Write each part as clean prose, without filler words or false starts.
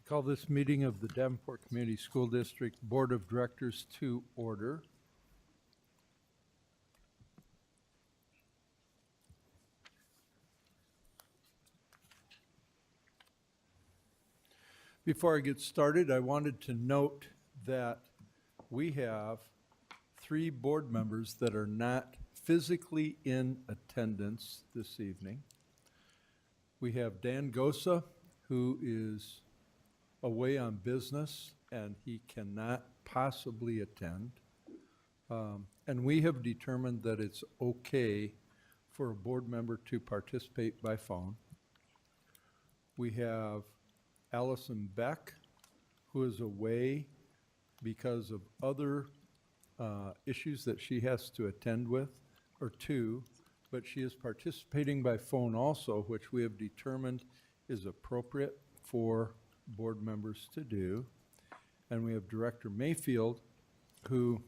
Call this meeting of the Davenport Community School District Board of Directors to order. Before I get started, I wanted to note that we have 3 board members that are not physically in attendance this evening. We have Dan Gosa, who is away on business and he cannot possibly attend. And we have determined that it's okay for a board member to participate by phone. We have Allison Beck, who is away because of other issues that she has to attend with, or to, but she is participating by phone also, which we have determined is appropriate for board members to do. And we have Director Mayfield, who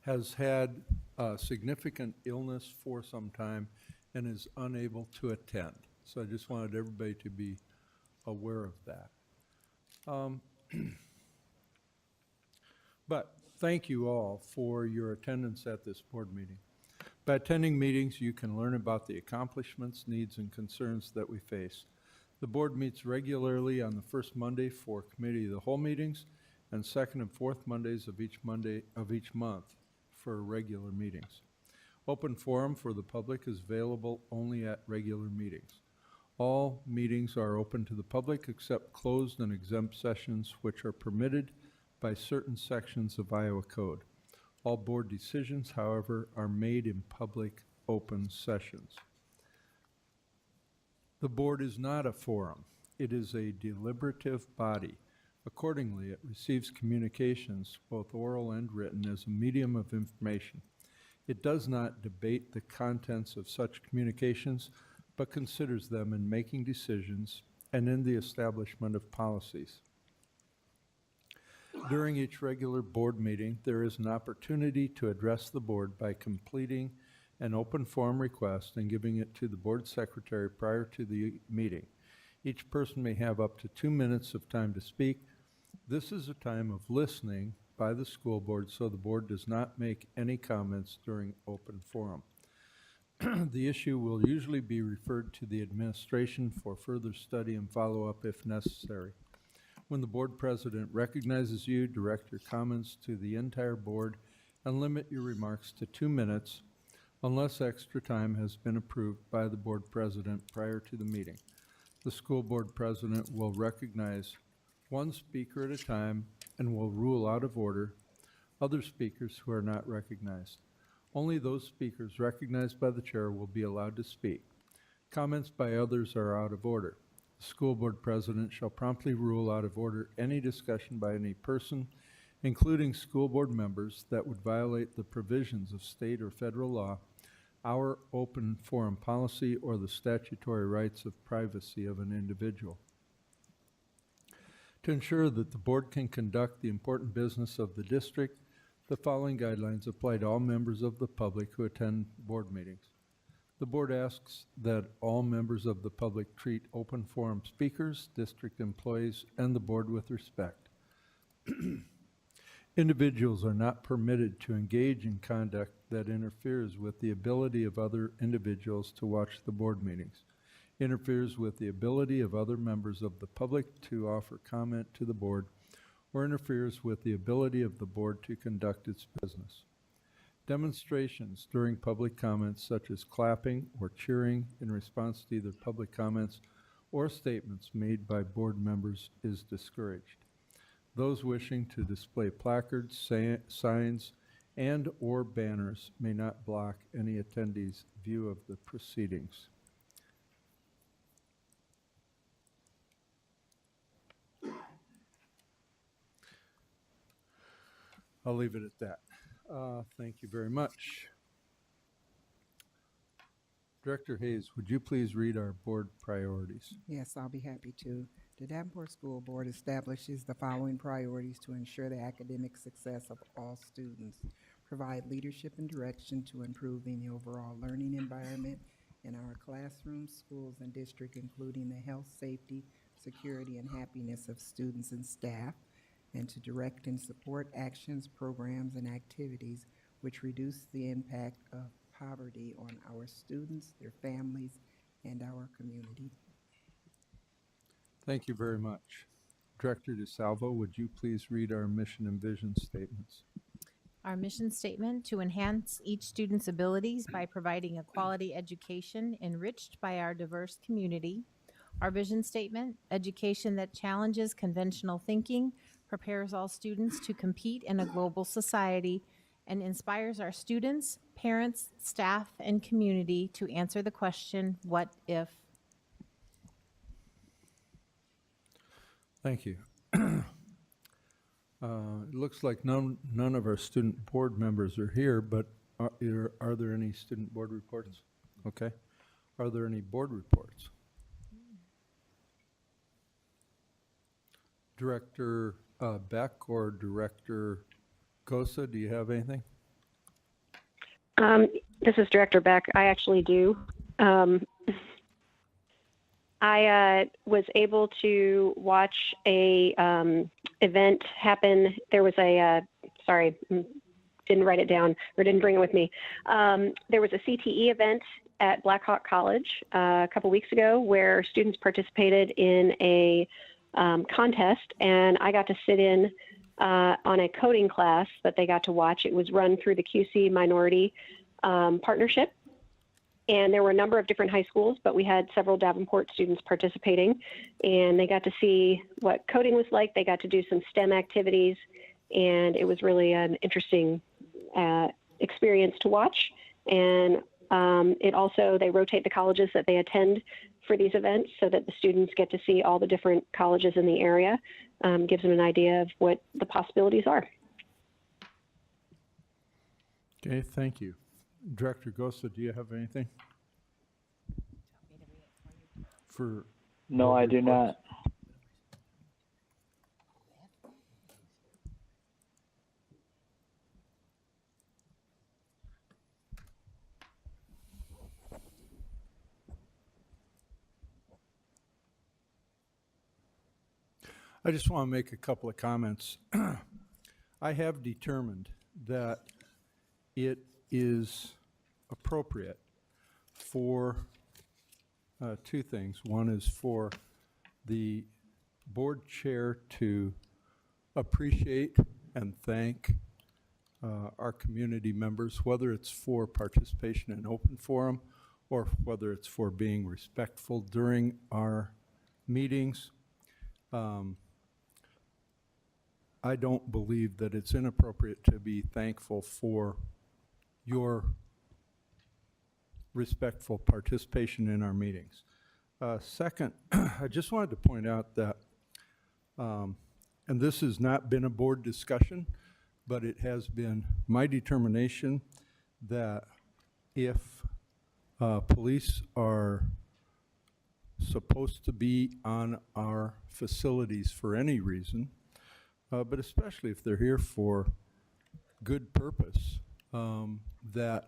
has had significant illness for some time and is unable to attend. So I just wanted everybody to be aware of that. But thank you all for your attendance at this board meeting. By attending meetings, you can learn about the accomplishments, needs, and concerns that we face. The board meets regularly on the first Monday for committee of the whole meetings and second and fourth Mondays of each month for regular meetings. Open forum for the public is available only at regular meetings. All meetings are open to the public except closed and exempt sessions, which are permitted by certain sections of Iowa Code. All board decisions, however, are made in public open sessions. The board is not a forum. It is a deliberative body. Accordingly, it receives communications, both oral and written, as a medium of information. It does not debate the contents of such communications, but considers them in making decisions and in the establishment of policies. During each regular board meeting, there is an opportunity to address the board by completing an open forum request and giving it to the board secretary prior to the meeting. Each person may have up to 2 minutes of time to speak. This is a time of listening by the school board, so the board does not make any comments during open forum. The issue will usually be referred to the administration for further study and follow-up if necessary. When the board president recognizes you, direct your comments to the entire board and limit your remarks to 2 minutes unless extra time has been approved by the board president prior to the meeting. The school board president will recognize one speaker at a time and will rule out of order other speakers who are not recognized. Only those speakers recognized by the chair will be allowed to speak. Comments by others are out of order. The school board president shall promptly rule out of order any discussion by any person, including school board members, that would violate the provisions of state or federal law, our open forum policy, or the statutory rights of privacy of an individual. To ensure that the board can conduct the important business of the district, the following guidelines apply to all members of the public who attend board meetings. The board asks that all members of the public treat open forum speakers, district employees, and the board with respect. Individuals are not permitted to engage in conduct that interferes with the ability of other individuals to watch the board meetings, interferes with the ability of other members of the public to offer comment to the board, or interferes with the ability of the board to conduct its business. Demonstrations during public comments, such as clapping or cheering in response to either public comments or statements made by board members, is discouraged. Those wishing to display placards, signs, and or banners may not block any attendee's view of the proceedings. I'll leave it at that. Thank you very much. Director Hayes, would you please read our board priorities? Yes, I'll be happy to. The Davenport School Board establishes the following priorities to ensure the academic success of all students. Provide leadership and direction to improving the overall learning environment in our classrooms, schools, and district, including the health, safety, security, and happiness of students and staff, and to direct and support actions, programs, and activities which reduce the impact of poverty on our students, their families, and our community. Thank you very much. Director DeSalvo, would you please read our mission and vision statements? Our mission statement: to enhance each student's abilities by providing a quality education enriched by our diverse community. Our vision statement: education that challenges conventional thinking, prepares all students to compete in a global society, and inspires our students, parents, staff, and community to answer the question, what if? Thank you. It looks like none of our student board members are here, but are there any student board reports? Okay. Are there any board reports? Director Beck or Director Gosa, do you have anything? This is Director Beck. I actually do. I was able to watch a event happen. There was a, sorry, didn't write it down or didn't bring it with me. There was a CTE event at Black Hawk College a couple weeks ago where students participated in a contest, and I got to sit in on a coding class that they got to watch. It was run through the QC Minority Partnership. And there were a number of different high schools, but we had several Davenport students participating, and they got to see what coding was like. They got to do some STEM activities, and it was really an interesting experience to watch. And it also, they rotate the colleges that they attend for these events so that the students get to see all the different colleges in the area, gives them an idea of what the possibilities are. Okay, thank you. Director Gosa, do you have anything? For No, board I do reports? not. I just want to make a couple of comments. I have determined that it is appropriate for two things. One is for the board chair to appreciate and thank our community members, whether it's for participation in open forum or whether it's for being respectful during our meetings. I don't believe that it's inappropriate to be thankful for your respectful participation in our meetings. Second, I just wanted to point out that, and this has not been a board discussion, but it has been my determination that if police are supposed to be on our facilities for any reason, but especially if they're here for good purpose, that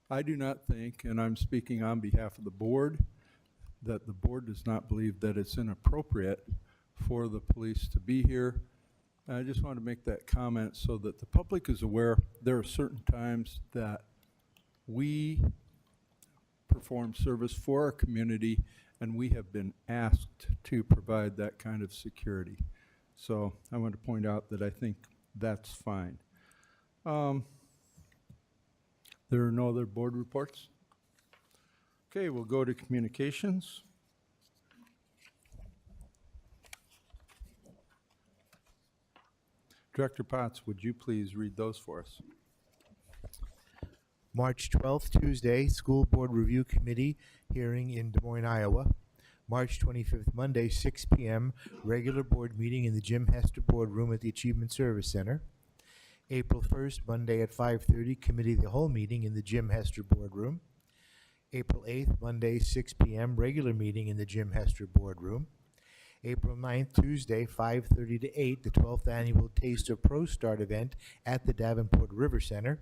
I do not think, and I'm speaking on behalf of the board, that the board does not believe that it's inappropriate for the police to be here. I just want to make that comment so that the public is aware there are certain times that we perform service for our community and we have been asked to provide that kind of security. So I want to point out that I think that's fine. There are no other board reports? Okay, we'll go to communications. Director Potts, would you please read those for us? March 12th, Tuesday, School Board Review Committee hearing in Des Moines, Iowa. March 25th, Monday, 6 p.m., regular board meeting in the Jim Hester Boardroom at the Achievement Service Center. April 1st, Monday at 5:30, Committee of the Whole meeting in the Jim Hester Boardroom. April 8th, Monday, 6 p.m., regular meeting in the Jim Hester Boardroom. April 9th, Tuesday, 5:30 to 8, the 12th Annual Taste of Pro Start event at the Davenport River Center.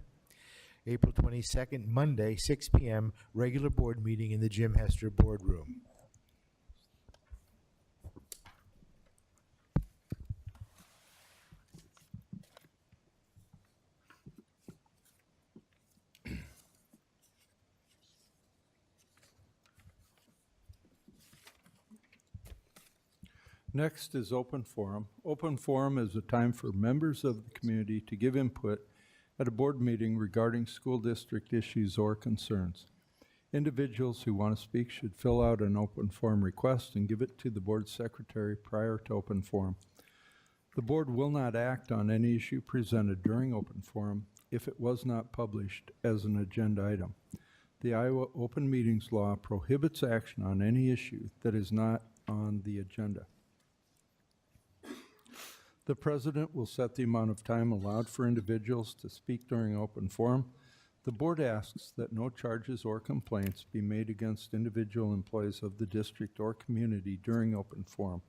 April 22nd, Monday, 6 p.m., regular board meeting in the Jim Hester Boardroom. Next is open forum. Open forum is a time for members of the community to give input at a board meeting regarding school district issues or concerns. Individuals who want to speak should fill out an open forum request and give it to the board secretary prior to open forum. The board will not act on any issue presented during open forum if it was not published as an agenda item. The Iowa Open Meetings Law prohibits action on any issue that is not on the agenda. The president will set the amount of time allowed for individuals to speak during open forum. The board asks that no charges or complaints be made against individual employees of the district or community during open forum.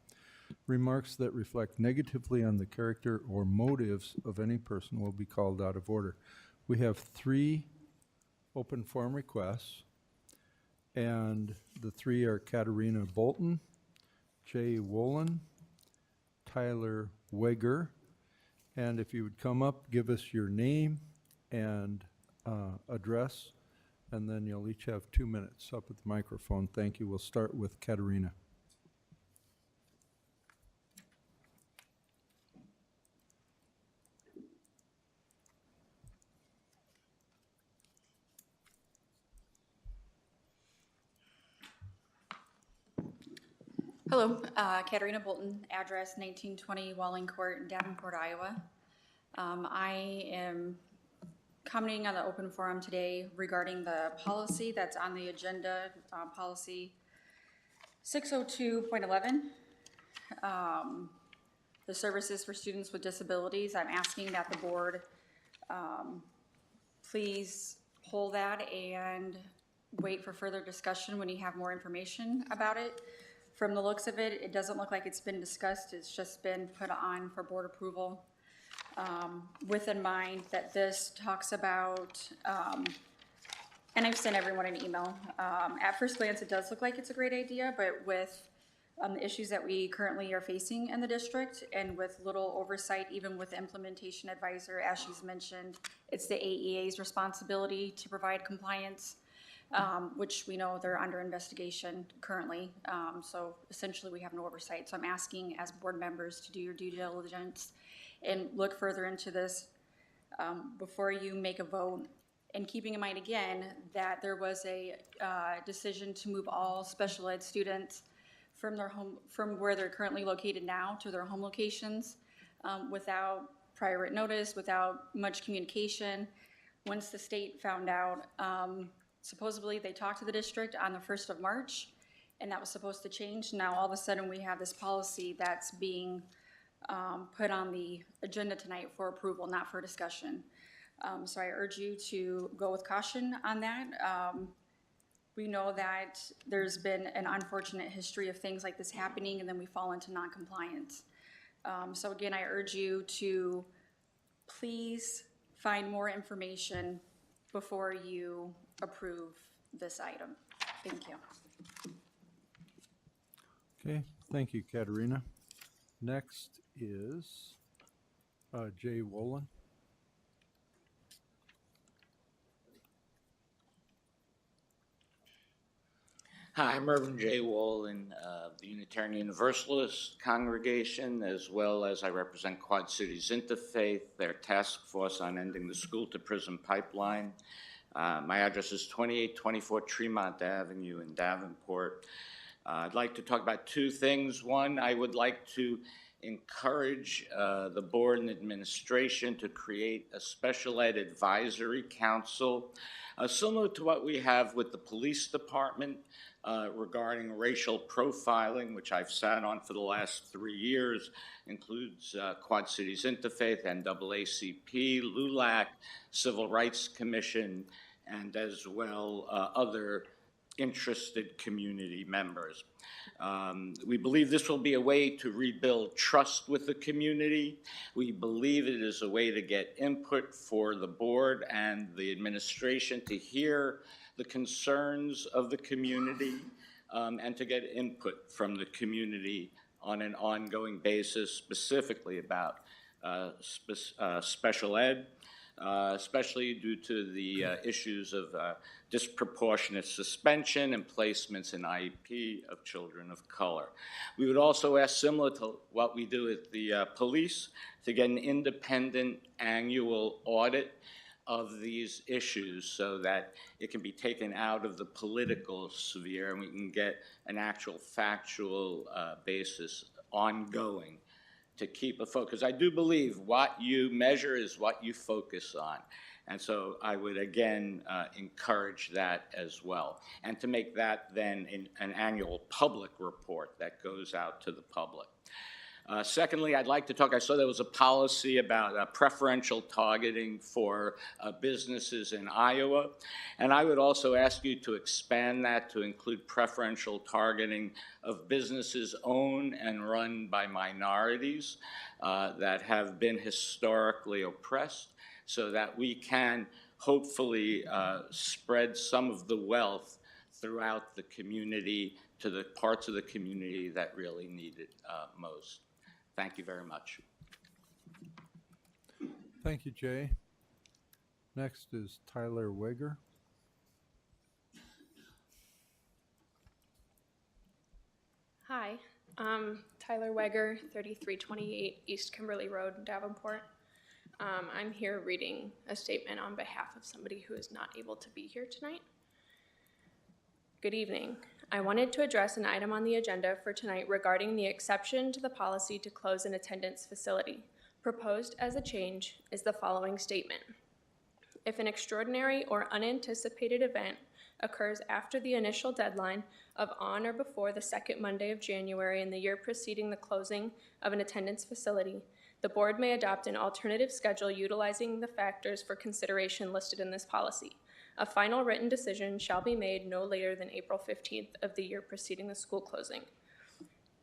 Remarks that reflect negatively on the character or motives of any person will be called out of order. We have 3 open forum requests, and the 3 are Katerina Bolton, J Wall, Tyler Wagger. And if you would come up, give us your name and address, and then you'll each have 2 minutes up at the microphone. Thank you. We'll start with Katerina. Hello, Katerina Bolton, address 1920 Walling Court, Davenport, Iowa. I am commenting on the open forum today regarding the policy that's on the agenda, policy 602.11, the services for students with disabilities. I'm asking that the board please hold that and wait for further discussion when you have more information about it. From the looks of it, it doesn't look like it's been discussed. It's just been put on for board approval. With in mind that this talks about, and I've sent everyone an email. At first glance, it does look like it's a great idea, but with the issues that we currently are facing in the district and with little oversight, even with the implementation advisor, as she's mentioned, it's the AEA's responsibility to provide compliance. Which we know they're under investigation currently. So essentially we have no oversight. So I'm asking as board members to do your due diligence and look further into this before you make a vote. And keeping in mind again that there was a decision to move all special ed students from their home, from where they're currently located now to their home locations without prior written notice, without much communication. Once the state found out, supposedly they talked to the district on the 1st of March, and that was supposed to change. Now all of a sudden we have this policy that's being put on the agenda tonight for approval, not for discussion. So I urge you to go with caution on that. We know that there's been an unfortunate history of things like this happening, and then we fall into non-compliance. So again, I urge you to please find more information before you approve this item. Thank you. Okay, thank you, Katerina. Next is Jay Wall. Hi, I'm Mervyn J Wall in the Unitarian Universalist congregation, as well as I represent Quad Cities Interfaith, their task force on ending the school-to-prison pipeline. My address is 2824 Tremont Avenue in Davenport. I'd like to talk about 2 things. One, I would like to encourage the board and administration to create a special ed advisory council, similar to what we have with the police department regarding racial profiling, which I've sat on for the last 3 years, includes Quad Cities Interfaith, NAACP, LULAC, Civil Rights Commission, and as well other interested community members. We believe this will be a way to rebuild trust with the community. We believe it is a way to get input for the board and the administration to hear the concerns of the community and to get input from the community on an ongoing basis, specifically about special ed. especially due to the issues of disproportionate suspension and placements in IEP of children of color. We would also ask, similar to what we do at the police, to get an independent annual audit of these issues so that it can be taken out of the political sphere and we can get an actual factual basis ongoing to keep a focus. I do believe what you measure is what you focus on. And so I would again encourage that as well. And to make that then an annual public report that goes out to the public. Secondly, I'd like to talk, I saw there was a policy about preferential targeting for businesses in Iowa. And I would also ask you to expand that to include preferential targeting of businesses owned and run by minorities that have been historically oppressed, so that we can hopefully spread some of the wealth throughout the community to the parts of the community that really need it most. Thank you very much. Thank you, Jay. Next is Tyler Wagger. Hi, Tyler Wagger, 3328 East Kimberly Road, Davenport. I'm here reading a statement on behalf of somebody who is not able to be here tonight. Good evening. I wanted to address an item on the agenda for tonight regarding the exception to the policy to close an attendance facility. Proposed as a change is the following statement. If an extraordinary or unanticipated event occurs after the initial deadline of on or before the second Monday of January in the year preceding the closing of an attendance facility, the board may adopt an alternative schedule utilizing the factors for consideration listed in this policy. A final written decision shall be made no later than April 15th of the year preceding the school closing.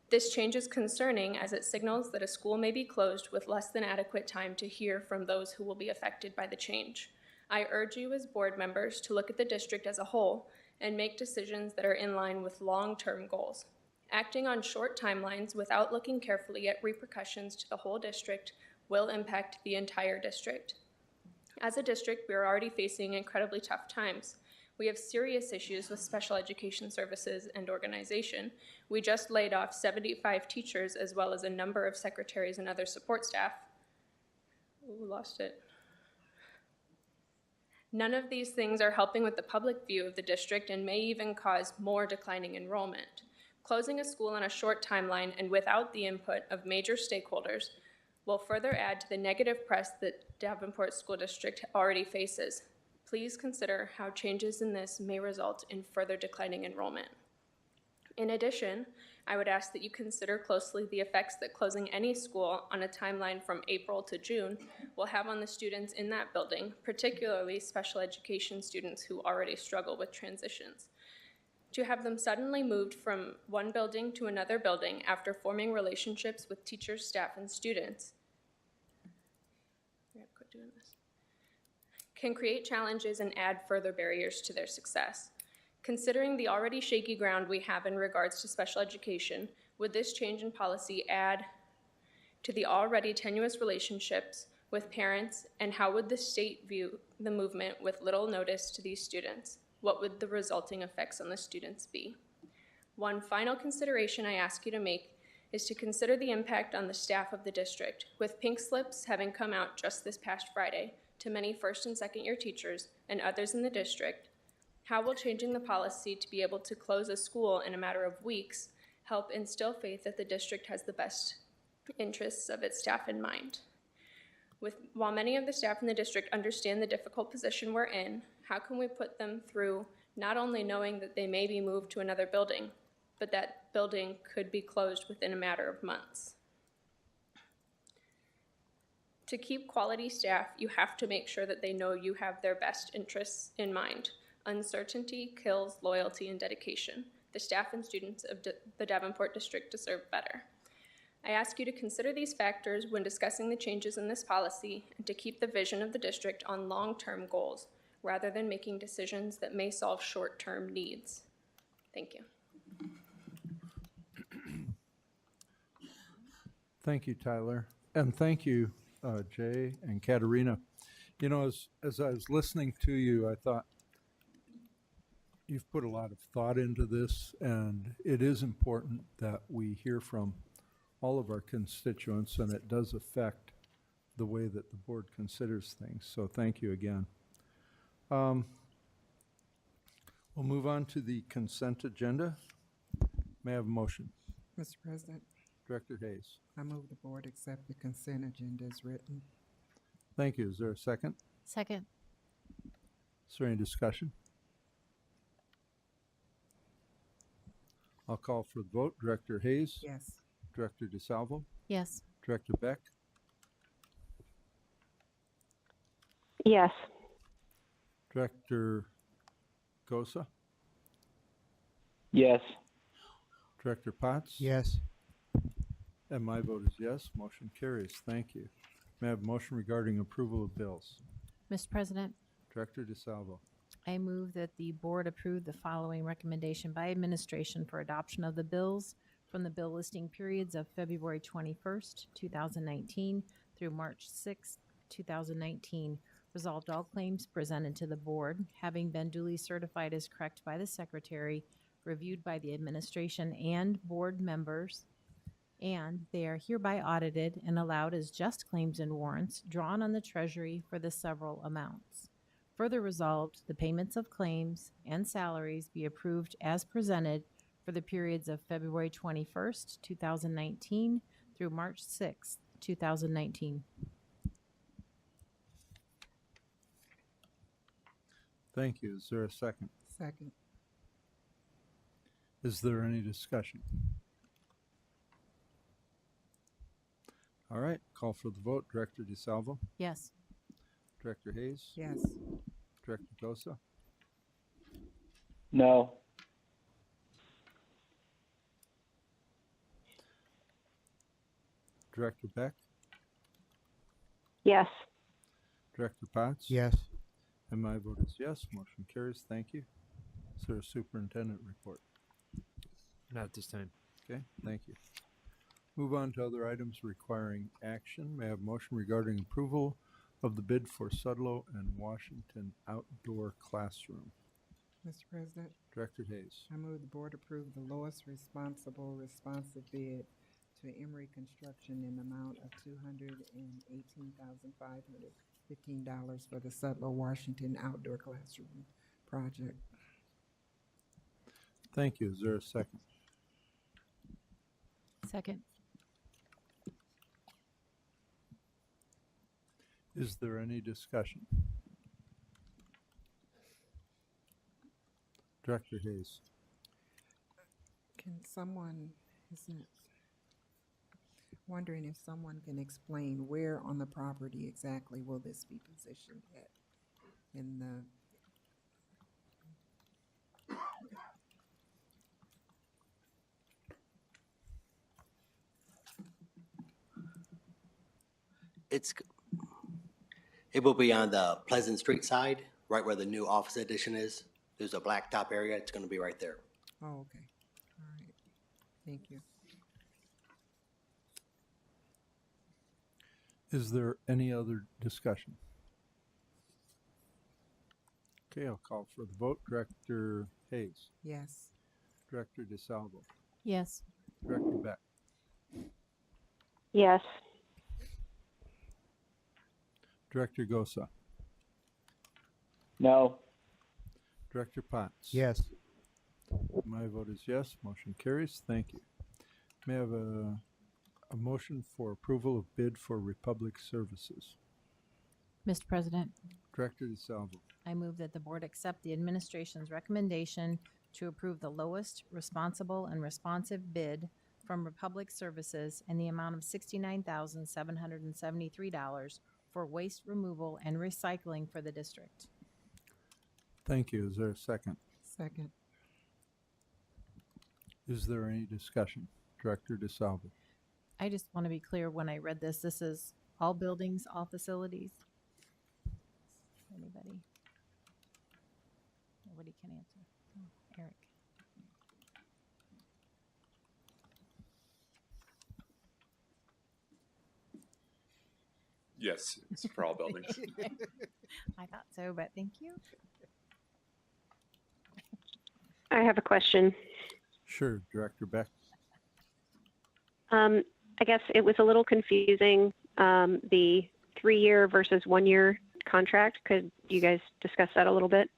This change is concerning as it signals that a school may be closed with less than adequate time to hear from those who will be affected by the change. I urge you as board members to look at the district as a whole and make decisions that are in line with long-term goals. Acting on short timelines without looking carefully at repercussions to the whole district will impact the entire district. As a district, we are already facing incredibly tough times. We have serious issues with special education services and organization. We just laid off 75 teachers as well as a number of secretaries and other support staff. Ooh, lost it. None of these things are helping with the public view of the district and may even cause more declining enrollment. Closing a school on a short timeline and without the input of major stakeholders will further add to the negative press that Davenport School District already faces. Please consider how changes in this may result in further declining enrollment. In addition, I would ask that you consider closely the effects that closing any school on a timeline from April to June will have on the students in that building, particularly special education students who already struggle with transitions. To have them suddenly moved from one building to another building after forming relationships with teachers, staff, and students can create challenges and add further barriers to their success. Considering the already shaky ground we have in regards to special education, would this change in policy add to the already tenuous relationships with parents, and how would the state view the movement with little notice to these students? What would the resulting effects on the students be? One final consideration I ask you to make is to consider the impact on the staff of the district. With pink slips having come out just this past Friday to many first and second year teachers and others in the district, how will changing the policy to be able to close a school in a matter of weeks help instill faith that the district has the best interests of its staff in mind? While many of the staff in the district understand the difficult position we're in, how can we put them through not only knowing that they may be moved to another building, but that building could be closed within a matter of months? To keep quality staff, you have to make sure that they know you have their best interests in mind. Uncertainty kills loyalty and dedication. The staff and students of the Davenport district deserve better. I ask you to consider these factors when discussing the changes in this policy and to keep the vision of the district on long-term goals rather than making decisions that may solve short-term needs. Thank you. Thank you, Tyler. And thank you, Jay and Katerina. You know, as I was listening to you, I thought you've put a lot of thought into this, and it is important that we hear from all of our constituents, and it does affect the way that the board considers things. So thank you again. We'll move on to the consent agenda. May I have a motion? Mr. President, Director Hayes. I move the board accept the consent agenda as written. Thank you. Is there a second? Second. Is there any discussion? I'll call for the vote. Director Hayes. Yes. Director DeSalvo. Yes. Director Beck. Yes. Director Gosa. Yes. Director Potts. Yes. And my vote is yes. Motion carries. Thank you. May I have a motion regarding approval of bills? Mr. President, Director DeSalvo. I move that the board approve the following recommendation by administration for adoption of the bills from the bill listing periods of February 21st, 2019 through March 6th, 2019. Resolved, all claims presented to the board, having been duly certified as correct by the secretary, reviewed by the administration and board members, and they are hereby audited and allowed as just claims and warrants drawn on the treasury for the several amounts. Further resolved, the payments of claims and salaries be approved as presented for the periods of February 21st, 2019 through March 6th, 2019. Thank you. Is there a second? Second. Is there any discussion? All right, call for the vote. Director DeSalvo. Yes. Director Hayes. Yes. Director Gosa. No. Director Beck. Yes. Director Potts. Yes. And my vote is yes. Motion carries. Thank you. Is there a superintendent report? Not at this time. Okay, thank you. Move on to other items requiring action. May I have a motion regarding approval of the bid for Sudlow and Washington outdoor classroom? Mr. President, Director Hayes. I move the board approve the lowest responsive bid to Emery Construction in the amount of $218,515 for the Sudlow, Washington outdoor classroom project. Thank you. Is there a second? Second. Is there any discussion? Director Hayes. Can someone, wondering if someone can explain where on the property exactly will this be positioned at? In the, It will be on the Pleasant Street side, right where the new office addition is. There's a blacktop area. It's going to be right there. oh, okay, all right, thank you. Is there any other discussion? Okay, I'll call for the vote. Director Hayes. Yes. Director DeSalvo. Yes. Director Beck. Yes. Director Gosa. No. Director Potts. Yes. My vote is yes. Motion carries. Thank you. May I have a motion for approval of bid for Republic Services? Mr. President, Director DeSalvo. I move that the board accept the administration's recommendation to approve the lowest responsible and responsive bid from Republic Services in the amount of $69,773 for waste removal and recycling for the district. Thank you. Is there a second? Second. Is there any discussion? Director DeSalvo. I just want to be clear, when I read this, this is all buildings, all facilities? Anybody? Nobody can answer. Oh, Eric. Yes, it's for all buildings. I thought so, but thank you. I have a question. Sure, Director Beck. I guess it was a little confusing, the 3-year versus 1-year contract. Could you guys discuss that a little bit?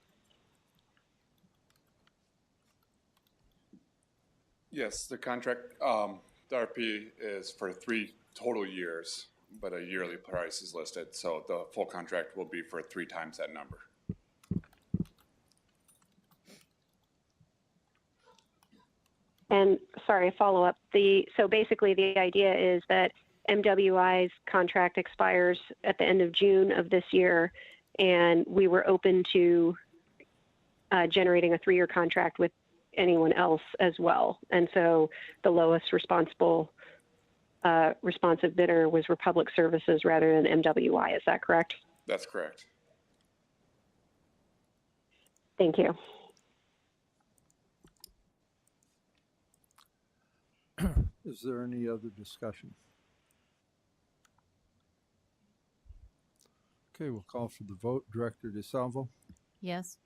Yes, the contract, the RP is for 3 total years, but a yearly price is listed. So the full contract will be for 3 times that number. And sorry, follow up. So basically the idea is that MWI's contract expires at the end of June of this year, and we were open to generating a 3-year contract with anyone else as well. And so the lowest responsive bidder was Republic Services rather than MWI. Is that correct? That's correct. Thank you. Is there any other discussion? Okay, we'll call for the vote. Director DeSalvo, Yes.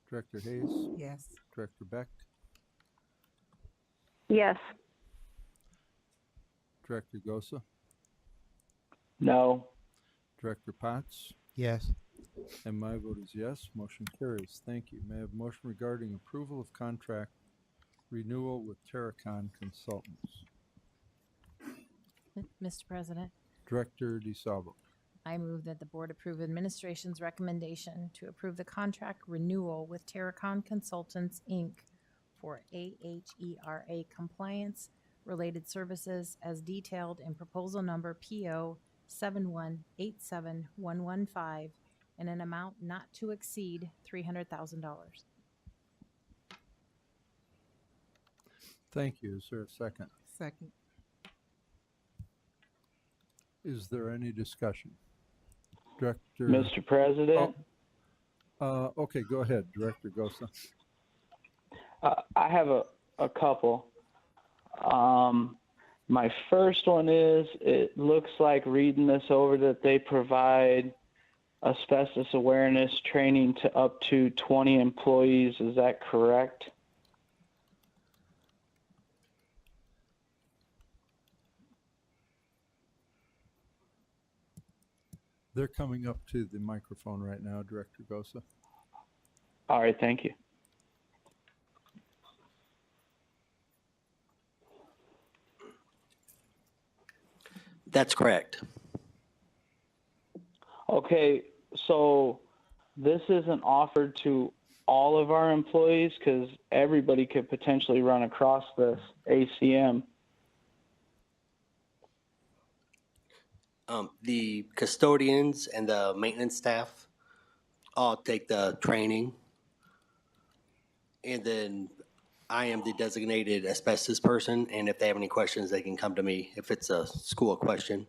Director Hayes, Yes. Director Beck, Yes. Director Gosa, No. Director Potts, Yes. and my vote is yes. Motion carries. Thank you. May I have a motion regarding approval of contract renewal with Terracon Consultants? Mr. President, Director DeSalvo. I move that the board approve administration's recommendation to approve the contract renewal with Terracon Consultants, Inc. for AHERA compliance related services as detailed in proposal number PO 7187115 in an amount not to exceed $300,000. Thank you. Is there a second? Second. Is there any discussion? Director. Mr. President, Okay, go ahead, Director Gosa. I have a couple. My first one is, it looks like reading this over that they provide asbestos awareness training to up to 20 employees. Is that correct? They're coming up to the microphone right now, Director Gosa. All right, thank you. That's correct. Okay, so this isn't offered to all of our employees because everybody could potentially run across this ACM. The custodians and the maintenance staff all take the training. And then I am the designated asbestos person, and if they have any questions, they can come to me if it's a school question.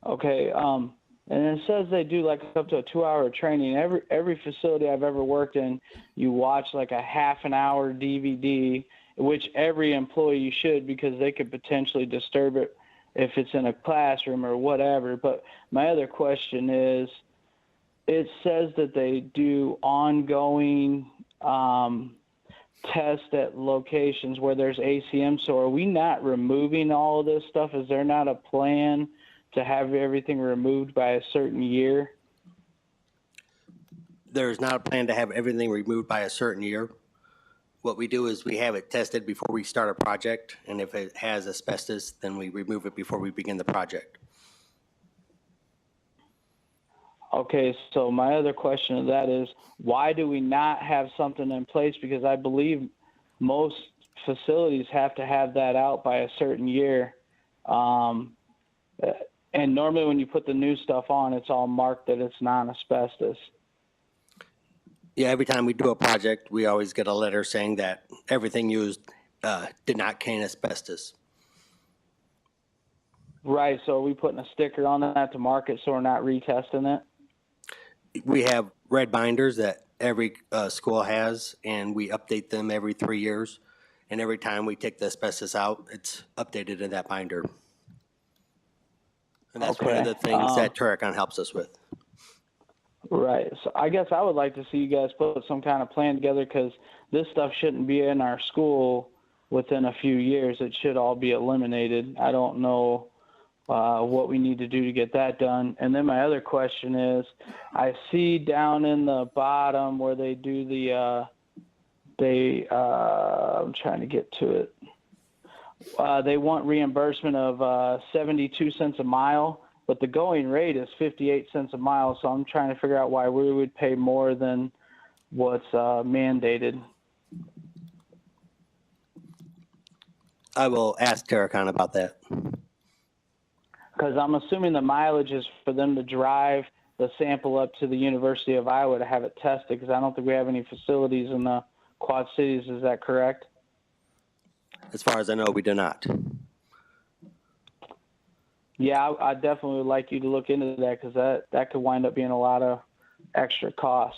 Okay, and it says they do like up to a 2-hour training. Every facility I've ever worked in, you watch like a half an hour DVD, which every employee should because they could potentially disturb it if it's in a classroom or whatever. But my other question is, it says that they do ongoing tests at locations where there's ACM. So are we not removing all of this stuff? Is there not a plan to have everything removed by a certain year? There's not a plan to have everything removed by a certain year. What we do is we have it tested before we start a project, and if it has asbestos, then we remove it before we begin the project. Okay, so my other question to that is, why do we not have something in place? Because I believe most facilities have to have that out by a certain year. And normally when you put the new stuff on, it's all marked that it's non-asbestos. Yeah, every time we do a project, we always get a letter saying that everything used did not contain asbestos. Right, so are we putting a sticker on that to mark it so we're not retesting it? We have red binders that every school has, and we update them every 3 years. And every time we take the asbestos out, it's updated in that binder. And that's one of the things that Turicon helps us with. Right. So I guess I would like to see you guys put some kind of plan together, because this stuff shouldn't be in our school within a few years. It should all be eliminated. I don't know what we need to do to get that done. And then my other question is, I see down in the bottom where they do the, I'm trying to get to it. They want reimbursement of 72 cents a mile, but the going rate is 58 cents a mile. So I'm trying to figure out why we would pay more than what's mandated. I will ask Turicon about that. Because I'm assuming the mileage is for them to drive the sample up to the University of Iowa to have it tested, because I don't think we have any facilities in the Quad Cities. Is that correct? As far as I know, we do not. Yeah, I definitely would like you to look into that, because that could wind up being a lot of extra cost.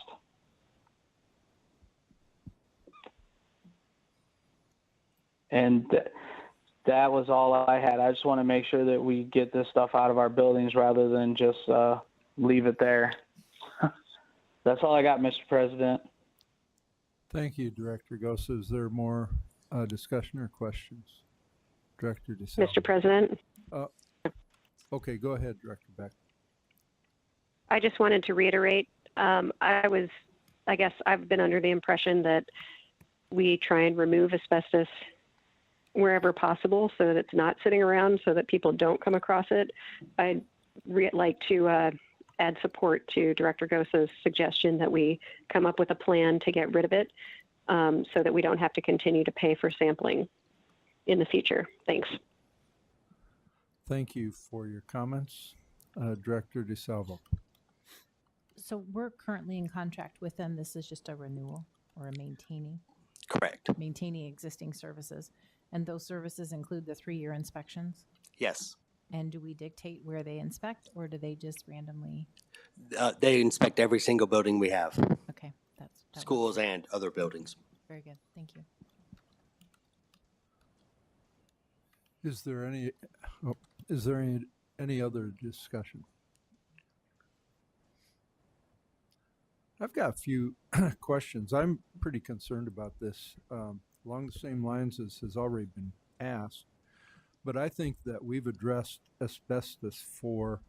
And that was all I had. I just want to make sure that we get this stuff out of our buildings rather than just leave it there. That's all I got, Mr. President. Thank you, Director Gosa. Is there more discussion or questions? Director DeSalvo. Mr. President, Okay, go ahead, Director Beck. I just wanted to reiterate, I guess I've been under the impression that we try and remove asbestos wherever possible so that it's not sitting around, so that people don't come across it. I'd like to add support to Director Gosa's suggestion that we come up with a plan to get rid of it, so that we don't have to continue to pay for sampling in the future. Thanks. Thank you for your comments. Director DeSalvo. So we're currently in contract with them. This is just a renewal or a maintaining existing services. And those services include the 3-year inspections? Yes. And do we dictate where they inspect, or do they just randomly? They inspect every single building we have, Okay, that schools and other buildings. very good. Thank you. Is there any other discussion? I've got a few questions. I'm pretty concerned about this, along the same lines as has already been asked. But I think that we've addressed asbestos for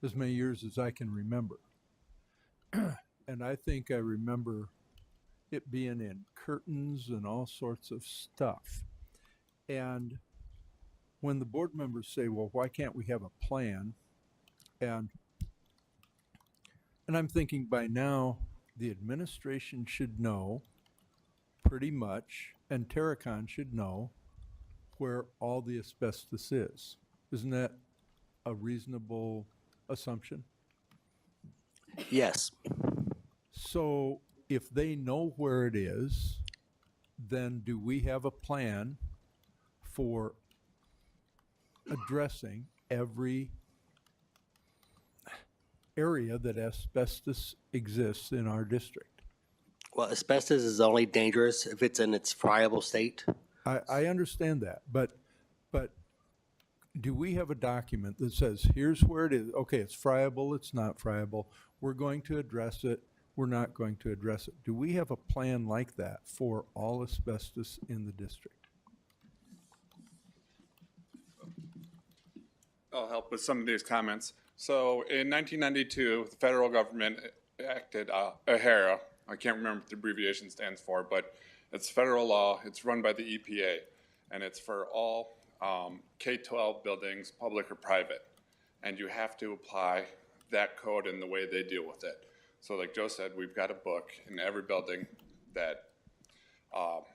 as many years as I can remember. And I think I remember it being in curtains and all sorts of stuff. And when the board members say, well, why can't we have a plan? And I'm thinking by now the administration should know pretty much, and Turicon should know where all the asbestos is. Isn't that a reasonable assumption? Yes. So if they know where it is, then do we have a plan for addressing every area that asbestos exists in our district? Well, asbestos is only dangerous if it's in its friable state. I understand that, but do we have a document that says, here's where it is? Okay, it's friable, it's not friable. We're going to address it. We're not going to address it. Do we have a plan like that for all asbestos in the district? I'll help with some of these comments. So in 1992, the federal government acted AHERA. I can't remember what the abbreviation stands for, but it's federal law. It's run by the EPA, and it's for all K-12 buildings, public or private. And you have to apply that code in the way they deal with it. So like Joe said, we've got a book in every building that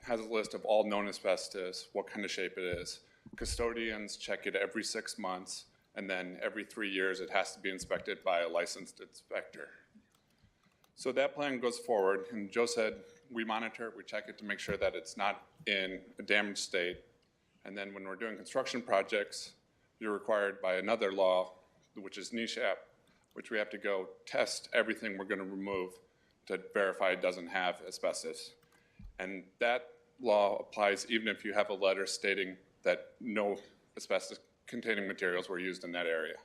has a list of all known asbestos, what kind of shape it is. Custodians check it every 6 months, and then every 3 years it has to be inspected by a licensed inspector. So that plan goes forward, and Joe said we monitor it, we check it to make sure that it's not in a damaged state. And then when we're doing construction projects, you're required by another law, which is NESHAP, which we have to go test everything we're going to remove to verify it doesn't have asbestos. And that law applies even if you have a letter stating that no asbestos-containing materials were used in that area.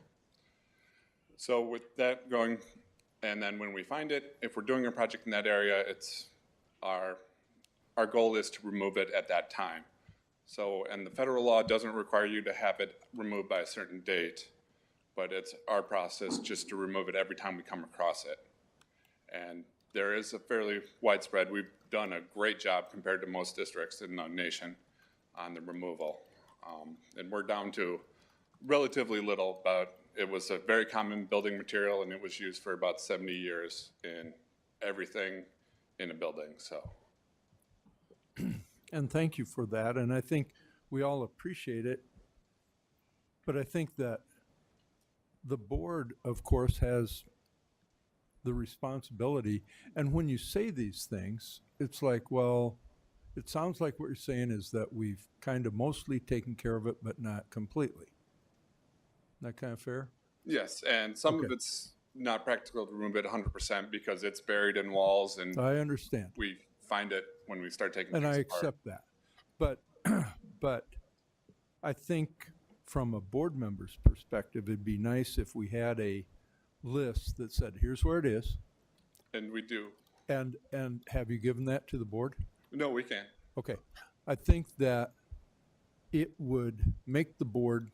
So with that going, and then when we find it, if we're doing a project in that area, it's our goal is to remove it at that time. So, and the federal law doesn't require you to have it removed by a certain date, but it's our process just to remove it every time we come across it. And there is a fairly widespread, we've done a great job compared to most districts in the nation on the removal. And we're down to relatively little, but it was a very common building material and it was used for about 70 years in everything in a building, so. And thank you for that, and I think we all appreciate it. But I think that the board, of course, has the responsibility, and when you say these things, it's like, well, it sounds like what you're saying is that we've kind of mostly taken care of it, but not completely. That kind of fair? Yes, and some of Okay. it's not practical to remove it 100% because it's buried in walls and I understand. we find it when we start taking And things I apart. accept that. But, but I think from a board member's perspective, it'd be nice if we had a list that said, here's where it is. And we do. And have you given that to the board? No, we can't. Okay. I think that it would make the board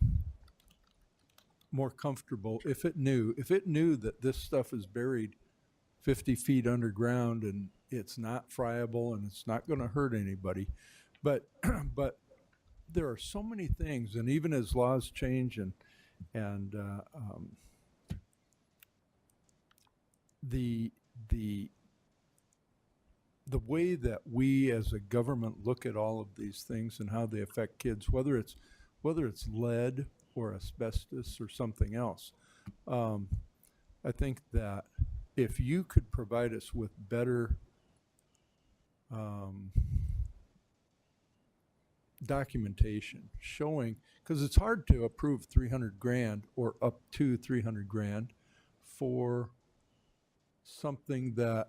more comfortable if it knew that this stuff is buried 50 feet underground and it's not friable and it's not going to hurt anybody. But there are so many things, and even as laws change and the way that we as a government look at all of these things and how they affect kids, whether it's lead or asbestos or something else, I think that if you could provide us with better documentation showing, because it's hard to approve 300 grand or up to 300 grand for something that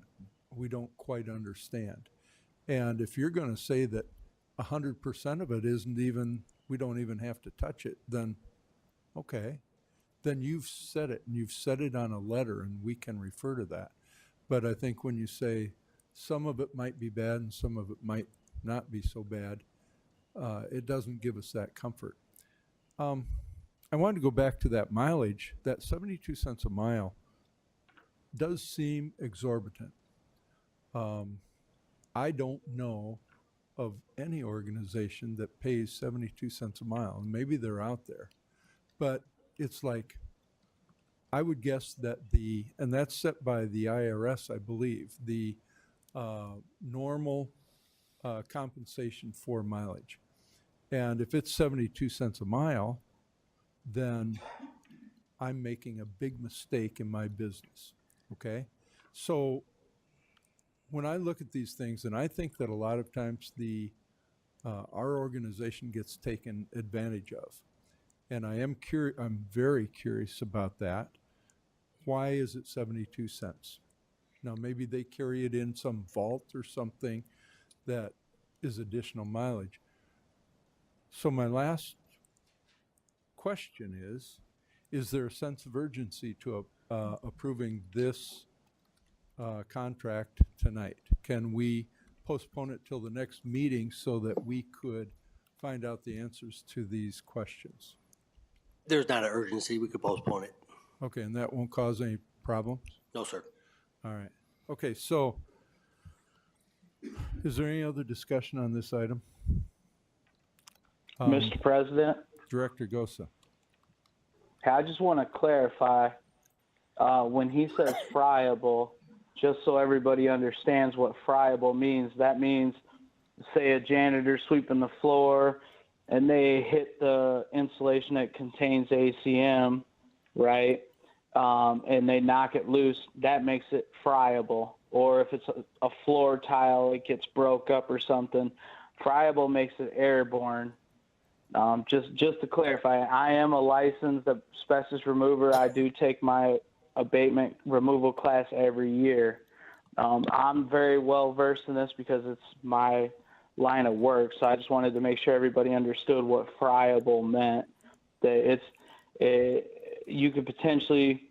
we don't quite understand. And if you're going to say that 100% of it isn't even, we don't even have to touch it, then okay, then you've said it, and you've said it on a letter, and we can refer to that. But I think when you say some of it might be bad and some of it might not be so bad, it doesn't give us that comfort. I wanted to go back to that mileage. That 72 cents a mile does seem exorbitant. I don't know of any organization that pays 72 cents a mile, and maybe they're out there. But it's like, I would guess that and that's set by the IRS, I believe, the normal compensation for mileage. And if it's 72 cents a mile, then I'm making a big mistake in my business, okay? So when I look at these things, and I think that a lot of times our organization gets taken advantage of. And I'm very curious about that. Why is it 72 cents? Now, maybe they carry it in some vault or something that is additional mileage. So my last question is there a sense of urgency to approving this contract tonight? Can we postpone it till the next meeting so that we could find out the answers to these questions? There's not an urgency. We could postpone it. Okay, and that won't cause any problems? No, sir. All right. Okay, so is there any other discussion on this item? Mr. President, Director Gosa. I just want to clarify, when he says friable, just so everybody understands what friable means, that means, say, a janitor sweeping the floor and they hit the insulation that contains ACM, right? And they knock it loose, that makes it friable. Or if it's a floor tile, it gets broke up or something, friable makes it airborne. Just to clarify, I am a licensed asbestos remover. I do take my abatement removal class every year. I'm very well versed in this because it's my line of work. So I just wanted to make sure everybody understood what friable meant. That you could potentially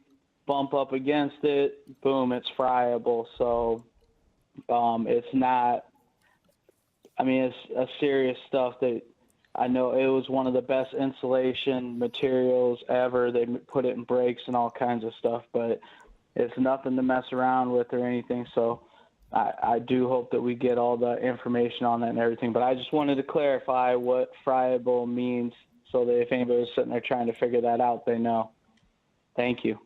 bump up against it, boom, it's friable. So it's not, I mean, it's a serious stuff that I know it was one of the best insulation materials ever. They put it in brakes and all kinds of stuff, but it's nothing to mess around with or anything. So I do hope that we get all the information on that and everything. But I just wanted to clarify what friable means so that if anybody's sitting there trying to figure that out, they know. Thank you.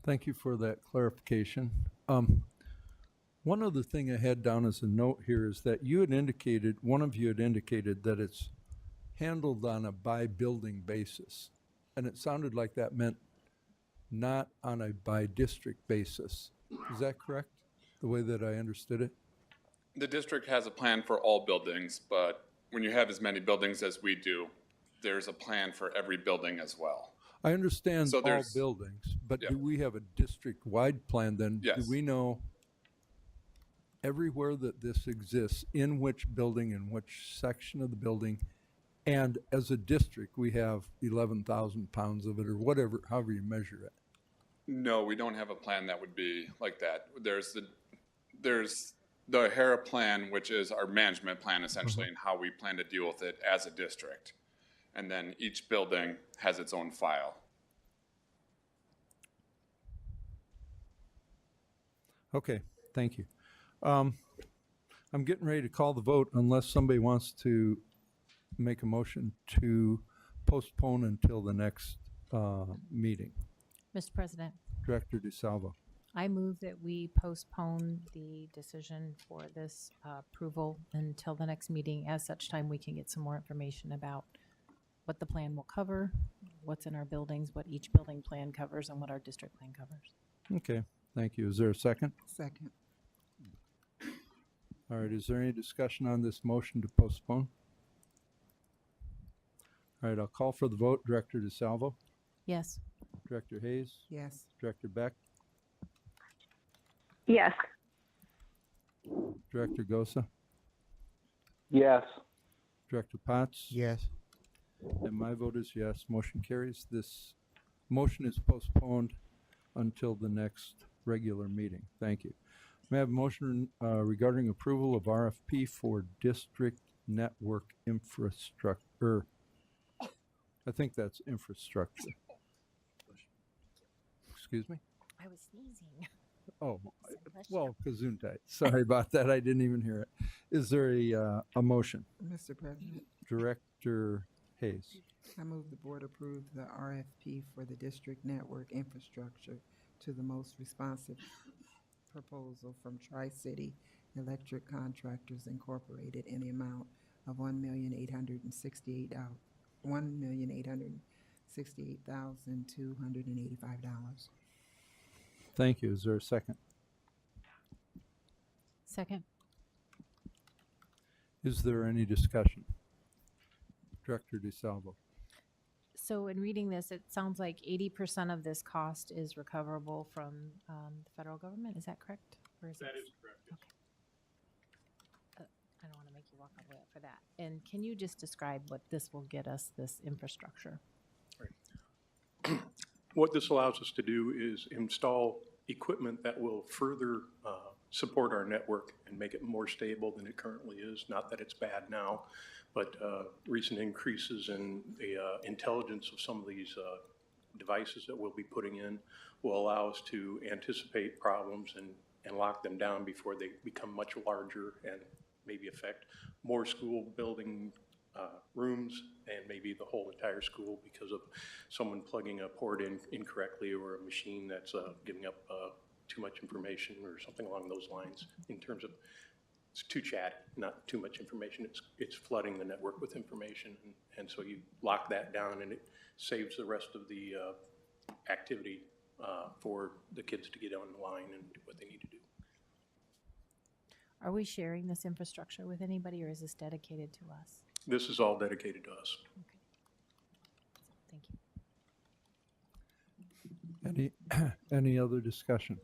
Thank you for that clarification. One other thing I had down as a note here is that you had indicated, one of you had indicated that it's handled on a by building basis. And it sounded like that meant not on a by district basis. Is that correct? The way that I understood it? The district has a plan for all buildings, but when you have as many buildings as we do, there's a plan for every building as well. I understand So all there's- buildings, but yeah. do we have a district-wide plan then? Yes. Do we know everywhere that this exists, in which building, in which section of the building, and as a district, we have 11,000 pounds of it, or whatever, however you measure it? No, we don't have a plan that would be like that. There's the HERA plan, which is our management plan essentially, and how we plan to deal with it as a district. And then each building has its own file. Okay, thank you. I'm getting ready to call the vote unless somebody wants to make a motion to postpone until the next meeting. Mr. President, Director DeSalvo. I move that we postpone the decision for this approval until the next meeting. As such time, we can get some more information about what the plan will cover, what's in our buildings, what each building plan covers, and what our district plan covers. Okay, thank you. Is there a second? Second. All right, is there any discussion on this motion to postpone? All right, I'll call for the vote. Director DeSalvo, Yes. Director Hayes, Yes. Director Beck, Yes. Director Gosa, Yes. Director Potts. Yes. And my vote is yes. Motion carries. This motion is postponed until the next regular meeting. Thank you. May I have a motion regarding approval of RFP for district network infrastructure? I think that's infrastructure. Excuse me? I was sneezing. Oh, well, Gesundheit. Sorry about that. I didn't even hear it. Is there a motion? Mr. President, Director Hayes. I move the board approve the RFP for the district network infrastructure to the most responsive proposal from Tri-City Electric Contractors Incorporated in the amount of $1,868,285. Thank you. Is there a second? Second. Is there any discussion? Director DeSalvo. So in reading this, it sounds like 80% of this cost is recoverable from the federal government. Is that correct? Or is that is correct. Okay. I don't want to make you walk all the way up for that. And can you just describe what this will get us, this infrastructure? What this allows us to do is install equipment that will further support our network and make it more stable than it currently is. Not that it's bad now, but recent increases in the intelligence of some of these devices that we'll be putting in will allow us to anticipate problems and lock them down before they become much larger and maybe affect more school building rooms and maybe the whole entire school because of someone plugging a port in incorrectly or a machine that's giving up too much information or something along those lines. In terms of, it's too chatty, not too much information. It's flooding the network with information, and so you lock that down and it saves the rest of the activity for the kids to get online and do what they need to do. Are we sharing this infrastructure with anybody, or is this dedicated to us? This is all dedicated to us. Okay. Thank you. Any other discussion?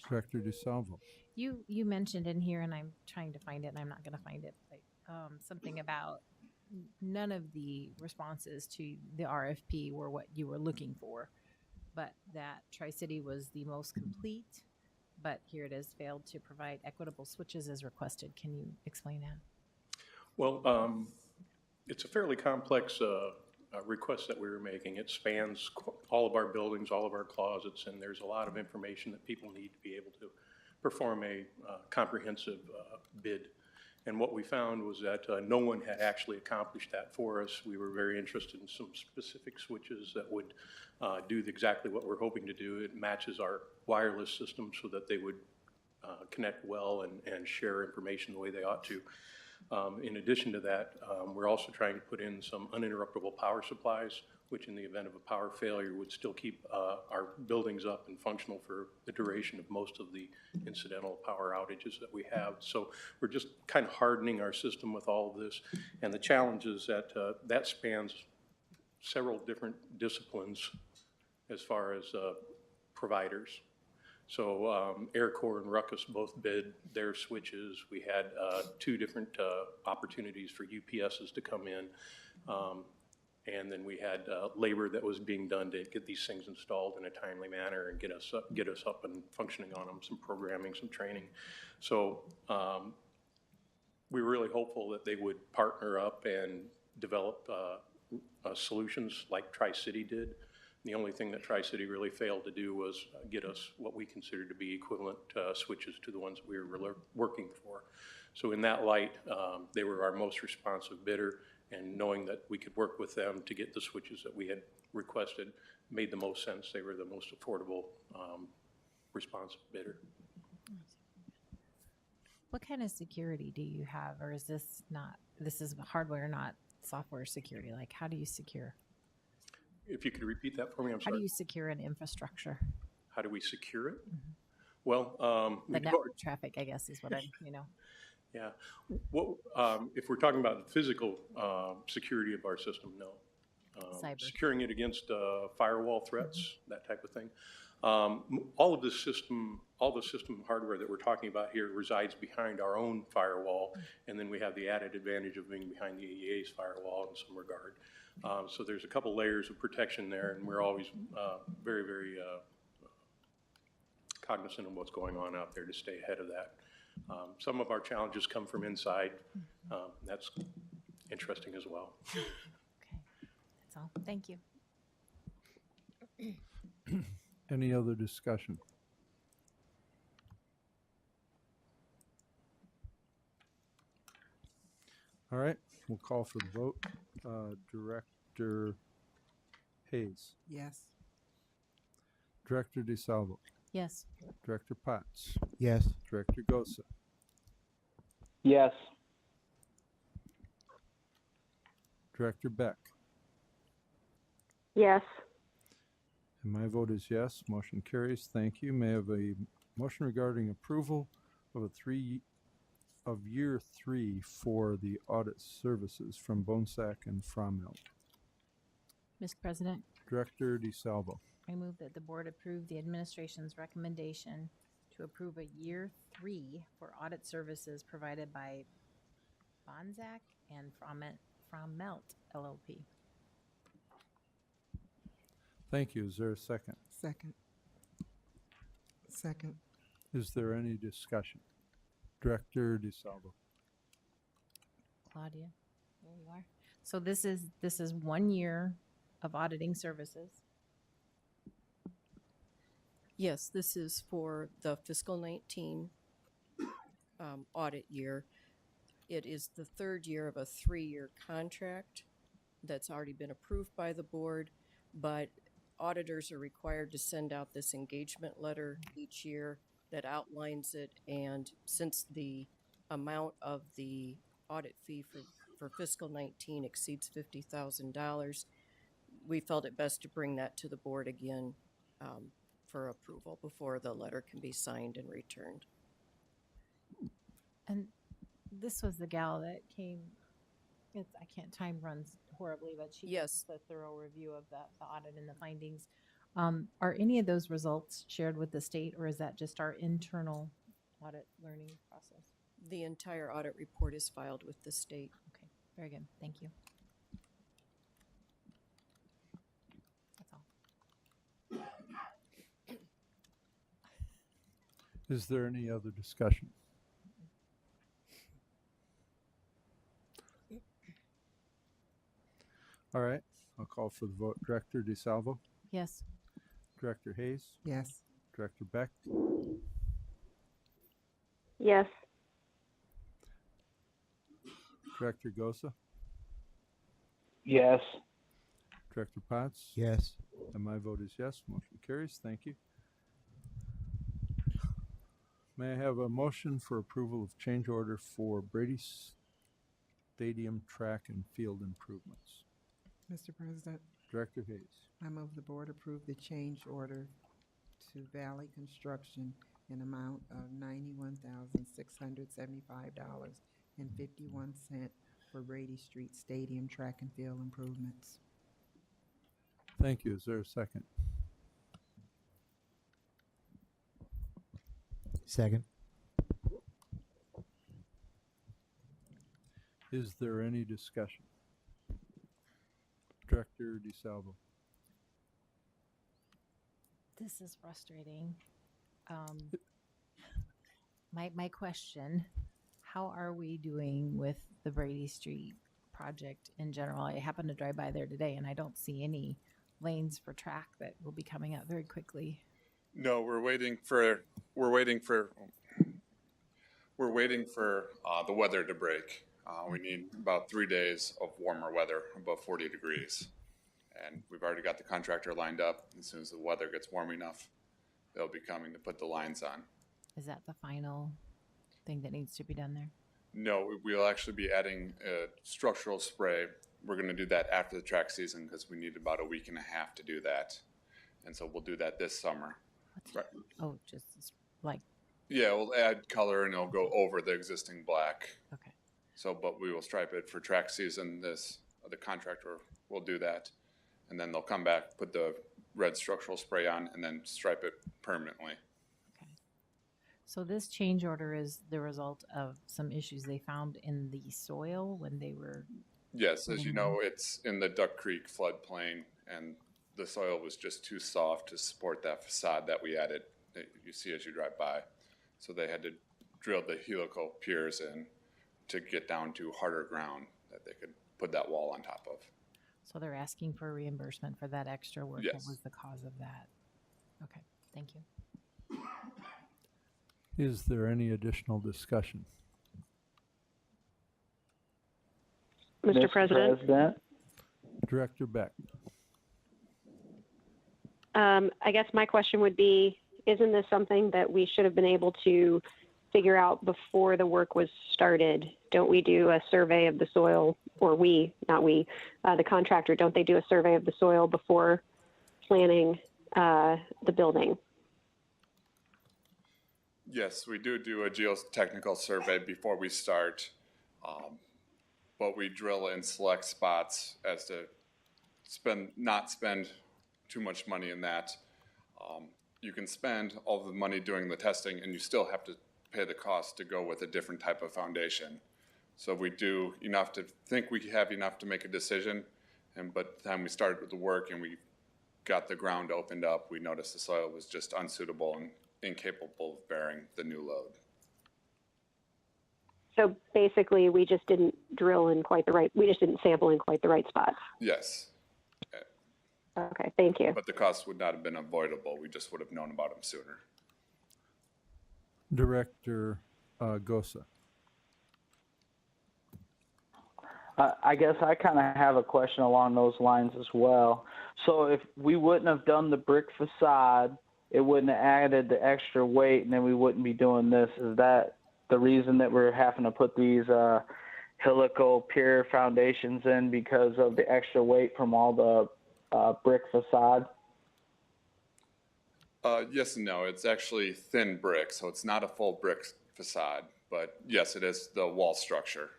Director DeSalvo. You mentioned in here, and I'm trying to find it, and I'm not going to find it, but something about none of the responses to the RFP were what you were looking for. but that Tri-City was the most complete, but here it is, failed to provide equitable switches as requested. Can you explain that? Well, it's a fairly complex request that we were making. It spans all of our buildings, all of our closets, and there's a lot of information that people need to be able to perform a comprehensive bid. And what we found was that no one had actually accomplished that for us. We were very interested in some specific switches that would do exactly what we're hoping to do. It matches our wireless system so that they would connect well and share information the way they ought to. In addition to that, we're also trying to put in some uninterruptible power supplies, which in the event of a power failure would still keep our buildings up and functional for the duration of most of the incidental power outages that we have. So we're just kind of hardening our system with all of this. And the challenge is that that spans several different disciplines as far as providers. So Air Corps and Ruckus both bid their switches. We had two different opportunities for UPSs to come in. And then we had labor that was being done to get these things installed in a timely manner and get us up and functioning on them, some programming, some training. So we were really hopeful that they would partner up and develop solutions like Tri-City did. The only thing that Tri-City really failed to do was get us what we considered to be equivalent switches to the ones we were working for. So in that light, they were our most responsive bidder, and knowing that we could work with them to get the switches that we had requested made the most sense. They were the most affordable responsive bidder. What kind of security do you have, or is this is hardware, not software security? Like, how do you secure? If you could repeat that for me, I'm How sorry. do you secure an infrastructure? How do we secure it? Well, The network traffic, I guess, is what I'm, Yeah. What, if we're talking about the physical security of our system, no. Cyber. Securing it against firewall threats, that type of thing. All the system hardware that we're talking about here resides behind our own firewall, and then we have the added advantage of being behind the AEA's firewall in some regard. So there's a couple layers of protection there, and we're always very, very cognizant of what's going on out there to stay ahead of that. Some of our challenges come from inside. That's interesting as well. Okay, that's all. Thank you. Any other discussion? All right, we'll call for the vote. Director Hayes. Yes. Director DeSalvo. Yes. Director Potts. Yes. Director Gosa. Yes. Director Beck. Yes. And my vote is yes. Motion carries. Thank you. May I have a motion regarding approval of year 3 for the audit services from Bonesack and Fromelt. Mr. President, Director DeSalvo. I move that the board approve the administration's recommendation to approve a year 3 for audit services provided by Bonzac and Fromelt LLP. Thank you. Is there a second? Second. Second. Is there any discussion? Director DeSalvo. Claudia, there you are. So this is 1 year of auditing services. Yes, this is for the fiscal 19 audit year. It is the third year of a 3-year contract that's already been approved by the board, but auditors are required to send out this engagement letter each year that outlines it, and since the amount of the audit fee for fiscal 19 exceeds $50,000, we felt it best to bring that to the board again for approval before the letter can be signed and returned. And this was the gal that came, time runs horribly, but she Yes. did a thorough review of the audit and the findings. Are any of those results shared with the state, or is that just our internal audit learning process? The entire audit report is filed with the state. Okay, very good. Thank you. That's all. Is there any other discussion? All right, I'll call for the vote. Director DeSalvo, Yes. Director Hayes, Yes. Director Beck, Yes. Director Gosa, Yes. Director Potts, Yes. and my vote is yes. Motion carries. Thank you. May I have a motion for approval of change order for Brady Stadium track and field improvements? Mr. President, Director Hayes. I move the board approve the change order to Valley Construction in amount of $91,675.51 for Brady Street Stadium track and field improvements. Thank you. Is there a second? Second. Is there any discussion? Director DeSalvo. This is frustrating. My question, how are we doing with the Brady Street project in general? I happened to drive by there today and I don't see any lanes for track that will be coming up very quickly. No, we're waiting for the weather to break. We need about 3 days of warmer weather, above 40 degrees. And we've already got the contractor lined up. As soon as the weather gets warm enough, they'll be coming to put the lines on. Is that the final thing that needs to be done there? No, we'll actually be adding a structural spray. We're going to do that after the track season because we need about a week and a half to do that. And so we'll do that this summer. Right. Oh, just like, Yeah, we'll add color and it'll go over the existing black. okay. So, but we will stripe it for track season. The contractor will do that. And then they'll come back, put the red structural spray on, and then stripe it permanently. Okay. So this change order is the result of some issues they found in the soil when they were. Yes, as you know, it's in the Duck Creek floodplain, and the soil was just too soft to support that facade that we added, that you see as you drive by. So they had to drill the helical piers in to get down to harder ground that they could put that wall on top of. So they're asking for reimbursement for that extra work. Yes. What was the cause of that? Okay, thank you. Is there any additional discussion? Mr. President? Director Beck. I guess my question would be, isn't this something that we should have been able to figure out before the work was started? Don't we do a survey of the soil, or the contractor, don't they do a survey of the soil before planning the building? Yes, we do a geotechnical survey before we start, but we drill in select spots as to not spend too much money in that. You can spend all the money doing the testing and you still have to pay the cost to go with a different type of foundation. So we do enough to think we have enough to make a decision, but the time we started with the work and we got the ground opened up, we noticed the soil was just unsuitable and incapable of bearing the new load. So basically, we just didn't we just didn't sample in quite the right spot. Yes. Okay, thank you. But the cost would not have been avoidable. We just would have known about them sooner. Director Gosa. I guess I kind of have a question along those lines as well. So if we wouldn't have done the brick facade, it wouldn't have added the extra weight, and then we wouldn't be doing this. Is that the reason that we're having to put these helical pier foundations in, because of the extra weight from all the brick facade? Yes and no. It's actually thin brick, so it's not a full brick facade. But yes, it is the wall structure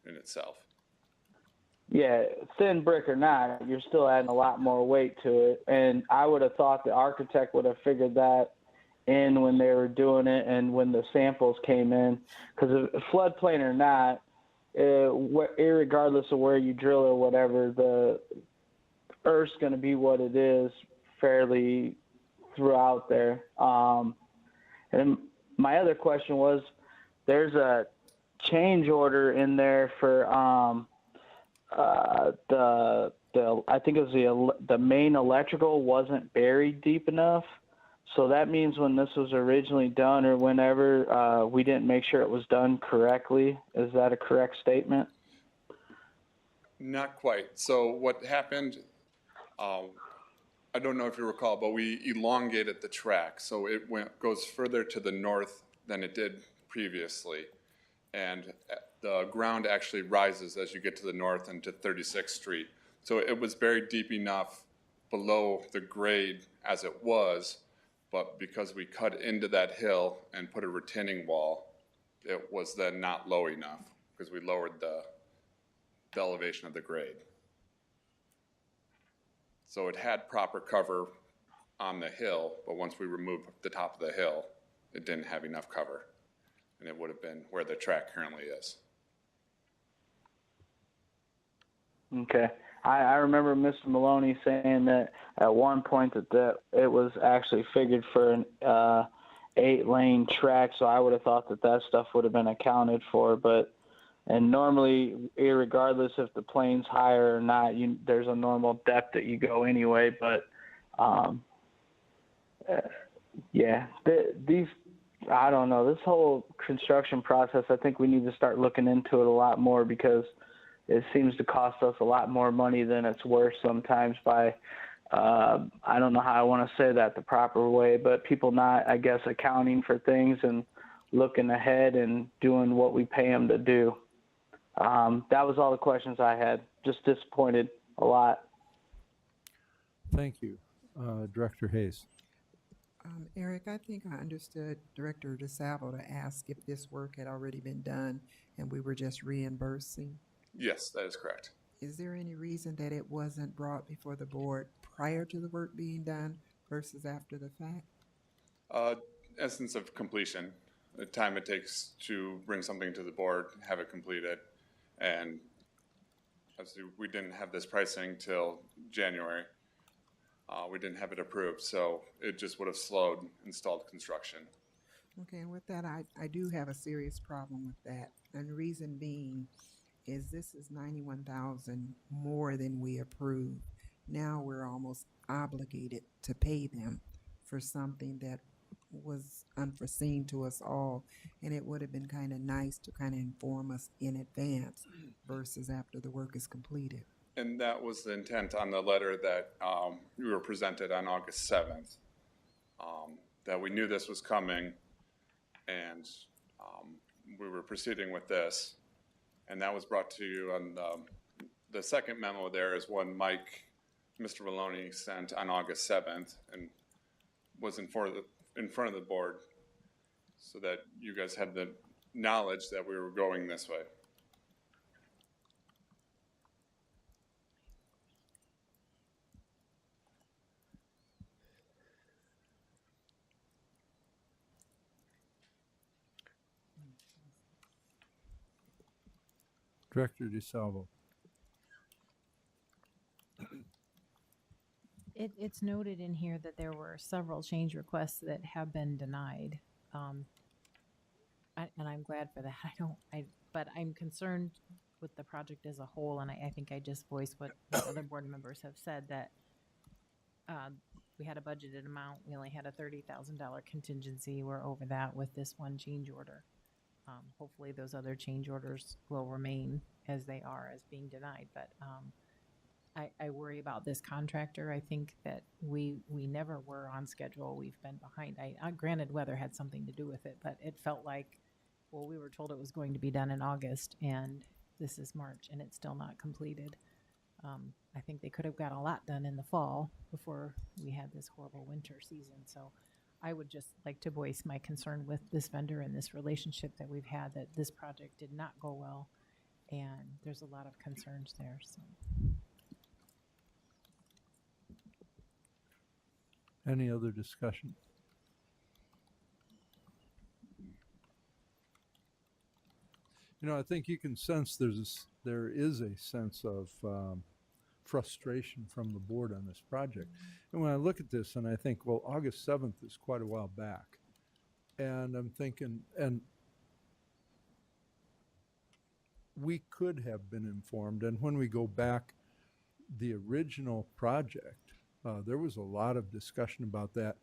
in itself. Yeah, thin brick or not, you're still adding a lot more weight to it. And I would have thought the architect would have figured that in when they were doing it and when the samples came in. Because floodplain or not, irregardless of where you drill or whatever, the earth's going to be what it is fairly throughout there. And my other question was, there's a change order in there for I think it was the main electrical wasn't buried deep enough. So that means when this was originally done or whenever we didn't make sure it was done correctly. Is that a correct statement? Not quite. So what happened, I don't know if you recall, but we elongated the track. So it goes further to the north than it did previously. And the ground actually rises as you get to the north into 36th Street. So it was buried deep enough below the grade as it was, but because we cut into that hill and put a retaining wall, it was then not low enough because we lowered the elevation of the grade. So it had proper cover on the hill, but once we removed the top of the hill, it didn't have enough cover. And it would have been where the track currently is. Okay. I remember Mr. Maloney saying that at one point that it was actually figured for an 8-lane track, so I would have thought that stuff would have been accounted for. And normally, regardless if the plane's higher or not, there's a normal depth that you go anyway. But yeah, these. I don't know. This whole construction process, I think we need to start looking into it a lot more because it seems to cost us a lot more money than it's worth sometimes by, I don't know how I want to say that the proper way, but people not, I guess, accounting for things and looking ahead and doing what we pay them to do. That was all the questions I had. Just disappointed a lot. Thank you. Director Hayes. Eric, I think I understood Director DeSalvo to ask if this work had already been done and we were just reimbursing. Yes, that is correct. Is there any reason that it wasn't brought before the board prior to the work being done versus after the fact? Essence of completion, the time it takes to bring something to the board, have it completed, and obviously we didn't have this pricing till January. We didn't have it approved, so it just would have slowed installed construction. Okay, and with that, I do have a serious problem with that. And the reason being is this is $91,000 more than we approved. Now we're almost obligated to pay them for something that was unforeseen to us all. And it would have been kind of nice to kind of inform us in advance versus after the work is completed. And that was the intent on the letter that we were presented on August 7th, that we knew this was coming and we were proceeding with this. And that was brought to you on the second memo there is one Mr. Maloney sent on August 7th and was in front of the board so that you guys had the knowledge that we were going this way. Director DeSalvo. It's noted in here that there were several change requests that have been denied. And I'm glad for that. But I'm concerned with the project as a whole, and I think I just voiced what other board members have said, that we had a budgeted amount. We only had a $30,000 contingency. We're over that with this one change order. Hopefully those other change orders will remain as they are, as being denied. But I worry about this contractor. I think that we never were on schedule. We've been behind. Granted, weather had something to do with it, but it felt like, well, we were told it was going to be done in August, and this is March, and it's still not completed. I think they could have got a lot done in the fall before we had this horrible winter season. So I would just like to voice my concern with this vendor and this relationship that we've had, that this project did not go well, and there's a lot of concerns there. So. Any other discussion? You know, I think you can sense there is a sense of frustration from the board on this project. And when I look at this and I think, well, August 7th is quite a while back. And I'm thinking, and we could have been informed, and when we go back, the original project, there was a lot of discussion about that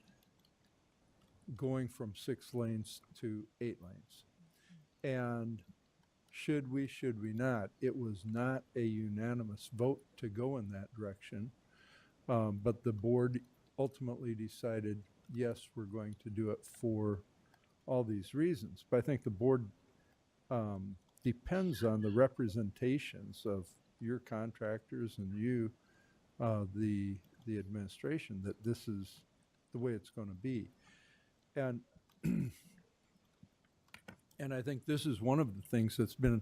going from 6 lanes to 8 lanes. And should we not? It was not a unanimous vote to go in that direction, but the board ultimately decided, yes, we're going to do it for all these reasons. But I think the board depends on the representations of your contractors and you, the administration, that this is the way it's going to be. And and I think this is one of the things that's been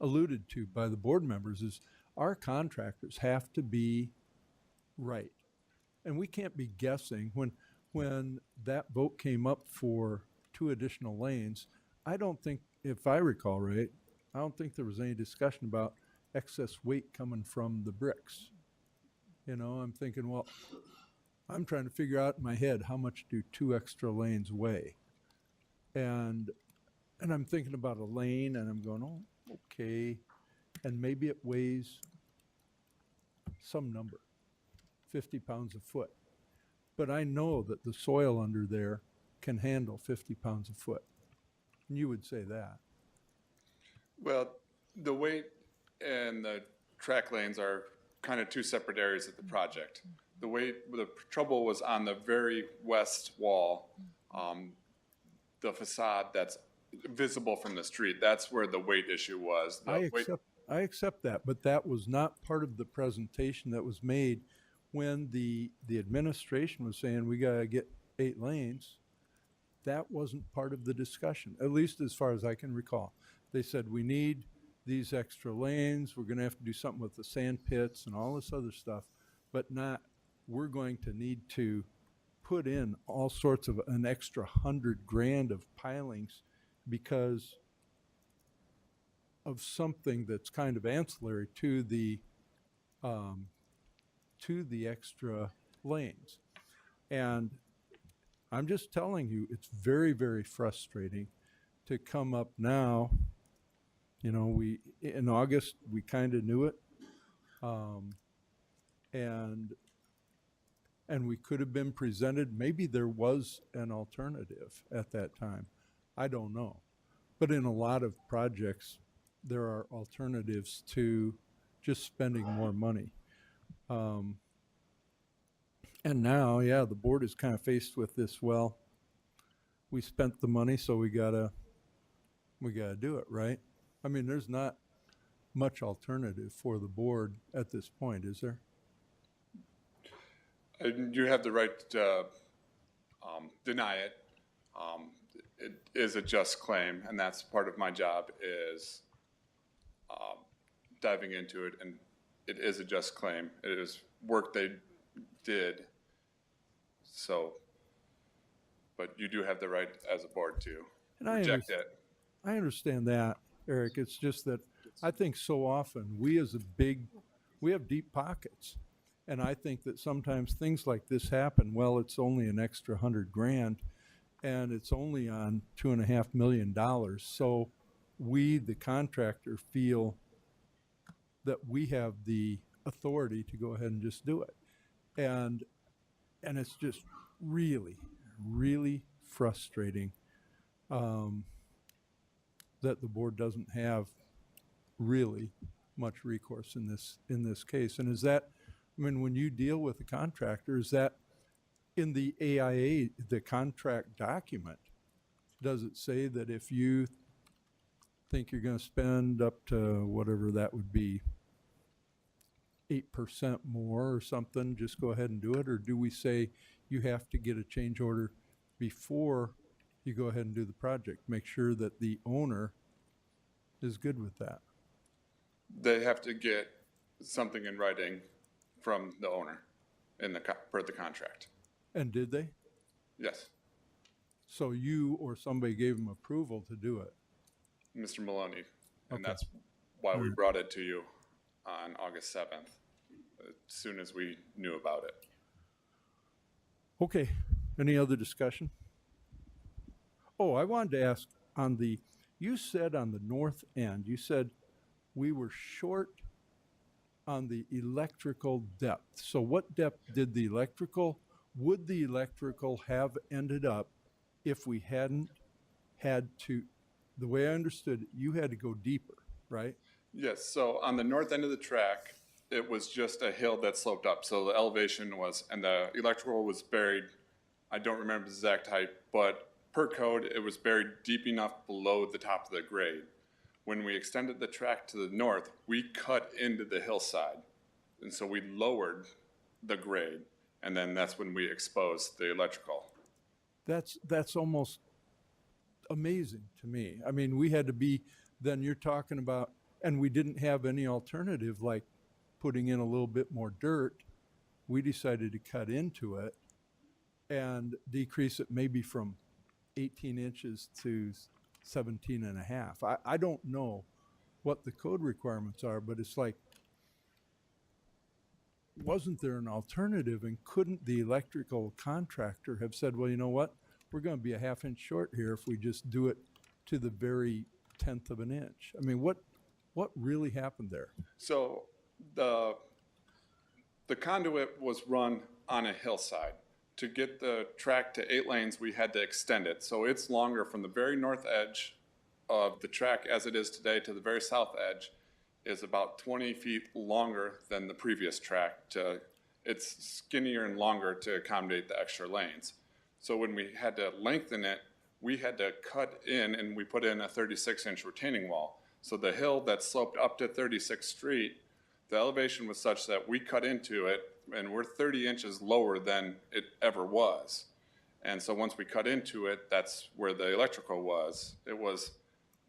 alluded to by the board members is our contractors have to be right. And we can't be guessing. When that vote came up for 2 additional lanes, I don't think, if I recall right, I don't think there was any discussion about excess weight coming from the bricks. You know, I'm thinking, well, I'm trying to figure out in my head, how much do 2 extra lanes weigh? And I'm thinking about a lane, and I'm going, oh, okay. And maybe it weighs some number, 50 pounds a foot. But I know that the soil under there can handle 50 pounds a foot. And you would say that. Well, the weight and the track lanes are kind of 2 separate areas of the project. The trouble was on the very west wall, the facade that's visible from the street. That's where the weight issue was. I accept that, but that was not part of the presentation that was made when the administration was saying we got to get 8 lanes. That wasn't part of the discussion, at least as far as I can recall. They said we need these extra lanes. We're going to have to do something with the sand pits and all this other stuff, but not we're going to need to put in all sorts of an extra $100,000 of pilings because of something that's kind of ancillary to the extra lanes. And I'm just telling you, it's very, very frustrating to come up now. You know, in August, we kind of knew it. And we could have been presented, maybe there was an alternative at that time. I don't know. But in a lot of projects, there are alternatives to just spending more money. And now, yeah, the board is kind of faced with this, well, we spent the money, so we gotta do it, right? I mean, there's not much alternative for the board at this point, is there? You have the right to deny it. It is a just claim, and that's part of my job is diving into it, and it is a just claim. It is work they did. So, but you do have the right as a board to reject it. I understand that, Eric. It's just that I think so often we have deep pockets. And I think that sometimes things like this happen. Well, it's only an extra $100,000 and it's only on $2.5 million. So we, the contractor, feel that we have the authority to go ahead and just do it. And it's just really, really frustrating that the board doesn't have really much recourse in this case. And is that, I mean, when you deal with a contractor, is that in the AIA, the contract document, does it say that if you think you're going to spend up to whatever that would be, 8% more or something, just go ahead and do it? Or do we say you have to get a change order before you go ahead and do the project? Make sure that the owner is good with that. They have to get something in writing from the owner per the contract. And did they? Yes. So you or somebody gave them approval to do it? Mr. Maloney. And Okay. that's why we brought it to you on August 7th, as soon as we knew about it. Okay, any other discussion? Oh, I wanted to ask on the, you said on the north end, you said we were short on the electrical depth. So what depth would the electrical have ended up if we hadn't had to, the way I understood it, you had to go deeper, right? Yes, so on the north end of the track, it was just a hill that sloped up. So the elevation was, and the electrical was buried, I don't remember the exact height, but per code, it was buried deep enough below the top of the grade. When we extended the track to the north, we cut into the hillside. And so we lowered the grade, and then that's when we exposed the electrical. That's almost amazing to me. I mean, we had to be, then you're talking about, and we didn't have any alternative like putting in a little bit more dirt. We decided to cut into it and decrease it maybe from 18 inches to 17 and a half. I don't know what the code requirements are, but it's like, wasn't there an alternative, and couldn't the electrical contractor have said, well, you know what, we're going to be a half inch short here if we just do it to the very 10th of an inch? I mean, what really happened there? So the conduit was run on a hillside. To get the track to 8 lanes, we had to extend it. So it's longer from the very north edge of the track as it is today to the very south edge is about 20 feet longer than the previous track. It's skinnier and longer to accommodate the extra lanes. So when we had to lengthen it, we had to cut in, and we put in a 36-inch retaining wall. So the hill that sloped up to 36th Street, the elevation was such that we cut into it, and we're 30 inches lower than it ever was. And so once we cut into it, that's where the electrical was.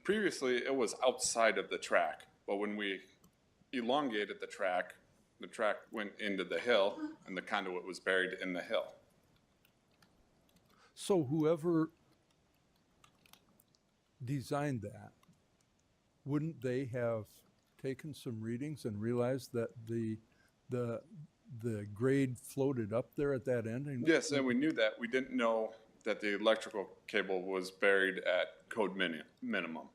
Previously, it was outside of the track, but when we elongated the track went into the hill, and the conduit was buried in the hill. So whoever designed that, wouldn't they have taken some readings and realized that the grade floated up there at that end? And Yes, and we knew that. We didn't know that the electrical cable was buried at code minimum.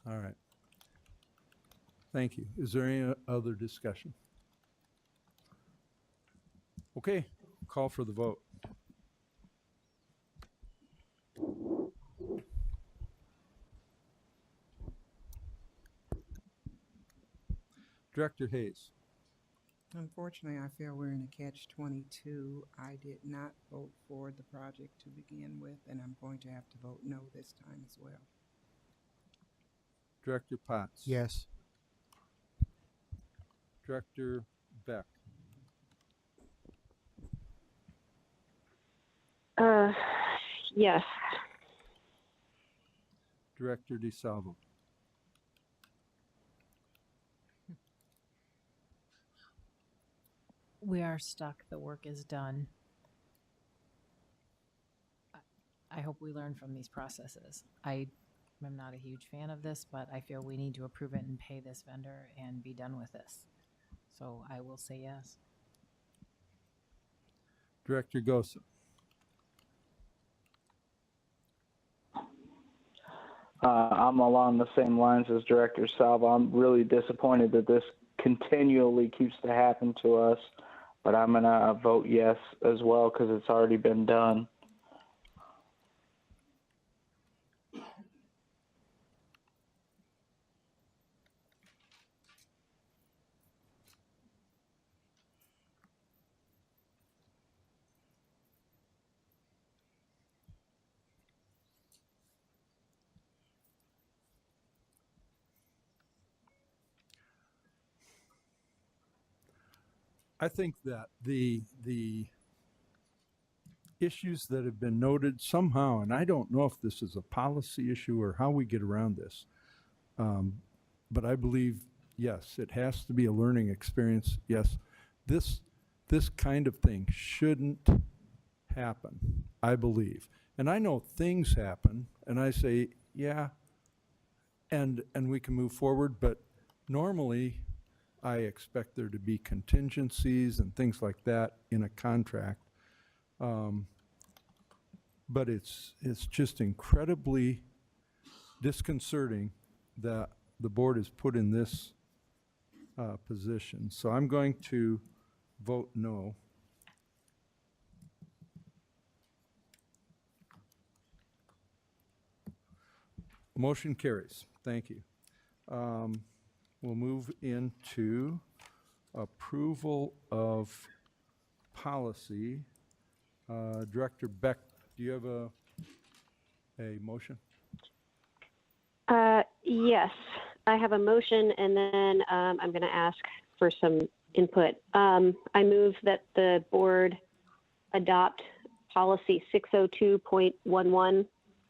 All right. Thank you. Is there any other discussion? Okay, call for the vote. Director Hayes. Unfortunately, I feel we're in a catch-22. I did not vote for the project to begin with, and I'm going to have to vote no this time as well. Director Potts. Yes. Director Beck. Yes. Director DeSalvo. We are stuck. The work is done. I hope we learn from these processes. I'm not a huge fan of this, but I feel we need to approve it and pay this vendor and be done with this. So I will say yes. Director Gosa. I'm along the same lines as Director Salvo. I'm really disappointed that this continually keeps to happen to us, but I'm going to vote yes as well because it's already been done. I think that the issues that have been noted somehow, and I don't know if this is a policy issue or how we get around this, but I believe, yes, it has to be a learning experience. Yes, this kind of thing shouldn't happen, I believe. And I know things happen, and I say, yeah, and we can move forward, but normally I expect there to be contingencies and things like that in a contract But it's just incredibly disconcerting that the board is put in this position. So I'm going to vote no. Motion carries. Thank you. We'll move into approval of policy. Director Beck, do you have a motion? Yes, I have a motion, and then I'm going to ask for some input. I move that the board adopt policy 602.11,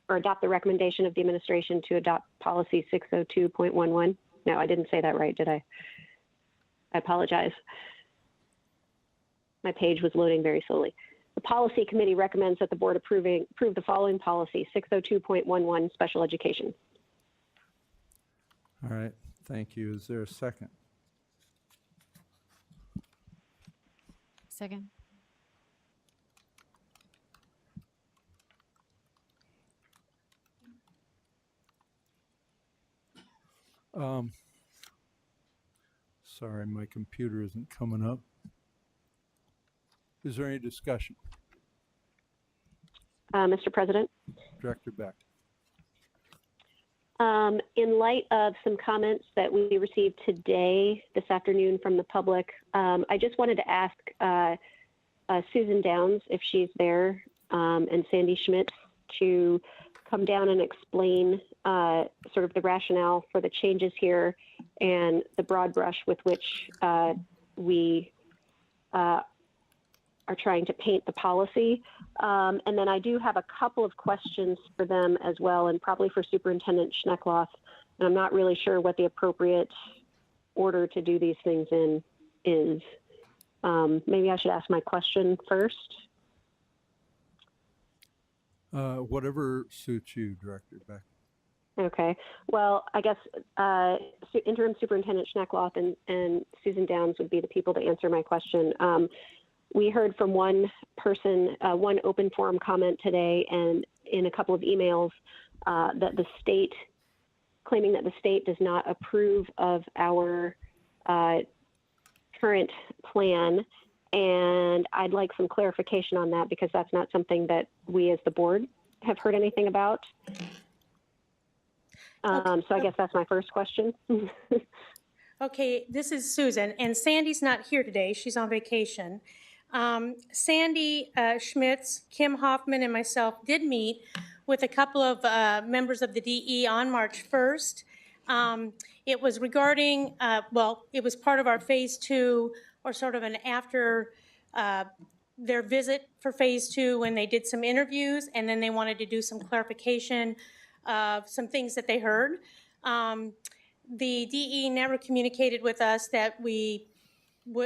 or adopt the recommendation of the administration to adopt policy 602.11. No, I didn't say that right, did I? I apologize. My page was loading very slowly. The policy committee recommends that the board approve the following policy, 602.11, special education. All right, thank you. Is there a second? Second. Sorry, my computer isn't coming up. Is there any discussion? Mr. President? Director Beck. In light of some comments that we received this afternoon from the public, I just wanted to ask Susan Downs, if she's there, and Sandy Schmitz to come down and explain sort of the rationale for the changes here and the broad brush with which we are trying to paint the policy. And then I do have a couple of questions for them as well, and probably for Superintendent Schneckloth. And I'm not really sure what the appropriate order to do these things in is. Maybe I should ask my question first. Whatever suits you, Director Beck. Okay. Well, I guess Interim Superintendent Schneckloth and Susan Downs would be the people to answer my question. We heard from one person, one open forum comment today, and in a couple of emails, that the state, claiming that the state does not approve of our current plan. And I'd like some clarification on that, because that's not something that we as the board have heard anything about. So I guess that's my first question. Okay, this is Susan, and Sandy's not here today. She's on vacation. Sandy Schmitz, Kim Hoffman, and myself did meet with a couple of members of the DE on March 1st. It was regarding, it was part of our phase 2, or sort of an after their visit for phase 2, when they did some interviews, and then they wanted to do some clarification of some things that they heard. The DE never communicated with us that we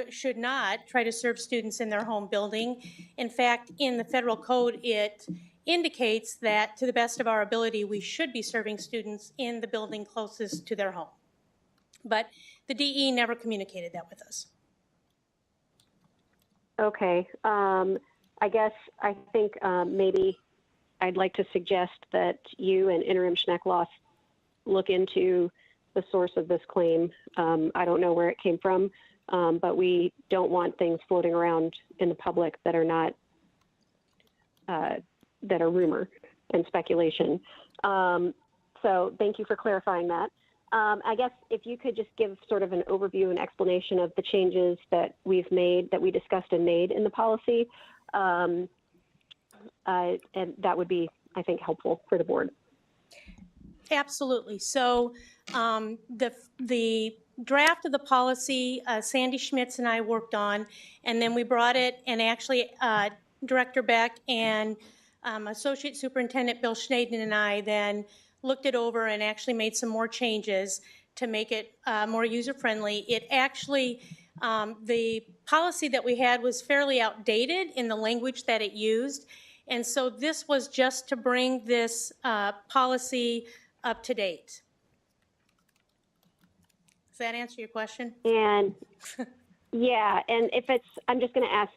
should not try to serve students in their home building. In fact, in the federal code, it indicates that to the best of our ability, we should be serving students in the building closest to their home. But the DE never communicated that with us. Okay. I guess I think maybe I'd like to suggest that you and Interim Schneckloth look into the source of this claim. I don't know where it came from, but we don't want things floating around in the public that are not, that are rumor and speculation. So thank you for clarifying that. I guess if you could just give sort of an overview and explanation of the changes that we've made, that we discussed and made in the policy, and that would be, I think, helpful for the board. Absolutely. So the draft of the policy, Sandy Schmitz and I worked on, and then we brought it, and actually Director Beck and Associate Superintendent Bill Schnaden and I then looked it over and actually made some more changes to make it more user-friendly. It actually, the policy that we had was fairly outdated in the language that it used, and so this was just to bring this policy up to date. Does that answer your question? And yeah, and if it's, I'm just going to ask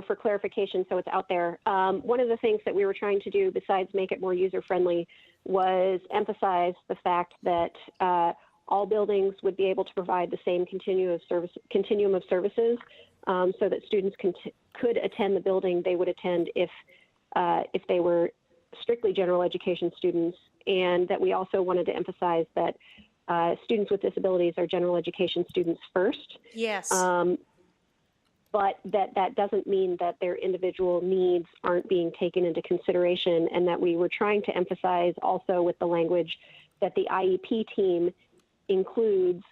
for clarification, so it's out there. One of the things that we were trying to do, besides make it more user-friendly, was emphasize the fact that all buildings would be able to provide the same continuum of services, so that students could attend the building they would attend if they were strictly general education students, and that we also wanted to emphasize that students with disabilities are general education students first. Yes. But that doesn't mean that their individual needs aren't being taken into consideration, and that we were trying to emphasize also with the language that the IEP team includes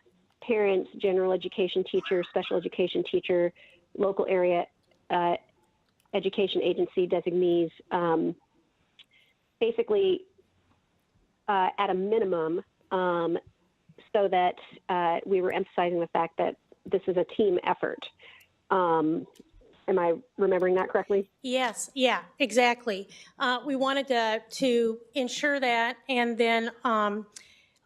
parents, general education teacher, special education teacher, local area education agency designees, basically at a minimum, so that we were emphasizing the fact that this is a team effort. Am I remembering that correctly? Yes, yeah, exactly. We wanted to ensure that, and then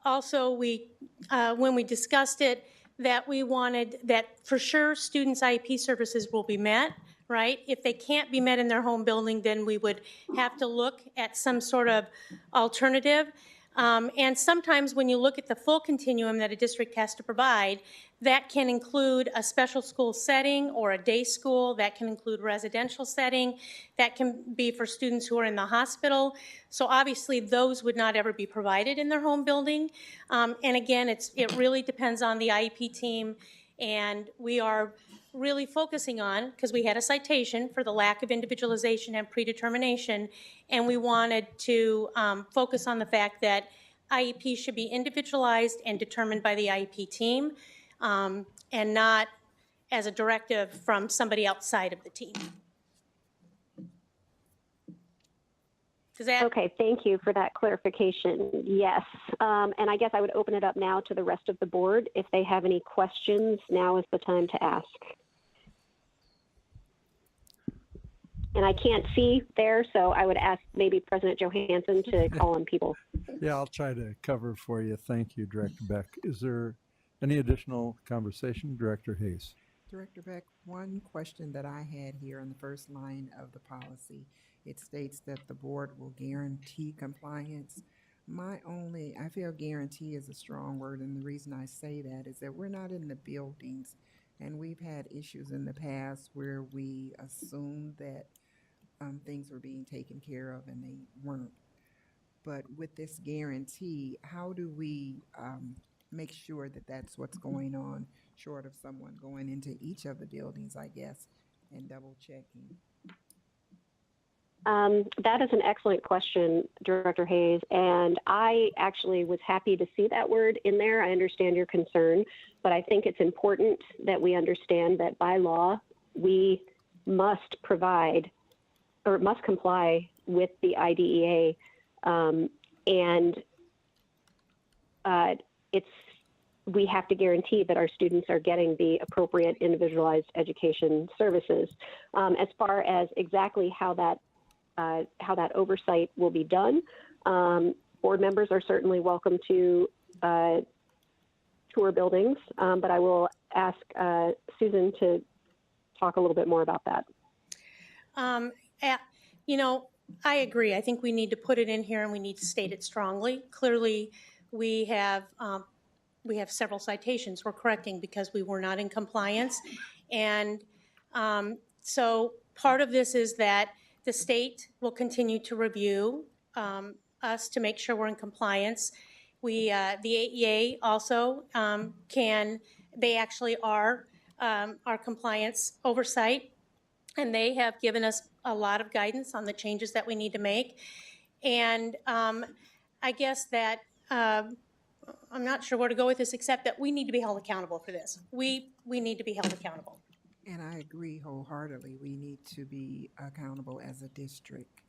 also when we discussed it, that we wanted that for sure students' IEP services will be met, right? If they can't be met in their home building, then we would have to look at some sort of alternative. And sometimes when you look at the full continuum that a district has to provide, that can include a special school setting or a day school, that can include residential setting, that can be for students who are in the hospital. So obviously those would not ever be provided in their home building. And again, it really depends on the IEP team, and we are really focusing on, because we had a citation for the lack of individualization and predetermination, and we wanted to focus on the fact that IEP should be individualized and determined by the IEP team, and not as a directive from somebody outside of the team. Does that? Okay, thank you for that clarification. Yes, and I guess I would open it up now to the rest of the board. If they have any questions, now is the time to ask. And I can't see there, so I would ask maybe President Johansson to call on people. Yeah, I'll try to cover for you. Thank you, Director Beck. Is there any additional conversation? Director Hayes. Director Beck, one question that I had here on the first line of the policy, it states that the board will guarantee compliance. I feel guarantee is a strong word, and the reason I say that is that we're not in the buildings, and we've had issues in the past where we assumed that things were being taken care of and they weren't. But with this guarantee, how do we make sure that that's what's going on, short of someone going into each of the buildings, I guess, and double checking? That is an excellent question, Director Hayes, and I actually was happy to see that word in there. I understand your concern, but I think it's important that we understand that by law, we must provide or must comply with the IDEA, and we have to guarantee that our students are getting the appropriate individualized education services. As far as exactly how that oversight will be done, board members are certainly welcome to tour buildings, but I will ask Susan to talk a little bit more about that. I agree. I think we need to put it in here and we need to state it strongly. Clearly, we have several citations we're correcting because we were not in compliance. And so part of this is that the state will continue to review us to make sure we're in compliance. The AEA also they actually are our compliance oversight, and they have given us a lot of guidance on the changes that we need to make. And I guess that I'm not sure where to go with this, except that we need to be held accountable for this. We need to be held accountable. And I agree wholeheartedly. We need to be accountable as a district.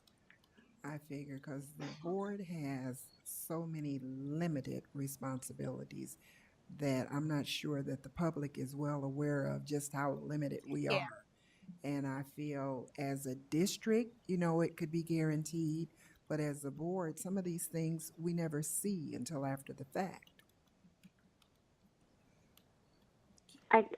I figure because the board has so many limited responsibilities that I'm not sure that the public is well aware of just how limited we are. And I feel as a district, it could be guaranteed, but as a board, some of these things we never see until after the fact.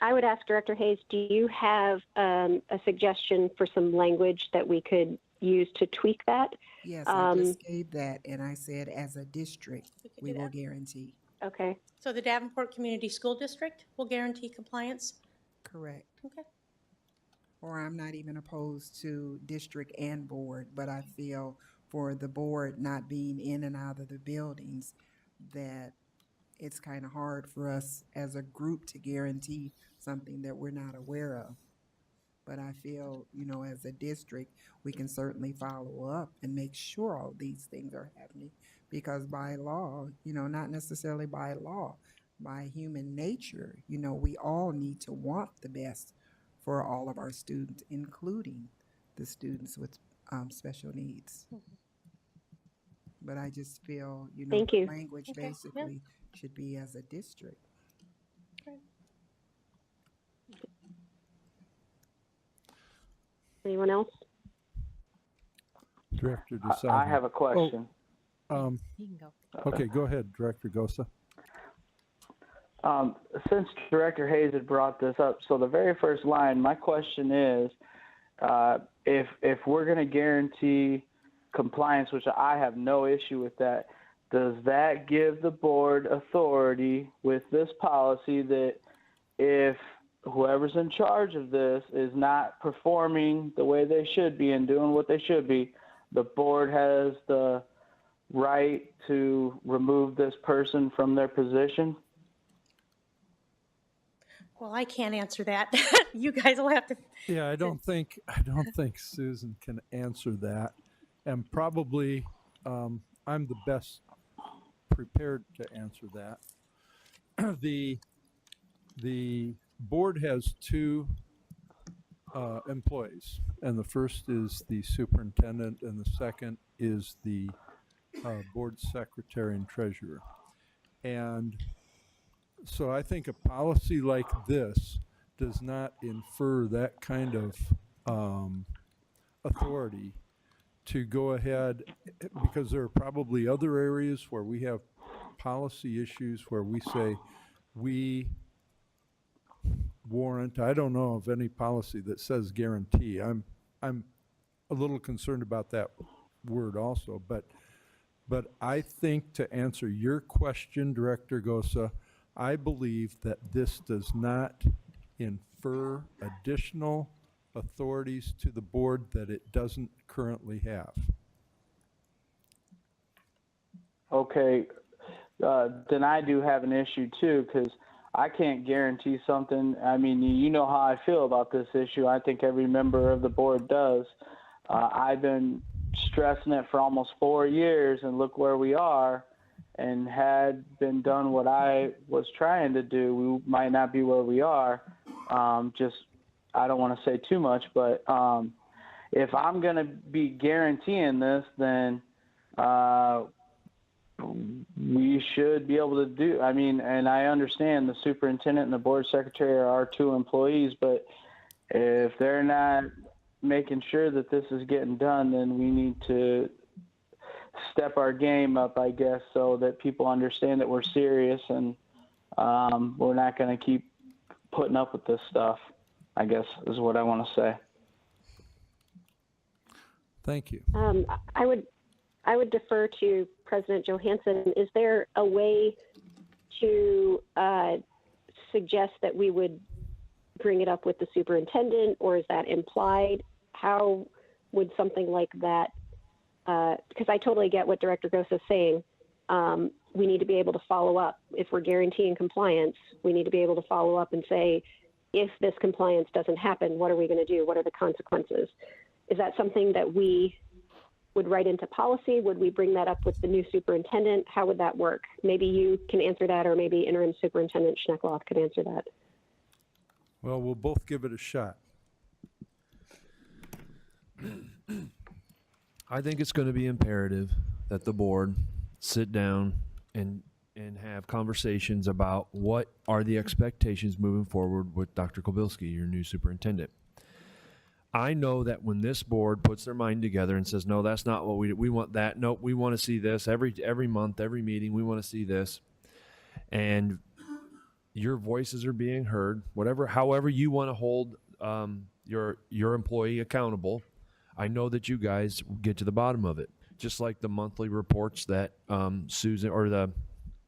I would ask Director Hayes, do you have a suggestion for some language that we could use to tweak that? Yes, I just gave that, and I said, as a district, we will guarantee. Okay. So the Davenport Community School District will guarantee compliance? Correct. Okay. Or I'm not even opposed to district and board, but I feel for the board not being in and out of the buildings, that it's kind of hard for us as a group to guarantee something that we're not aware of. But I feel, as a district, we can certainly follow up and make sure all these things are happening. Because by law, not necessarily by law, by human nature, we all need to want the best for all of our students, including the students with special needs. But I just feel, Thank the you. language Okay, basically should be as a district. Anyone else? Director DeSalvo. I have a question. You can go. Okay, go ahead, Director Gosa. Since Director Hayes had brought this up, so the very first line, my question is, if we're going to guarantee compliance, which I have no issue with that, does that give the board authority with this policy that if whoever's in charge of this is not performing the way they should be and doing what they should be, the board has the right to remove this person from their position? Well, I can't answer that. You guys will have to. Yeah, I don't think Susan can answer that, and probably I'm the best prepared to answer that. The board has two employees, and the first is the superintendent, and the second is the board secretary and treasurer. And so I think a policy like this does not infer that kind of authority to go ahead, because there are probably other areas where we have policy issues where we say we warrant. I don't know of any policy that says guarantee. I'm a little concerned about that word also, but I think, to answer your question, Director Gosa, I believe that this does not infer additional authorities to the board that it doesn't currently have. Okay, then I do have an issue too, because I can't guarantee something. I mean, you know how I feel about this issue. I think every member of the board does. I've been stressing it for almost 4 years, and look where we are. And had been done what I was trying to do, we might not be where we are. I don't want to say too much, but if I'm going to be guaranteeing this, then we should be able to do, and I understand the superintendent and the board secretary are our two employees, but if they're not making sure that this is getting done, then we need to step our game up, I guess, so that people understand that we're serious and we're not going to keep putting up with this stuff, I guess, is what I want to say. Thank you. I would defer to President Johansson. Is there a way to suggest that we would bring it up with the superintendent, or is that implied? How would something like that, because I totally get what Director Gosa is saying. We need to be able to follow up. If we're guaranteeing compliance, we need to be able to follow up and say, if this compliance doesn't happen, what are we going to do? What are the consequences? Is that something that we would write into policy? Would we bring that up with the new superintendent? How would that work? Maybe you can answer that, or maybe Interim Superintendent Schneckloff could answer that. Well, we'll both give it a shot. I think it's going to be imperative that the board sit down and have conversations about what are the expectations moving forward with Dr. Kobilski, your new superintendent. I know that when this board puts their mind together and says, no, that's not what we want that. Nope, we want to see this every month, every meeting, we want to see this. And your voices are being heard, however you want to hold your employee accountable. I know that you guys get to the bottom of it, just like the monthly reports that Susan, or the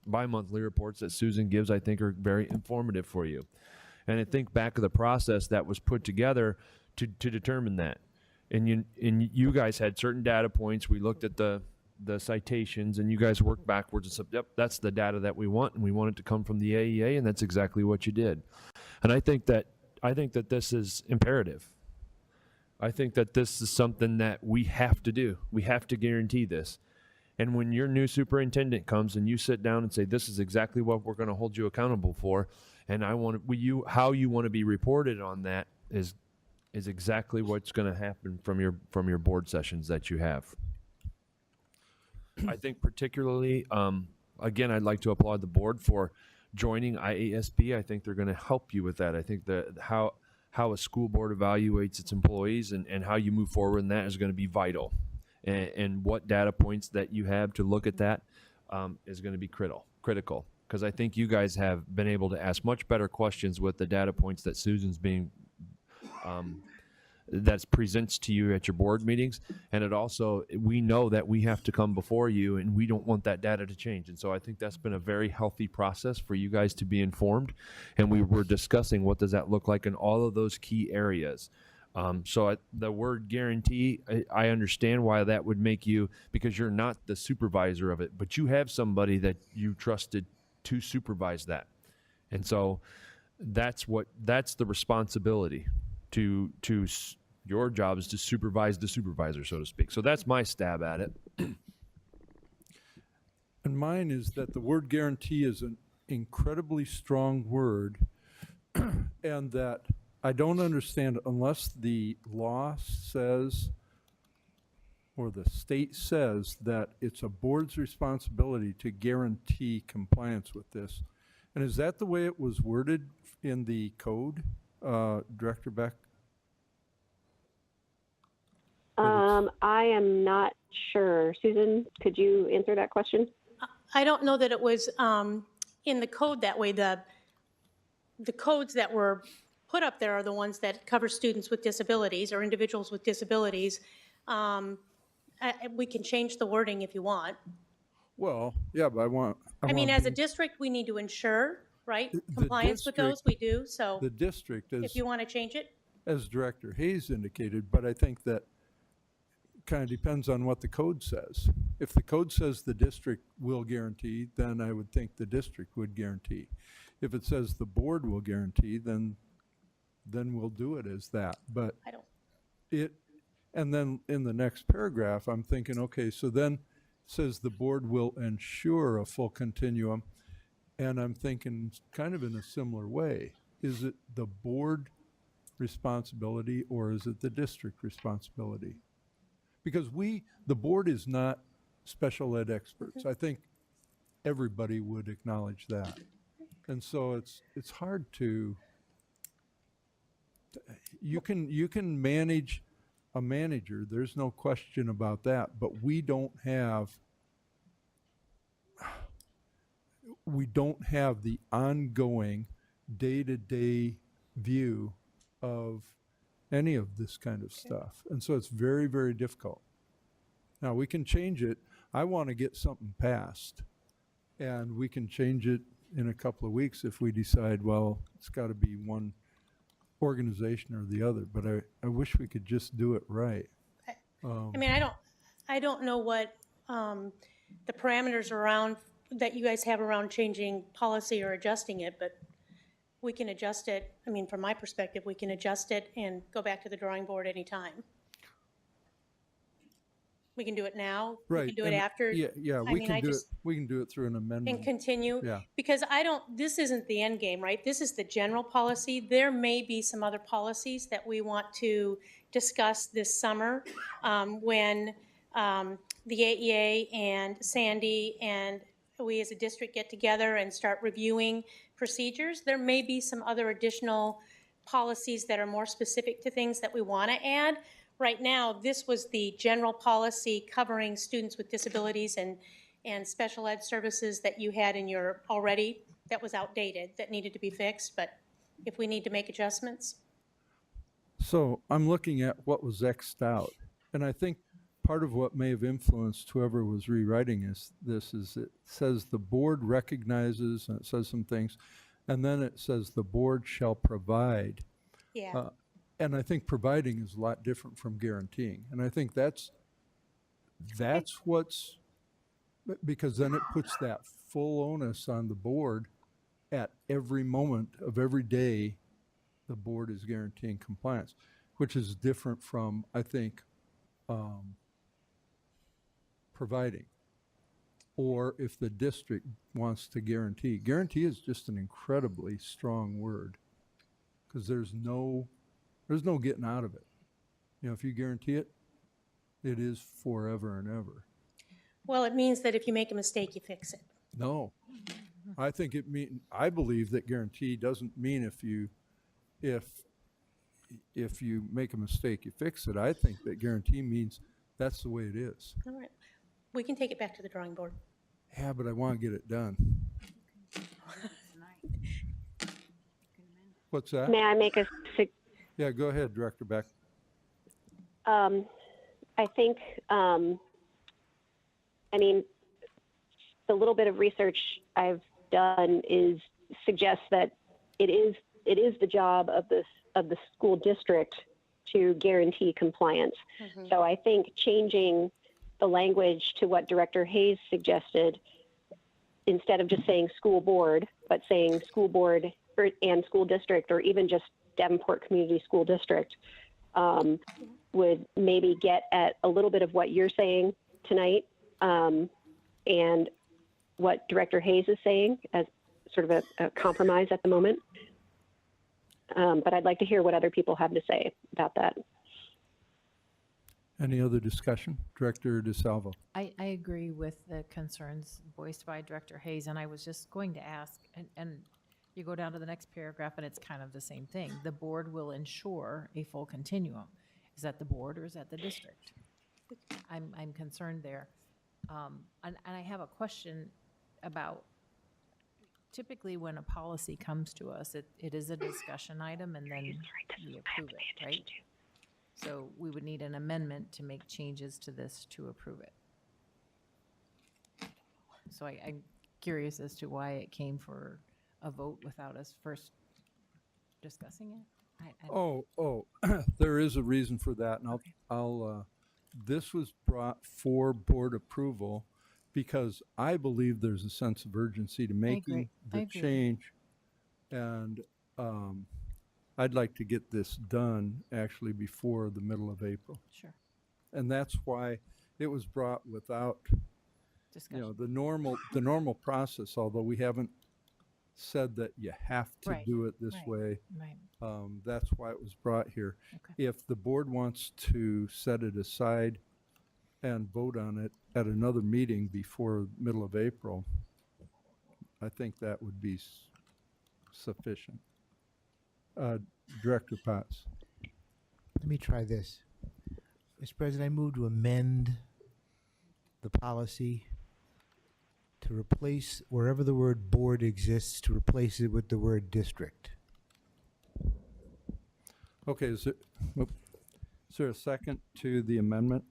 bi-monthly reports that Susan gives, I think are very informative for you. And I think back of the process that was put together to determine that. And you guys had certain data points. We looked at the citations, and you guys worked backwards and said, yep, that's the data that we want, and we want it to come from the AEA, and that's exactly what you did. And I think that this is imperative. I think that this is something that we have to do. We have to guarantee this. And when your new superintendent comes and you sit down and say, this is exactly what we're going to hold you accountable for, and how you want to be reported on that is exactly what's going to happen from your board sessions that you have. I think particularly, again, I'd like to applaud the board for joining IASB. I think they're going to help you with that. I think that how a school board evaluates its employees and how you move forward in that is going to be vital. And what data points that you have to look at that is going to be critical. Because I think you guys have been able to ask much better questions with the data points that Susan's that presents to you at your board meetings. And it also, we know that we have to come before you, and we don't want that data to change. And so I think that's been a very healthy process for you guys to be informed. And we were discussing what does that look like in all of those key areas. The word guarantee, I understand why that would make you, because you're not the supervisor of it, but you have somebody that you trusted to supervise that. And so that's the responsibility to your job is to supervise the supervisor, so to speak. So that's my stab at it. And mine is that the word guarantee is an incredibly strong word, and that I don't understand unless the law says or the state says that it's a board's responsibility to guarantee compliance with this. And is that the way it was worded in the code, Director Beck? I am not sure. Susan, could you answer that question? I don't know that it was in the code that way. The codes that were put up there are the ones that cover students with disabilities or individuals with disabilities. We can change the wording if you want. Well, yeah, but I mean, as a district, we need to ensure, right, compliance with those. We do. So the district is, if you want to change it, as Director Hayes indicated, but I think that kind of depends on what the code says. If the code says the district will guarantee, then I would think the district would guarantee. If it says the board will guarantee, then we'll do it as that. But I don't. And then in the next paragraph, I'm thinking, okay, so then it says the board will ensure a full continuum. And I'm thinking kind of in a similar way. Is it the board responsibility or is it the district responsibility? Because the board is not special ed experts. I think everybody would acknowledge that. And so it's hard to, you can manage a manager, there's no question about that, but we don't have the ongoing day-to-day view of any of this kind of stuff. And so it's very, very difficult. Now, we can change it. I want to get something passed, and we can change it in a couple of weeks if we decide, well, it's got to be one organization or the other, but I wish we could just do it right. I mean, I don't know what the parameters around that you guys have around changing policy or adjusting it, but we can adjust it. I mean, from my perspective, we can adjust it and go back to the drawing board anytime. We can do it now. Right. We can do it after. Yeah, we can do it through an amendment. And continue. Yeah. Because this isn't the end game, right? This is the general policy. There may be some other policies that we want to discuss this summer when the AEA and Sandy and we as a district get together and start reviewing procedures. There may be some other additional policies that are more specific to things that we want to add. Right now, this was the general policy covering students with disabilities and special ed services that you had in your already that was outdated, that needed to be fixed, but if we need to make adjustments. So I'm looking at what was X'd out, and I think part of what may have influenced whoever was rewriting this is it says the board recognizes, and it says some things, and then it says the board shall provide. Yeah. And I think providing is a lot different from guaranteeing, and I think that's what's, because then it puts that full onus on the board at every moment of every day. The board is guaranteeing compliance, which is different from, I think, providing. Or if the district wants to guarantee. Guarantee is just an incredibly strong word, because there's no getting out of it. You know, if you guarantee it, it is forever and ever. Well, it means that if you make a mistake, you fix it. No, I think I believe that guarantee doesn't mean if you make a mistake, you fix it. I think that guarantee means that's the way it is. All right. We can take it back to the drawing board. Yeah, but I want to get it done. What's that? May I make a Yeah, go ahead, Director Beck. I think, the little bit of research I've done suggests that it is the job of the school district to guarantee compliance. Mm-hmm. So I think changing the language to what Director Hayes suggested, instead of just saying school board, but saying school board and school district, or even just Davenport Community School District, would maybe get at a little bit of what you're saying tonight, and what Director Hayes is saying as sort of a compromise at the moment. But I'd like to hear what other people have to say about that. Any other discussion? Director DeSalvo. I agree with the concerns voiced by Director Hayes, and I was just going to ask, and you go down to the next paragraph, and it's kind of the same thing. The board will ensure a full continuum. Is that the board or is that the district? I'm concerned there. And I have a question about, typically when a policy comes to us, it is a discussion item and then we approve it, right? So we would need an amendment to make changes to this to approve it. So I'm curious as to why it came for a vote without us first discussing it. There is a reason for that, and I'll this was brought for board approval because I believe there's a sense of urgency to making the change, and I'd like to get this done actually before the middle of April. Sure. And that's why it was brought without, Discussion. the normal process, although we haven't said that you have to do it this way. Right. That's why it was brought here. Okay. If the board wants to set it aside and vote on it at another meeting before middle of April, I think that would be sufficient. Director Potts. Let me try this. Mr. President, I move to amend the policy to replace, wherever the word board exists, to replace it with the word district. Okay, is there a second to the amendment?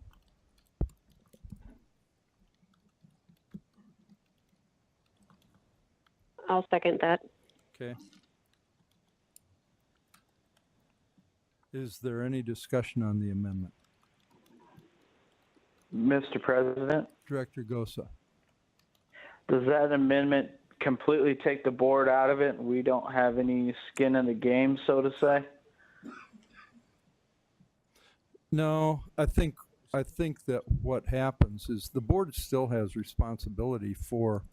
I'll second that. Okay. Is there any discussion on the amendment? Mr. President, Director Gosa. does that amendment completely take the board out of it? We don't have any skin in the game, so to say? No, I think that what happens is the board still has responsibility for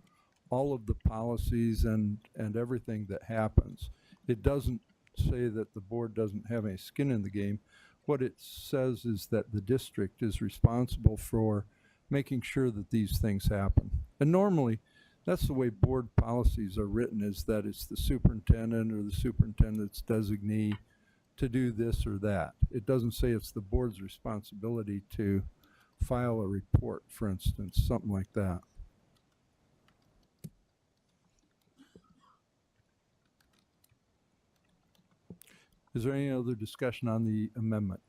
all of the policies and everything that happens. It doesn't say that the board doesn't have any skin in the game. What it says is that the district is responsible for making sure that these things happen. And normally, that's the way board policies are written, is that it's the superintendent or the superintendent's designee to do this or that. It doesn't say it's the board's responsibility to file a report, for instance, something like that. Is there any other discussion on the amendment?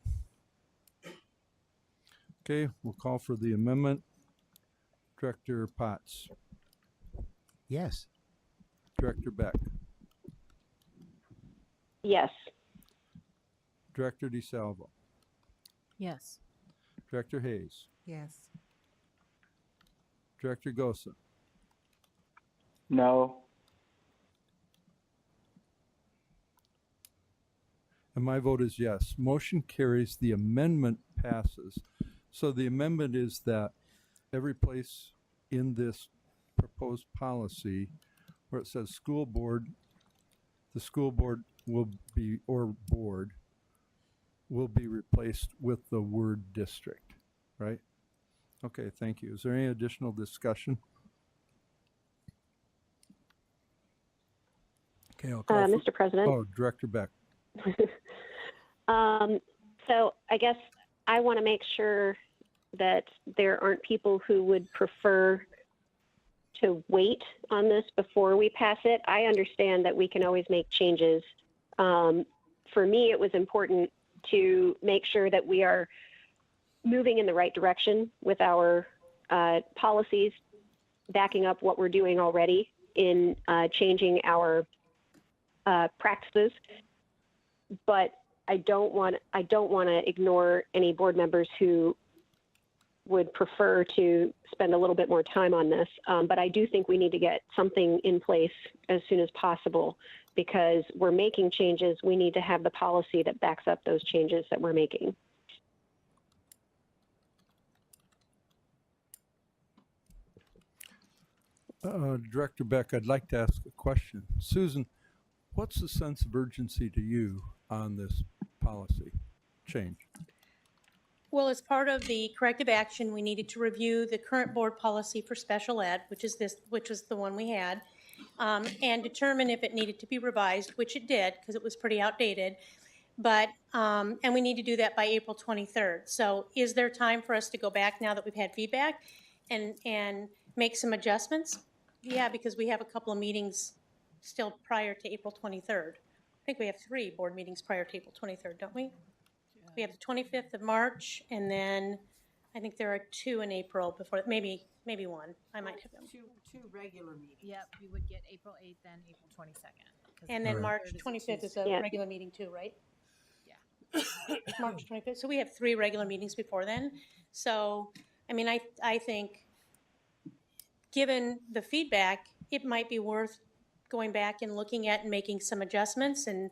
Okay, we'll call for the amendment. Director Potts, Yes. Director Beck, Yes. Director DeSalvo, Yes. Director Hayes, Yes. Director Gosa, No. and my vote is yes. Motion carries, the amendment passes. So the amendment is that every place in this proposed policy where it says school board, the school board will be, or board, will be replaced with the word district, right? Okay, thank you. Is there any additional discussion? Okay, I'll call Mr. President. Oh, Director Beck. So I guess I want to make sure that there aren't people who would prefer to wait on this before we pass it. I understand that we can always make changes. For me, it was important to make sure that we are moving in the right direction with our policies, backing up what we're doing already in changing our practices. But I don't want to ignore any board members who would prefer to spend a little bit more time on this. But I do think we need to get something in place as soon as possible, because we're making changes. We need to have the policy that backs up those changes that we're making. Director Beck, I'd like to ask a question. Susan, what's the sense of urgency to you on this policy change? Well, as part of the corrective action, we needed to review the current board policy for special ed, which is the one we had, and determine if it needed to be revised, which it did, because it was pretty outdated. But, and we need to do that by April 23rd. So is there time for us to go back now that we've had feedback and make some adjustments? Yeah, because we have a couple of meetings still prior to April 23rd. I think we have 3 board meetings prior to April 23rd, don't we? We have the 25th of March, and then I think there are 2 in April before, maybe 1. I might have them. Two regular meetings. Yep, we would get April 8th and April 22nd. And then Right. March 25th is a Yeah. regular meeting too, right? Yeah. March 25th. So we have 3 regular meetings before then. So, I mean, I think, given the feedback, it might be worth going back and looking at and making some adjustments and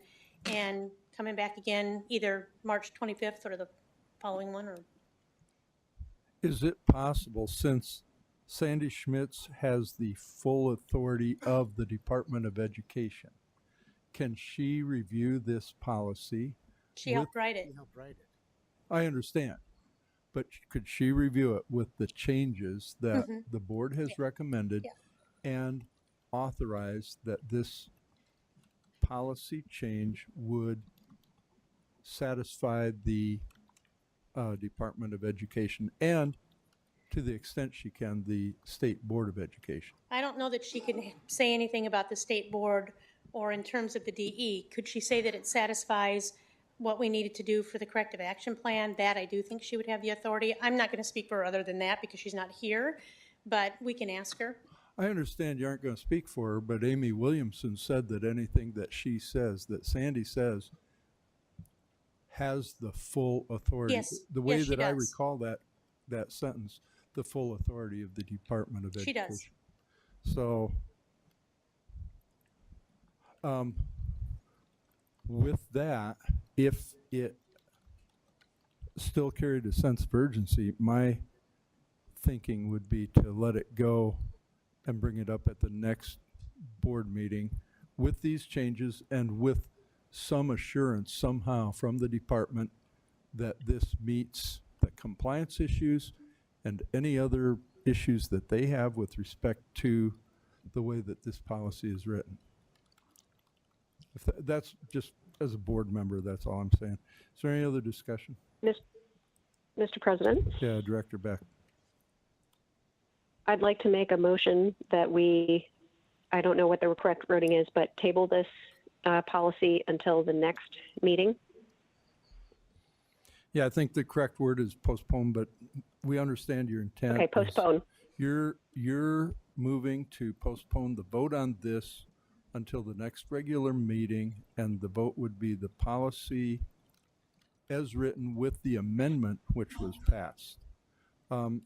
coming back again either March 25th or the following one. Or Is it possible, since Sandy Schmitz has the full authority of the Department of Education, can she review this policy? she helped write it. I understand, but could she review it with the changes that the board has recommended and authorize that this policy change would satisfy the Department of Education and, to the extent she can, the State Board of Education? I don't know that she can say anything about the state board or in terms of the DE. Could she say that it satisfies what we needed to do for the corrective action plan? That I do think she would have the authority. I'm not going to speak for her other than that because she's not here, but we can ask her. I understand you aren't going to speak for her, but Amy Williamson said that anything that she says, that Sandy says, has the full authority. Yes. The way Yes, she that I does. recall that sentence, the full authority of the Department of She Education. does. So, with that, if it still carried a sense of urgency, my thinking would be to let it go and bring it up at the next board meeting with these changes and with some assurance somehow from the department that this meets the compliance issues and any other issues that they have with respect to the way that this policy is written. If that's just as a board member, that's all I'm saying. Is there any other discussion? Mr. President, Yeah, Director Beck. I'd like to make a motion that we, I don't know what the correct wording is, but table this policy until the next meeting. Yeah, I think the correct word is postpone, but we understand your intent. Okay, postpone. You're moving to postpone the vote on this until the next regular meeting, and the vote would be the policy as written with the amendment which was passed.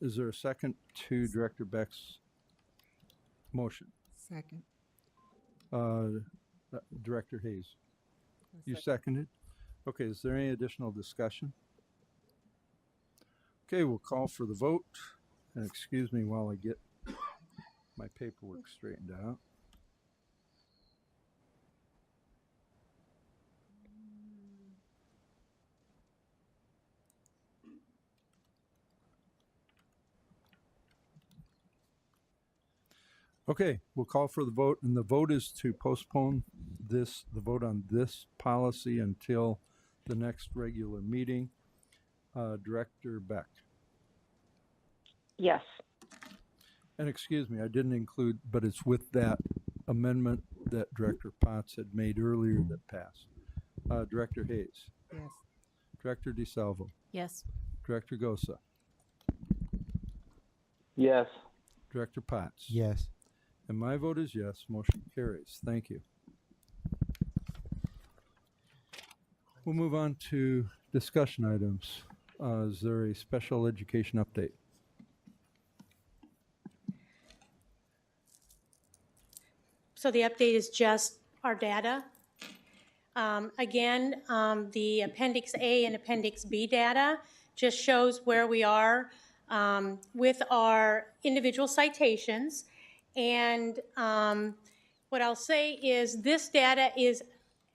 Is there a second to Director Beck's motion? Second. Director Hayes, you seconded? Okay, is there any additional discussion? Okay, we'll call for the vote. And excuse me while I get my paperwork straightened out. Okay, we'll call for the vote, and the vote is to postpone the vote on this policy until the next regular meeting. Director Beck. Yes. And excuse me, I didn't include, but it's with that amendment that Director Potts had made earlier that passed. Director Hayes. Yes. Director DeSalvo. Yes. Director Gosa. Yes. Director Potts. Yes. And my vote is yes. Motion carries. Thank you. We'll move on to discussion items. Is there a special education update? So the update is just our data. Again, the Appendix A and Appendix B data just shows where we are with our individual citations. And what I'll say is this data is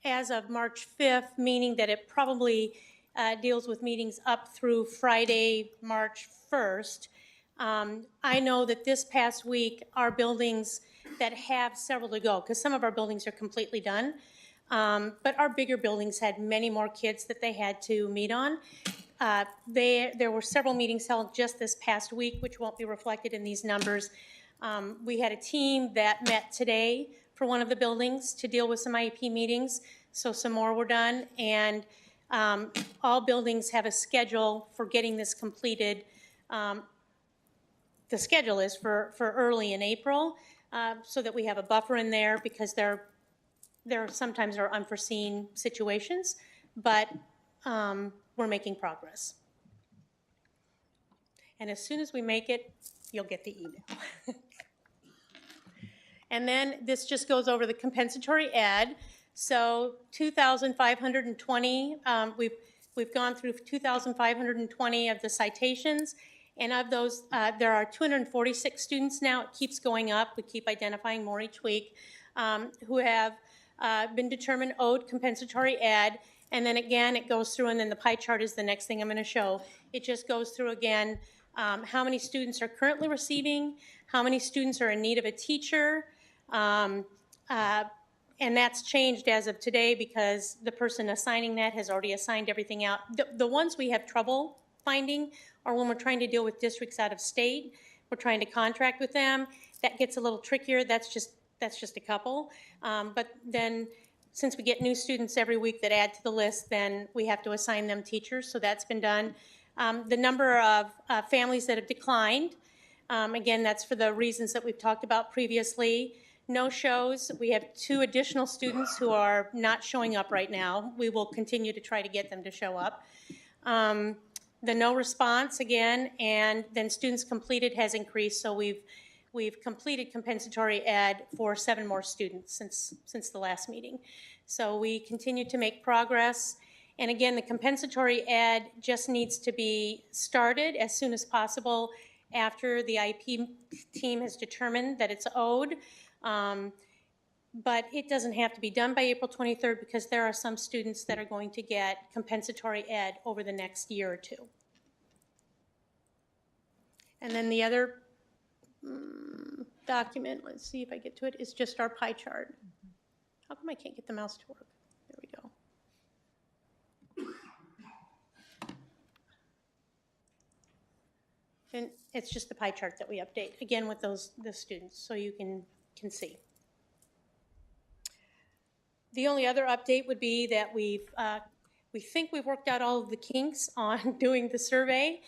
as of March 5th, meaning that it probably deals with meetings up through Friday, March 1st. I know that this past week, our buildings that have several to go, because some of our buildings are completely done, but our bigger buildings had many more kids that they had to meet on. There were several meetings held just this past week, which won't be reflected in these numbers. We had a team that met today for one of the buildings to deal with some IEP meetings, so some more were done, and all buildings have a schedule for getting this completed. The schedule is for early in April, so that we have a buffer in there, because there sometimes are unforeseen situations, but we're making progress. And as soon as we make it, you'll get the email. And then this just goes over the compensatory ed. So 2,520, we've gone through 2,520 of the citations, and of those, there are 246 students now. It keeps going up. We keep identifying more each week, who have been determined owed compensatory ed. And then again, it goes through, and then the pie chart is the next thing I'm going to show. It just goes through again how many students are currently receiving, how many students are in need of a teacher, and that's changed as of today because the person assigning that has already assigned everything out. The ones we have trouble finding are when we're trying to deal with districts out of state. We're trying to contract with them. That gets a little trickier. That's just a couple. But then since we get new students every week that add to the list, then we have to assign them teachers. So that's been done. The number of families that have declined, again, that's for the reasons that we've talked about previously. No shows. We have 2 additional students who are not showing up right now. We will continue to try to get them to show up. The no response again, and then students completed has increased. So we've completed compensatory ed for 7 more students since the last meeting. So we continue to make progress. And again, the compensatory ed just needs to be started as soon as possible after the IEP team has determined that it's owed. But it doesn't have to be done by April 23rd because there are some students that are going to get compensatory ed over the next year or 2. And then the other document, let's see if I get to it, is just our pie chart. How come I can't get the mouse to work? There we go. And it's just the pie chart that we update, again, with the students, so you can see. The only other update would be that we think we've worked out all of the kinks on doing the survey.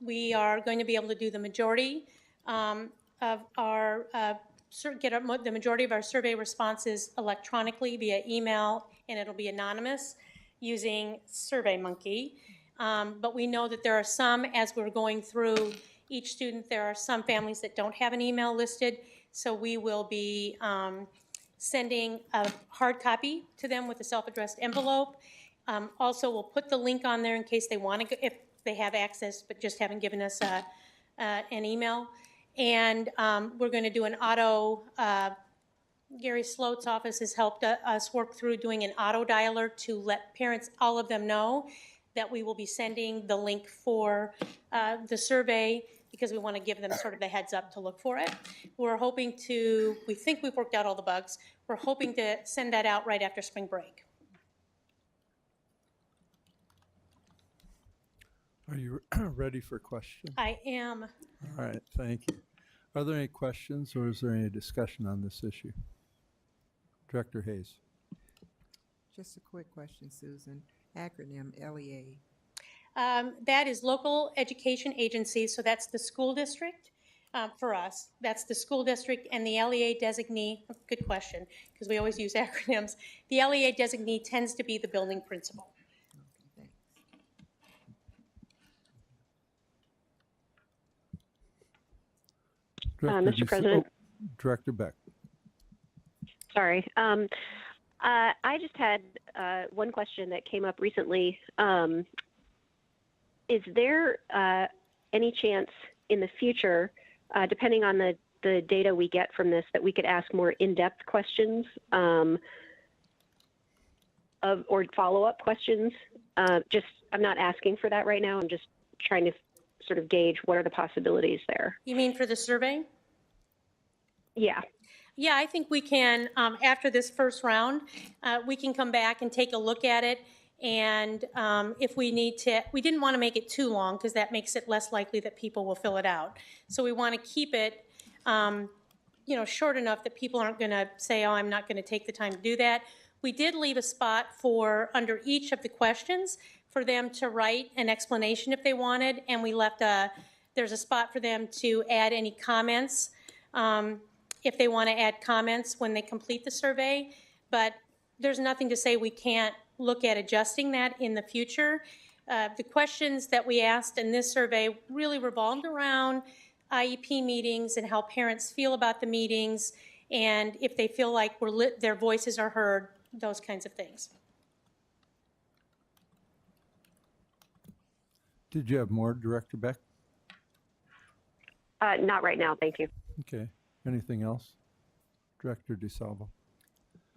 We are going to be able to do the majority of our, the majority of our survey responses electronically via email, and it'll be anonymous using SurveyMonkey. But we know that there are some, as we're going through each student, there are some families that don't have an email listed, so we will be sending a hard copy to them with a self-addressed envelope. Also, we'll put the link on there in case they want to, if they have access but just haven't given us an email. And we're going to do an auto, Gary Sloat's office has helped us work through doing an auto dialer to let parents, all of them, know that we will be sending the link for the survey, because we want to give them sort of the heads up to look for it. We're hoping to, we think we've worked out all the bugs. We're hoping to send that out right after spring break. Are you ready for questions? I am. All right, thank you. Are there any questions or is there any discussion on this issue? Director Hayes. Just a quick question, Susan. Acronym LEA. That is Local Education Agency, so that's the school district for us. That's the school district, and the LEA designee, good question, because we always use acronyms. The LEA designee tends to be the building principal. Okay, thanks. Mr. President. Director Beck. Sorry. I just had one question that came up recently. Is there any chance in the future, depending on the data we get from this, that we could ask more in-depth questions or follow-up questions? I'm not asking for that right now. I'm just trying to sort of gauge what are the possibilities there. You mean for the survey? Yeah. Yeah, I think we can, after this first round, we can come back and take a look at it. And if we need to, we didn't want to make it too long because that makes it less likely that people will fill it out. So we want to keep it, short enough that people aren't going to say, oh, I'm not going to take the time to do that. We did leave a spot for, under each of the questions, for them to write an explanation if they wanted. And we left there's a spot for them to add any comments. If they want to add comments when they complete the survey, but there's nothing to say we can't look at adjusting that in the future. The questions that we asked in this survey really revolved around IEP meetings and how parents feel about the meetings, and if they feel like their voices are heard, those kinds of things. Did you have more, Director Beck? Not right now, thank you. Okay. Anything else? Director DeSalvo.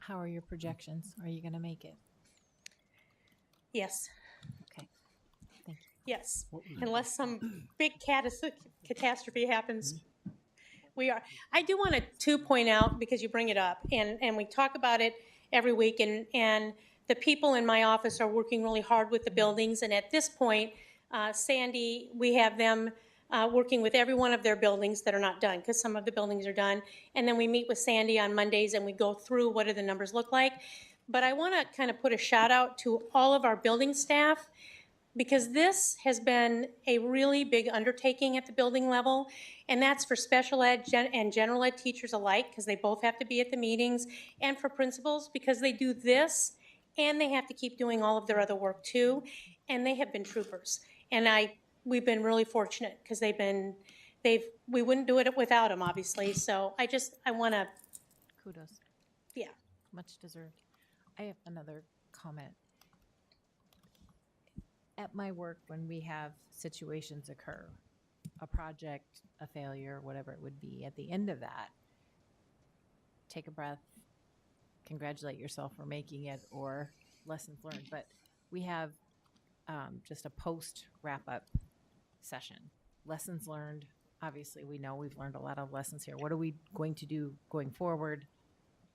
How are your projections? Are you going to make it? Yes. Okay. Thank you. Yes, unless some big catastrophe happens. We are. I do want to point out, because you bring it up, and we talk about it every week, and the people in my office are working really hard with the buildings, and at this point, Sandy, we have them working with every one of their buildings that are not done, because some of the buildings are done, and then we meet with Sandy on Mondays and we go through what do the numbers look like. But I want to kind of put a shout out to all of our building staff, because this has been a really big undertaking at the building level, and that's for special ed and general ed teachers alike, because they both have to be at the meetings, and for principals, because they do this and they have to keep doing all of their other work too, and they have been troopers. And we've been really fortunate, because we wouldn't do it without them, obviously. So I want to. Kudos. Yeah. Much deserved. I have another comment. At my work, when we have situations occur, a project, a failure, whatever it would be, at the end of that, take a breath, congratulate yourself for making it, or lessons learned. But we have just a post wrap-up session. Lessons learned. Obviously, we know we've learned a lot of lessons here. What are we going to do going forward?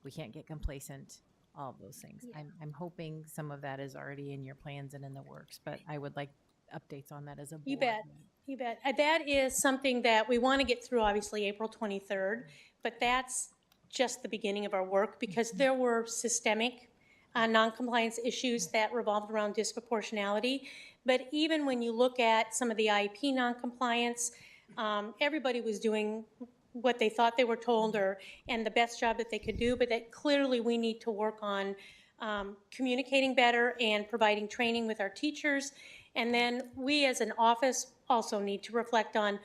We can't get complacent. All of those things. Yeah. I'm hoping some of that is already in your plans and in the works, but I would like updates on that as a board. You bet. You bet. That is something that we want to get through, obviously, April 23rd, but that's just the beginning of our work because there were systemic noncompliance issues that revolved around disproportionality. But even when you look at some of the IEP noncompliance, everybody was doing what they thought they were told and the best job that they could do, but that clearly we need to work on communicating better and providing training with our teachers. And then we as an office also need to reflect on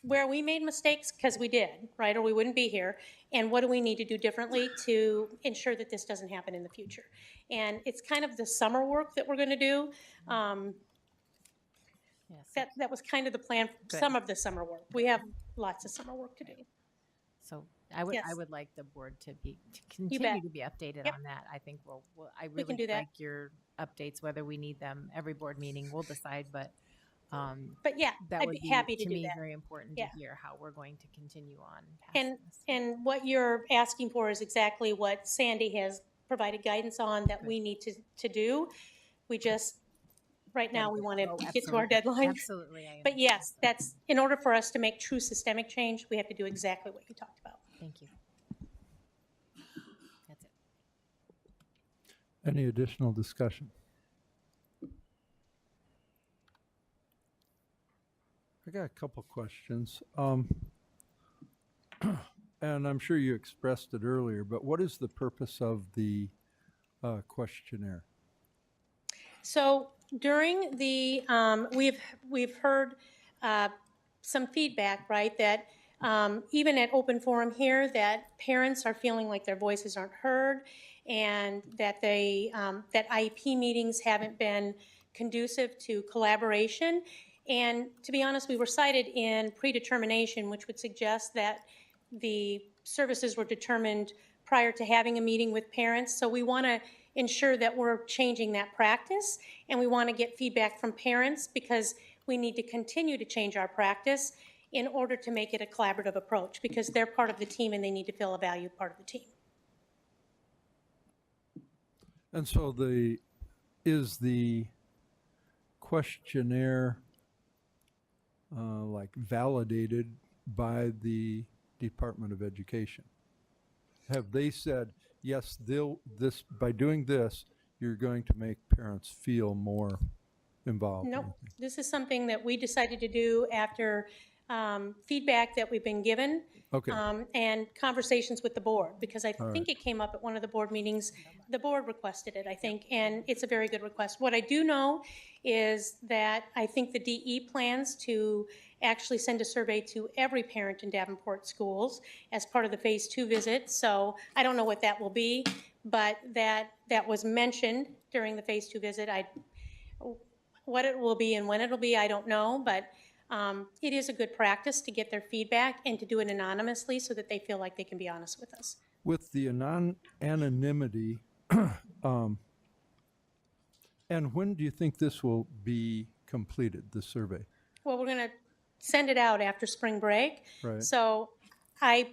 where we made mistakes, because we did, right, or we wouldn't be here, and what do we need to do differently to ensure that this doesn't happen in the future. And it's kind of the summer work that we're going to do. Yes. That was kind of the plan, Good. some of the summer work. We have lots of summer work to do. So I would, Yes. I would like the board to bet. continue to be updated Yep. on that. I think I We can really do that. like your updates, whether we need them every board meeting, we'll decide, but But yeah, that I'd would be happy to to do me that. very important Yeah. to hear how we're going to continue on past And, this. and what you're asking for is exactly what Sandy has provided guidance on that we need to do. We just, right now, we want to get to our deadline. Absolutely. I But yes, understand. that's, in order for us to make true systemic change, we have to do exactly what you talked about. Thank you. That's it. Any additional discussion? I got a couple questions. And I'm sure you expressed it earlier, but what is the purpose of the questionnaire? So during the, we've heard some feedback, right, that even at open forum here, that parents are feeling like their voices aren't heard and that that IEP meetings haven't been conducive to collaboration. And to be honest, we were cited in predetermination, which would suggest that the services were determined prior to having a meeting with parents. So we want to ensure that we're changing that practice, and we want to get feedback from parents because we need to continue to change our practice in order to make it a collaborative approach, because they're part of the team and they need to feel a valued part of the team. And so is the questionnaire like validated by the Department of Education? Have they said, yes, by doing this, you're going to make parents feel more involved? Nope, this is something that we decided to do after feedback that we've been given. Okay. And conversations with the board, because I All think it came up at one of the board meetings. The board requested it, I think, and it's a very good request. What I do know is that I think the DE plans to actually send a survey to every parent in Davenport schools as part of the Phase 2 visit. So I don't know what that will be, but that was mentioned during the Phase 2 visit. What it will be and when it'll be, I don't know, but it is a good practice to get their feedback and to do it anonymously so that they feel like they can be honest with us. With the anonymity, and when do you think this will be completed, the survey? Well, we're going to send it out after spring break. Right. So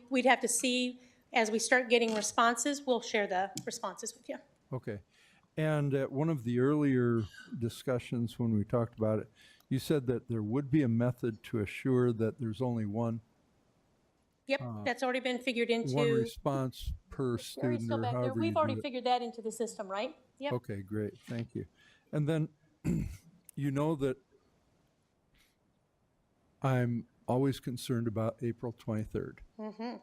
we'd have to see, as we start getting responses, we'll share the responses with you. Okay. And at one of the earlier discussions when we talked about it, you said that there would be a method to assure that there's only one Yep, that's already been figured into. one response per Gary's student still or back there. however you We've do already it. figured that into the system, right? Yep. Okay, great, thank you. And then, you know that I'm always concerned about April 23rd. Mm-hmm.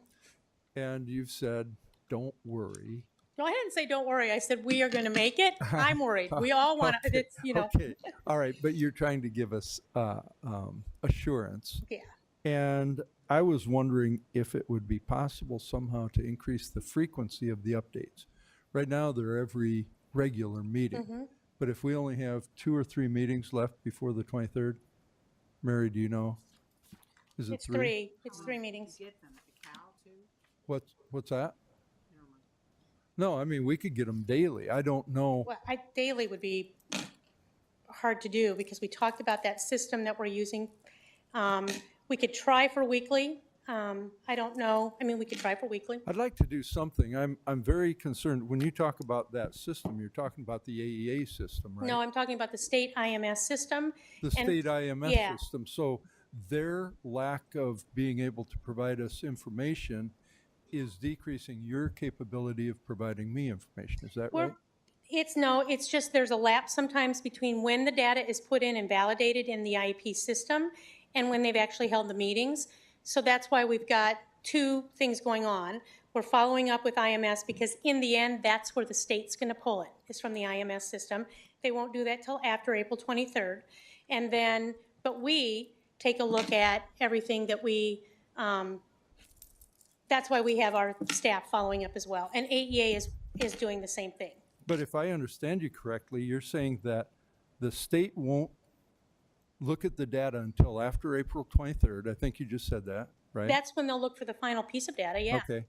And you've said, don't worry. No, I didn't say don't worry. I said we are going to make it. I'm worried. We all want to, it's, you know. Okay, all right, but you're trying to give us assurance. Yeah. And I was wondering if it would be possible somehow to increase the frequency of the updates. Right now, they're every regular meeting. Mm-hmm. But if we only have 2 or 3 meetings left before the 23rd, Mary, do you know? Is it It's 3. It's 3 meetings. What's that? No, I mean, we could get them daily. I don't know. Well, daily would be hard to do because we talked about that system that we're using. We could try for weekly. I don't know. I mean, we could try for weekly. I'd like to do something. I'm very concerned. When you talk about that system, you're talking about the AEA system, right? No, I'm talking about the state IMS system. The And- state IMS yeah. system. So their lack of being able to provide us information is decreasing your capability of providing me information. Is that We're, right? it's just there's a lapse sometimes between when the data is put in and validated in the IEP system and when they've actually held the meetings. So that's why we've got two things going on. We're following up with IMS because in the end, that's where the state's going to pull it, is from the IMS system. They won't do that till after April 23rd. And then, but we take a look at everything that we, that's why we have our staff following up as well. And AEA is doing the same thing. But if I understand you correctly, you're saying that the state won't look at the data until after April 23rd. I think you just said that, right? That's when they'll look for the final piece of data, yeah. Okay.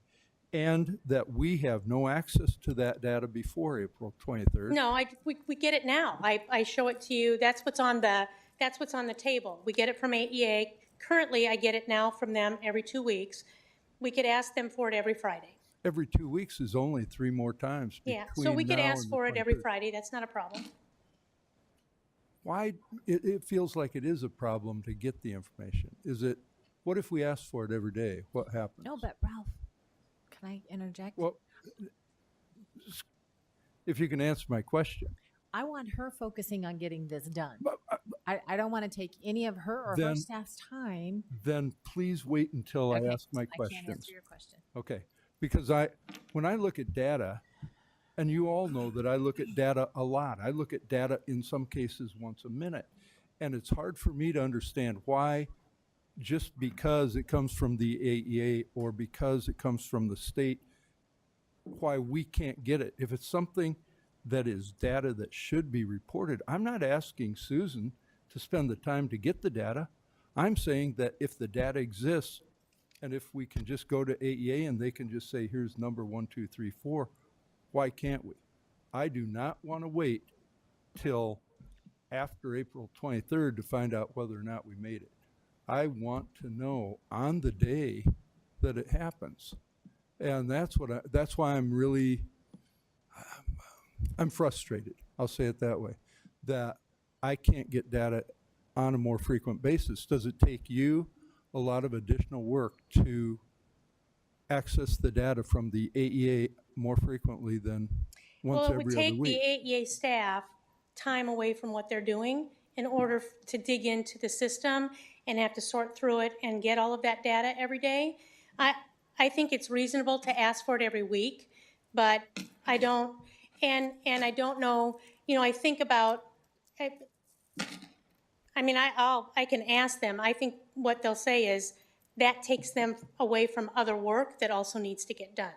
And that we have no access to that data before April 23rd. No, we get it now. I show it to you. That's what's on the table. We get it from AEA. Currently, I get it now from them every 2 weeks. We could ask them for it every Friday. Every 2 weeks is only 3 more times Yeah, so between we could now ask and the for it every 23rd. Friday. That's not a problem. Why, it feels like it is a problem to get the information. Is it, what if we ask for it every day? What happens? No, but Ralph, can I interject? Well, if you can answer my question. I want her focusing on getting this done. I don't want to take any of her or her Then- staff's time. Then please wait until I Okay, ask my I can't questions. answer your question. Okay, because when I look at data, and you all know that I look at data a lot. I look at data in some cases once a minute. And it's hard for me to understand why, just because it comes from the AEA or because it comes from the state, why we can't get it. If it's something that is data that should be reported, I'm not asking Susan to spend the time to get the data. I'm saying that if the data exists, and if we can just go to AEA and they can just say, here's number 1, 2, 3, 4, why can't we? I do not want to wait till after April 23rd to find out whether or not we made it. I want to know on the day that it happens. And that's why I'm really, I'm frustrated. I'll say it that way, that I can't get data on a more frequent basis. Does it take you a lot of additional work to access the data from the AEA more frequently than once Well, it every would other take the week? AEA staff time away from what they're doing in order to dig into the system and have to sort through it and get all of that data every day. I think it's reasonable to ask for it every week, but I don't, and I don't know, I think about, I can ask them. I think what they'll say is that takes them away from other work that also needs to get done.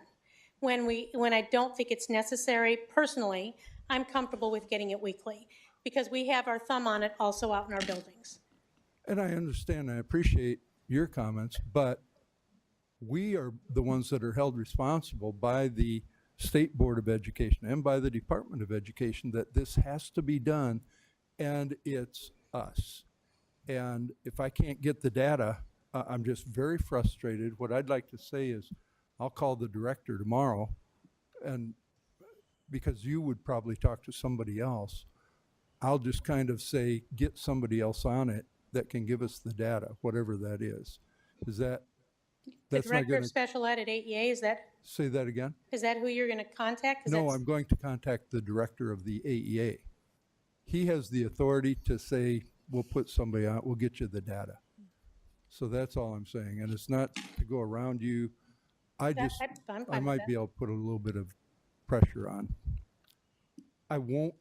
When I don't think it's necessary, personally, I'm comfortable with getting it weekly because we have our thumb on it also out in our buildings. And I understand, I appreciate your comments, but we are the ones that are held responsible by the State Board of Education and by the Department of Education that this has to be done, and it's us. And if I can't get the data, I'm just very frustrated. What I'd like to say is, I'll call the director tomorrow, and because you would probably talk to somebody else, I'll just kind of say, get somebody else on it that can give us the data, whatever that is. Is that, The that's not director gonna, of special ed at AEA, say that again? is that who you're going to contact? No, I'm going to contact the director of the AEA. He has the authority to say, we'll put somebody on, we'll get you the data. So that's all I'm saying, and it's not to go around you. I'm fine I with might that. be able to put a little bit of pressure on. I won't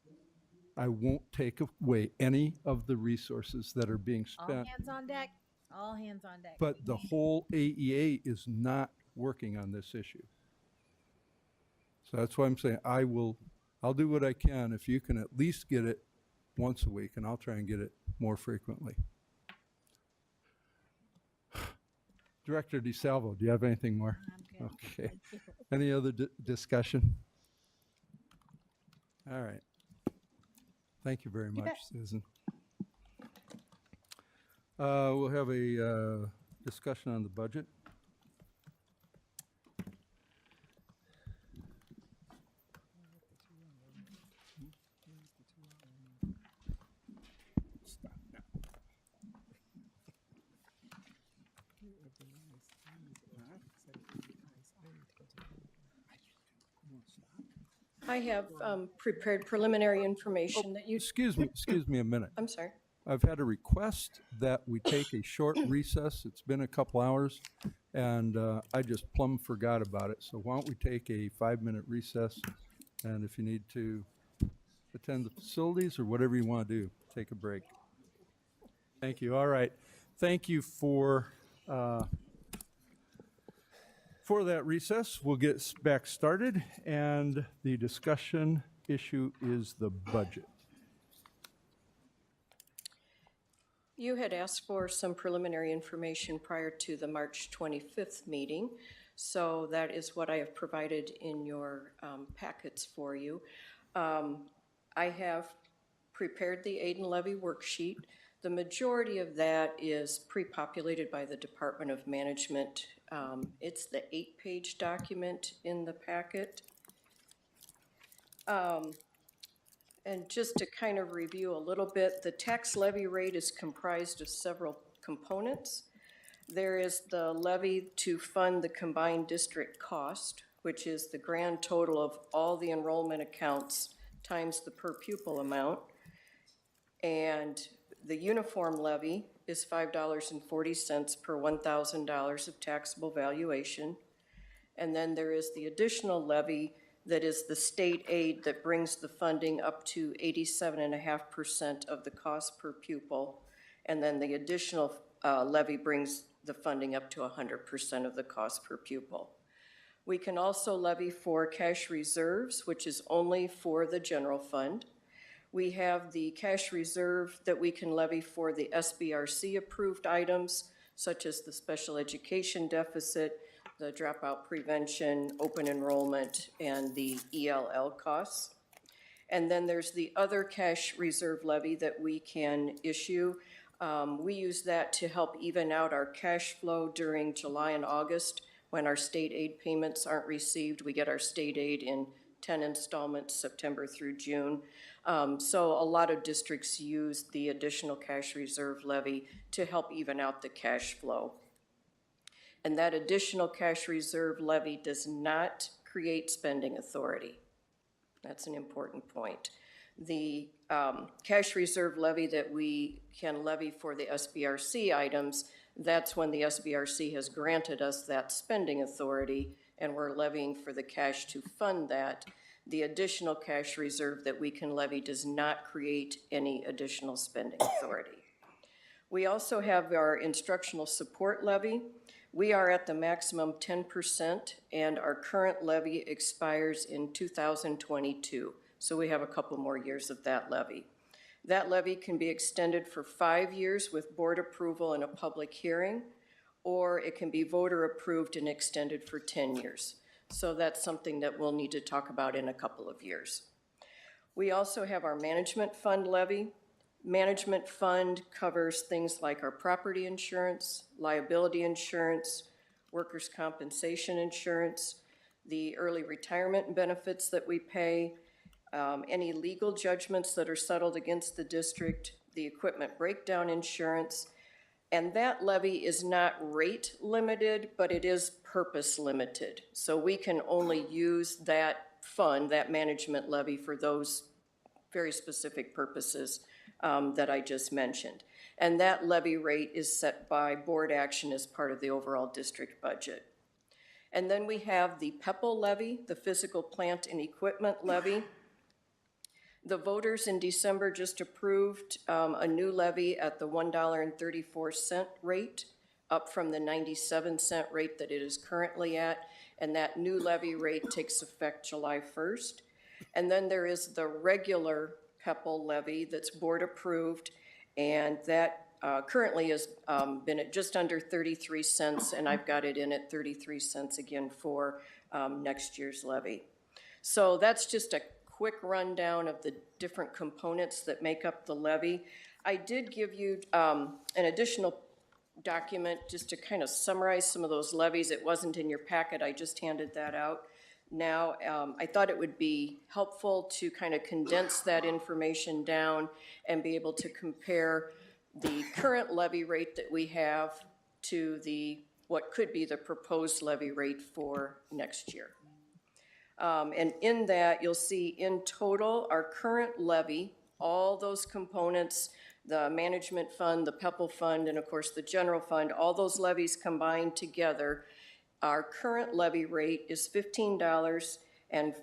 take away any of the resources that are being All spent, hands on deck. All hands on deck. but the whole AEA is not working on this issue. So that's why I'm saying I'll do what I can if you can at least get it once a week, and I'll try and get it more frequently. Director DeSalvo, do you have anything more? I'm good. Okay. Thank you. Any other discussion? All right. Thank you very much, bet. Susan. We'll have a discussion on the budget. I have prepared preliminary information that you, Excuse me a minute. I'm sorry. I've had a request that we take a short recess. It's been a couple hours, and I just plumb forgot about it. So why don't we take a 5-minute recess? And if you need to attend the facilities or whatever you want to do, take a break. Thank you. All right. Thank you for that recess. We'll get back started, and the discussion issue is the budget. You had asked for some preliminary information prior to the March 25th meeting, so that is what I have provided in your packets for you. I have prepared the aid and levy worksheet. The majority of that is pre-populated by the Department of Management. It's the 8-page document in the packet. And just to kind of review a little bit, the tax levy rate is comprised of several components. There is the levy to fund the combined district cost, which is the grand total of all the enrollment accounts times the per pupil amount. And the uniform levy is $5.40 per $1,000 of taxable valuation. And then there is the additional levy that is the state aid that brings the funding up to 87.5% of the cost per pupil. And then the additional levy brings the funding up to 100% of the cost per pupil. We can also levy for cash reserves, which is only for the general fund. We have the cash reserve that we can levy for the SBRC approved items, such as the special education deficit, the dropout prevention, open enrollment, and the ELL costs. And then there's the other cash reserve levy that we can issue. We use that to help even out our cash flow during July and August when our state aid payments aren't received. We get our state aid in 10 installments, September through June. So a lot of districts use the additional cash reserve levy to help even out the cash flow. And that additional cash reserve levy does not create spending authority. That's an important point. The cash reserve levy that we can levy for the SBRC items, that's when the SBRC has granted us that spending authority and we're levying for the cash to fund that. The additional cash reserve that we can levy does not create any additional spending authority. We also have our instructional support levy. We are at the maximum 10%, and our current levy expires in 2022. So we have a couple more years of that levy. That levy can be extended for 5 years with board approval and a public hearing, or it can be voter approved and extended for 10 years. So that's something that we'll need to talk about in a couple of years. We also have our management fund levy. Management fund covers things like our property insurance, liability insurance, workers' compensation insurance, the early retirement benefits that we pay, any legal judgments that are settled against the district, the equipment breakdown insurance, and that levy is not rate limited, but it is purpose limited. So we can only use that fund, that management levy, for those very specific purposes that I just mentioned. And that levy rate is set by board action as part of the overall district budget. And then we have the PEPL levy, the physical plant and equipment levy. The voters in December just approved a new levy at the $1.34 rate, up from the 97-cent rate that it is currently at. And that new levy rate takes effect July 1st. And then there is the regular PEPL levy that's board approved, and that currently has been at just under 33 cents, and I've got it in at 33 cents again for next year's levy. So that's just a quick rundown of the different components that make up the levy. I did give you an additional document just to kind of summarize some of those levies. It wasn't in your packet, I just handed that out. Now, I thought it would be helpful to kind of condense that information down and be able to compare the current levy rate that we have to what could be the proposed levy rate for next year. And in that, you'll see in total, our current levy, all those components, the management fund, the PEPAL fund, and of course the general fund, all those levies combined together, our current levy rate is $15.45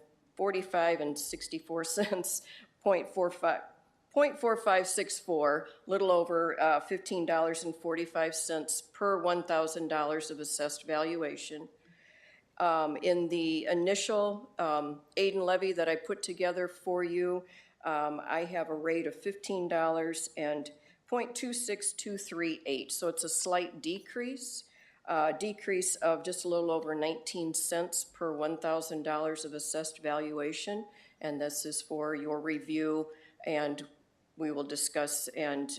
.4564, little over $15.45 per $1,000 of assessed valuation. In the initial aid and levy that I put together for you, I have a rate of $15 and .26238. So it's a slight decrease of just a little over 19 cents per $1,000 of assessed valuation. And this is for your review, and we will discuss and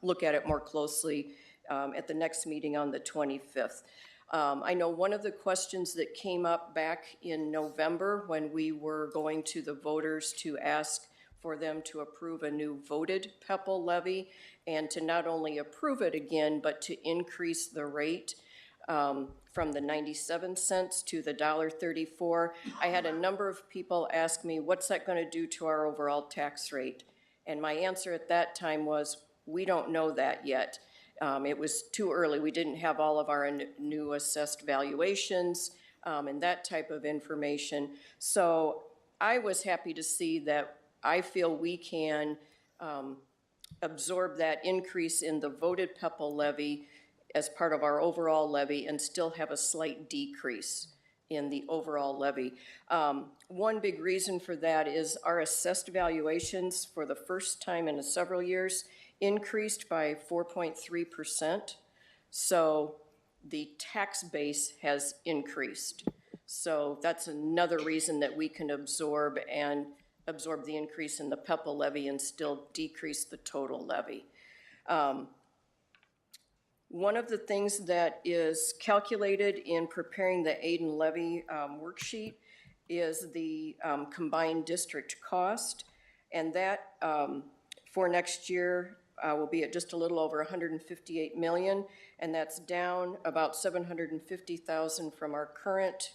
look at it more closely at the next meeting on the 25th. I know one of the questions that came up back in November when we were going to the voters to ask for them to approve a new voted PEPAL levy, and to not only approve it again, but to increase the rate from the 97 cents to the $1.34. I had a number of people ask me, what's that going to do to our overall tax rate? And my answer at that time was, we don't know that yet. It was too early. We didn't have all of our new assessed valuations and that type of information. So I was happy to see that I feel we can absorb that increase in the voted PEPAL levy as part of our overall levy and still have a slight decrease in the overall levy. One big reason for that is our assessed valuations for the first time in several years increased by 4.3%. So the tax base has increased. So that's another reason that we can absorb the increase in the PEPAL levy and still decrease the total levy. One of the things that is calculated in preparing the aid and levy worksheet is the combined district cost, and that for next year will be at just a little over $158 million, and that's down about $750,000 from our current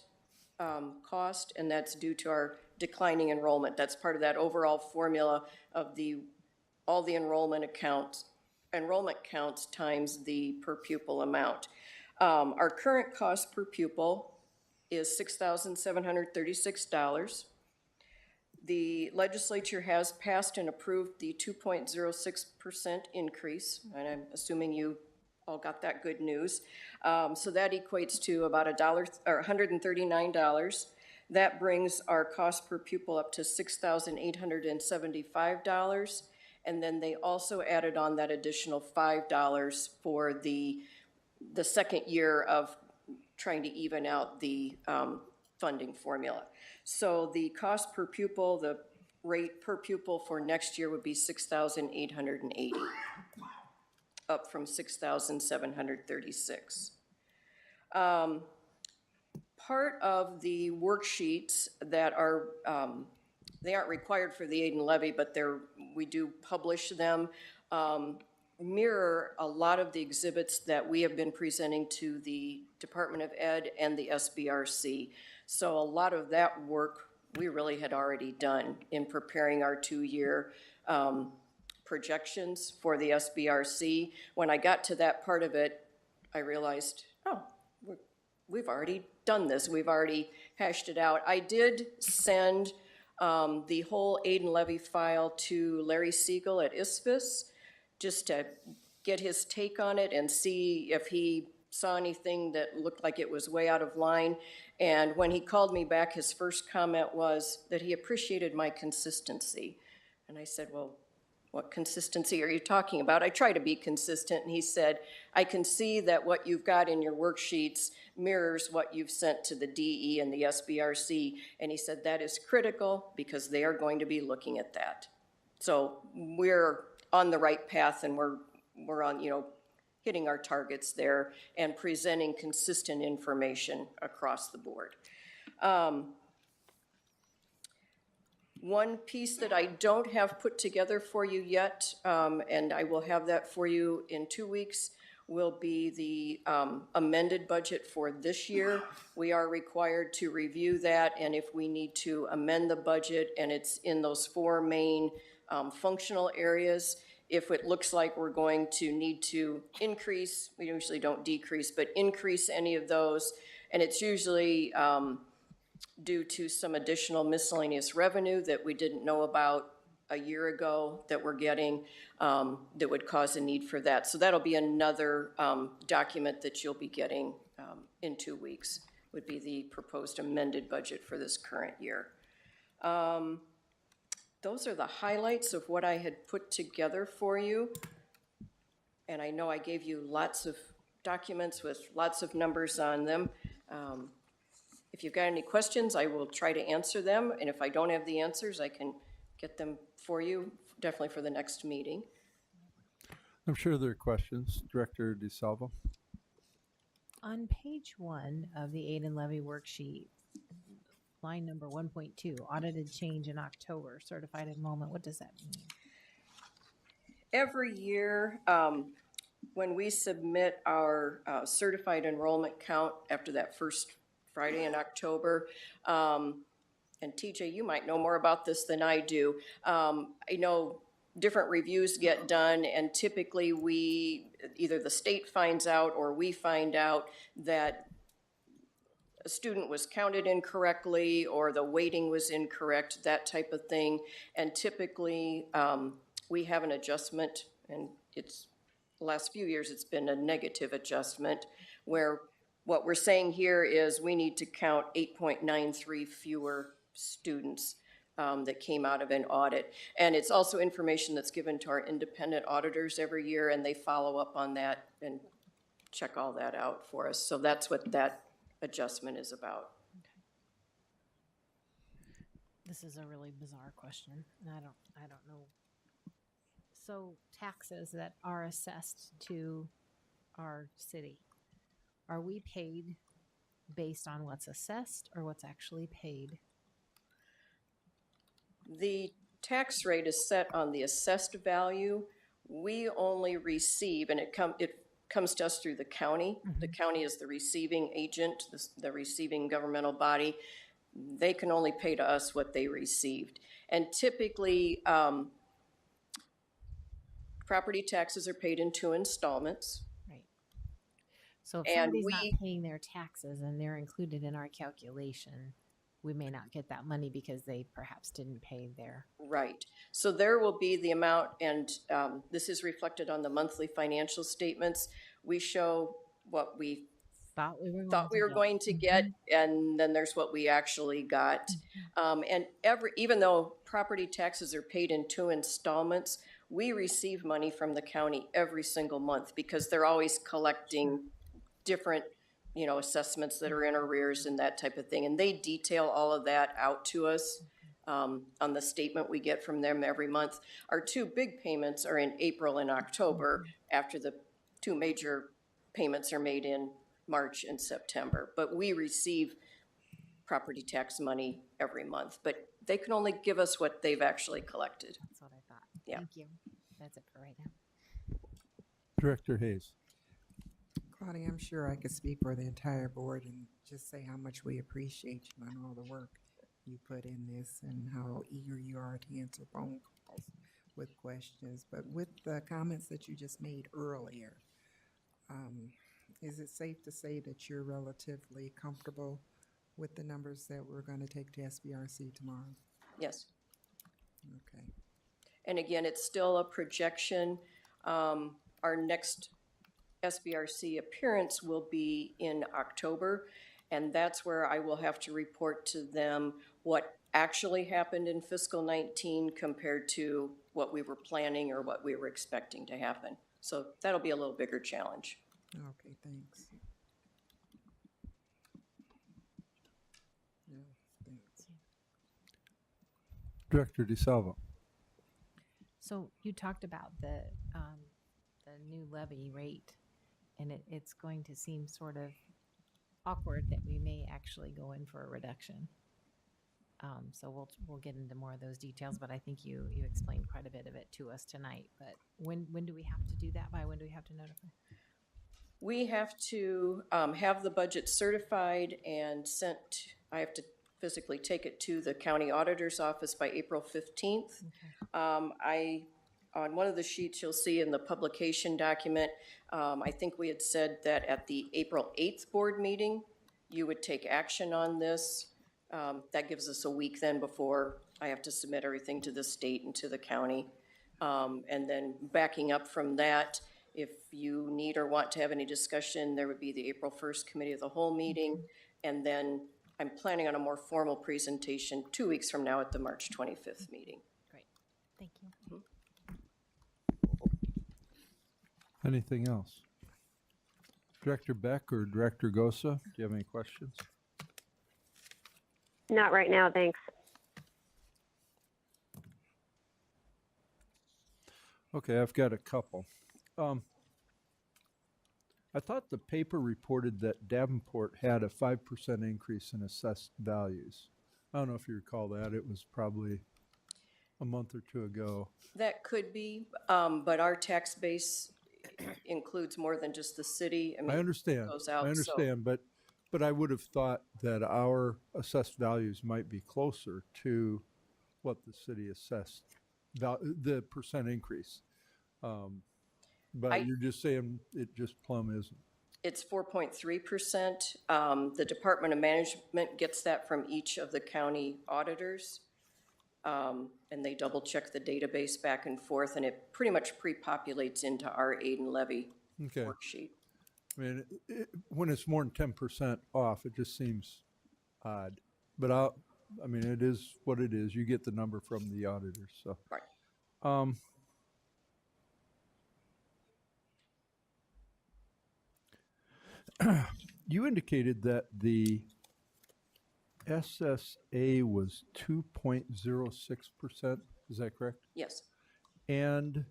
cost, and that's due to our declining enrollment. That's part of that overall formula of all the enrollment counts times the per pupil amount. Our current cost per pupil is $6,736. The legislature has passed and approved the 2.06% increase, and I'm assuming you all got that good news. So that equates to about $139. That brings our cost per pupil up to $6,875. And then they also added on that additional $5 for the second year of trying to even out the funding formula. So the cost per pupil, the rate per pupil for next year would be $6,880, up from $6,736. Part of the worksheets that are, they aren't required for the aid and levy, but we do publish them, mirror a lot of the exhibits that we have been presenting to the Department of Ed and the SBRC. So a lot of that work we really had already done in preparing our 2-year projections for the SBRC. When I got to that part of it, I realized, oh, we've already done this. We've already hashed it out. I did send the whole aid and levy file to Larry Siegel at ISFIS just to get his take on it and see if he saw anything that looked like it was way out of line. And when he called me back, his first comment was that he appreciated my consistency. And I said, well, what consistency are you talking about? I try to be consistent. And he said, I can see that what you've got in your worksheets mirrors what you've sent to the DE and the SBRC. And he said, that is critical because they are going to be looking at that. So we're on the right path, and we're on, hitting our targets there and presenting consistent information across the board. One piece that I don't have put together for you yet, and I will have that for you in 2 weeks, will be the amended budget for this year. We are required to review that, and if we need to amend the budget, and it's in those four main functional areas, if it looks like we're going to need to increase, we usually don't decrease, but increase any of those, and it's usually due to some additional miscellaneous revenue that we didn't know about a year ago that we're getting, that would cause a need for that. So that'll be another document that you'll be getting in 2 weeks, would be the proposed amended budget for this current year. Those are the highlights of what I had put together for you. And I know I gave you lots of documents with lots of numbers on them. If you've got any questions, I will try to answer them. And if I don't have the answers, I can get them for you, definitely for the next meeting. I'm sure there are questions. Director DeSalvo. On page 1 of the aid and levy worksheet, line number 1.2, audited change in October, certified enrollment, what does that mean? Every year, when we submit our certified enrollment count after that first Friday in October, and TJ, you might know more about this than I do. I know different reviews get done, and typically either the state finds out or we find out that a student was counted incorrectly or the weighting was incorrect, that type of thing. And typically, we have an adjustment, and it's the last few years it's been a negative adjustment, where what we're saying here is we need to count 8.93 fewer students that came out of an audit. And it's also information that's given to our independent auditors every year, and they follow up on that and check all that out for us. So that's what that adjustment is about. This is a really bizarre question, and I don't know. So taxes that are assessed to our city, are we paid based on what's assessed or what's actually paid? The tax rate is set on the assessed value. We only receive, and it comes to us through the county. Mm-hmm. The county is the receiving agent, the receiving governmental body. They can only pay to us what they received. And typically, property taxes are paid in 2 installments. Right. So if somebody's not paying their taxes and they're included in our calculation, we may not get that money because they perhaps didn't pay their. Right. So there will be the amount, and this is reflected on the monthly financial statements. We show what we thought we were going to get, and then there's what we actually got. And even though property taxes are paid in 2 installments, we receive money from the county every single month because they're always collecting different assessments that are in arrears and that type of thing. And they detail all of that out to us on the statement we get from them every month. Our 2 big payments are in April and October, after the 2 major payments are made in March and September. But we receive property tax money every month. But they can only give us what they've actually collected. That's what I thought. Yeah. Thank you. That's it for right now. Director Hayes. Claudia, I'm sure I could speak for the entire board and just say how much we appreciate you and all the work you put in this and how eager you are to answer phone calls with questions. But with the comments that you just made earlier, is it safe to say that you're relatively comfortable with the numbers that we're going to take to SBRC tomorrow? Yes. Okay. And again, it's still a projection. Our next SBRC appearance will be in October, and that's where I will have to report to them what actually happened in fiscal 19 compared to what we were planning or what we were expecting to happen. So that'll be a little bigger challenge. Okay, thanks. No, thanks. Director DeSalvo. So you talked about the new levy rate, and it's going to seem sort of awkward that we may actually go in for a reduction. So we'll get into more of those details, but I think you explained quite a bit of it to us tonight. But when do we have to do that by? When do we have to notify? We have to have the budget certified and sent, I have to physically take it to the county auditor's office by April 15th. On one of the sheets you'll see in the publication document, I think we had said that at the April 8th board meeting, you would take action on this. That gives us a week then before I have to submit everything to the state and to the county. And then backing up from that, if you need or want to have any discussion, there would be the April 1st Committee of the Whole meeting. And then I'm planning on a more formal presentation 2 weeks from now at the March 25th meeting. Great, thank you. Anything else? Director Beck or Director Gosa, do you have any questions? Not right now, thanks. Okay, I've got a couple. I thought the paper reported that Davenport had a 5% increase in assessed values. I don't know if you recall that. It was probably a month or two ago. That could be, but our tax base includes more than just the city. I understand. Goes out, I understand, but I would have thought that our assessed values might be closer to what the city assessed, the percent increase. But you're just saying it just plumb isn't. It's 4.3%. The Department of Management gets that from each of the county auditors. And they double check the database back and forth, and it pretty much pre-populates into our aid and levy worksheet. I mean, when it's more than 10% off, it just seems odd. But I mean, it is what it is. You get the number from the auditors, so. Right. You indicated that the SSA was 2.06%. Is that correct? Yes. And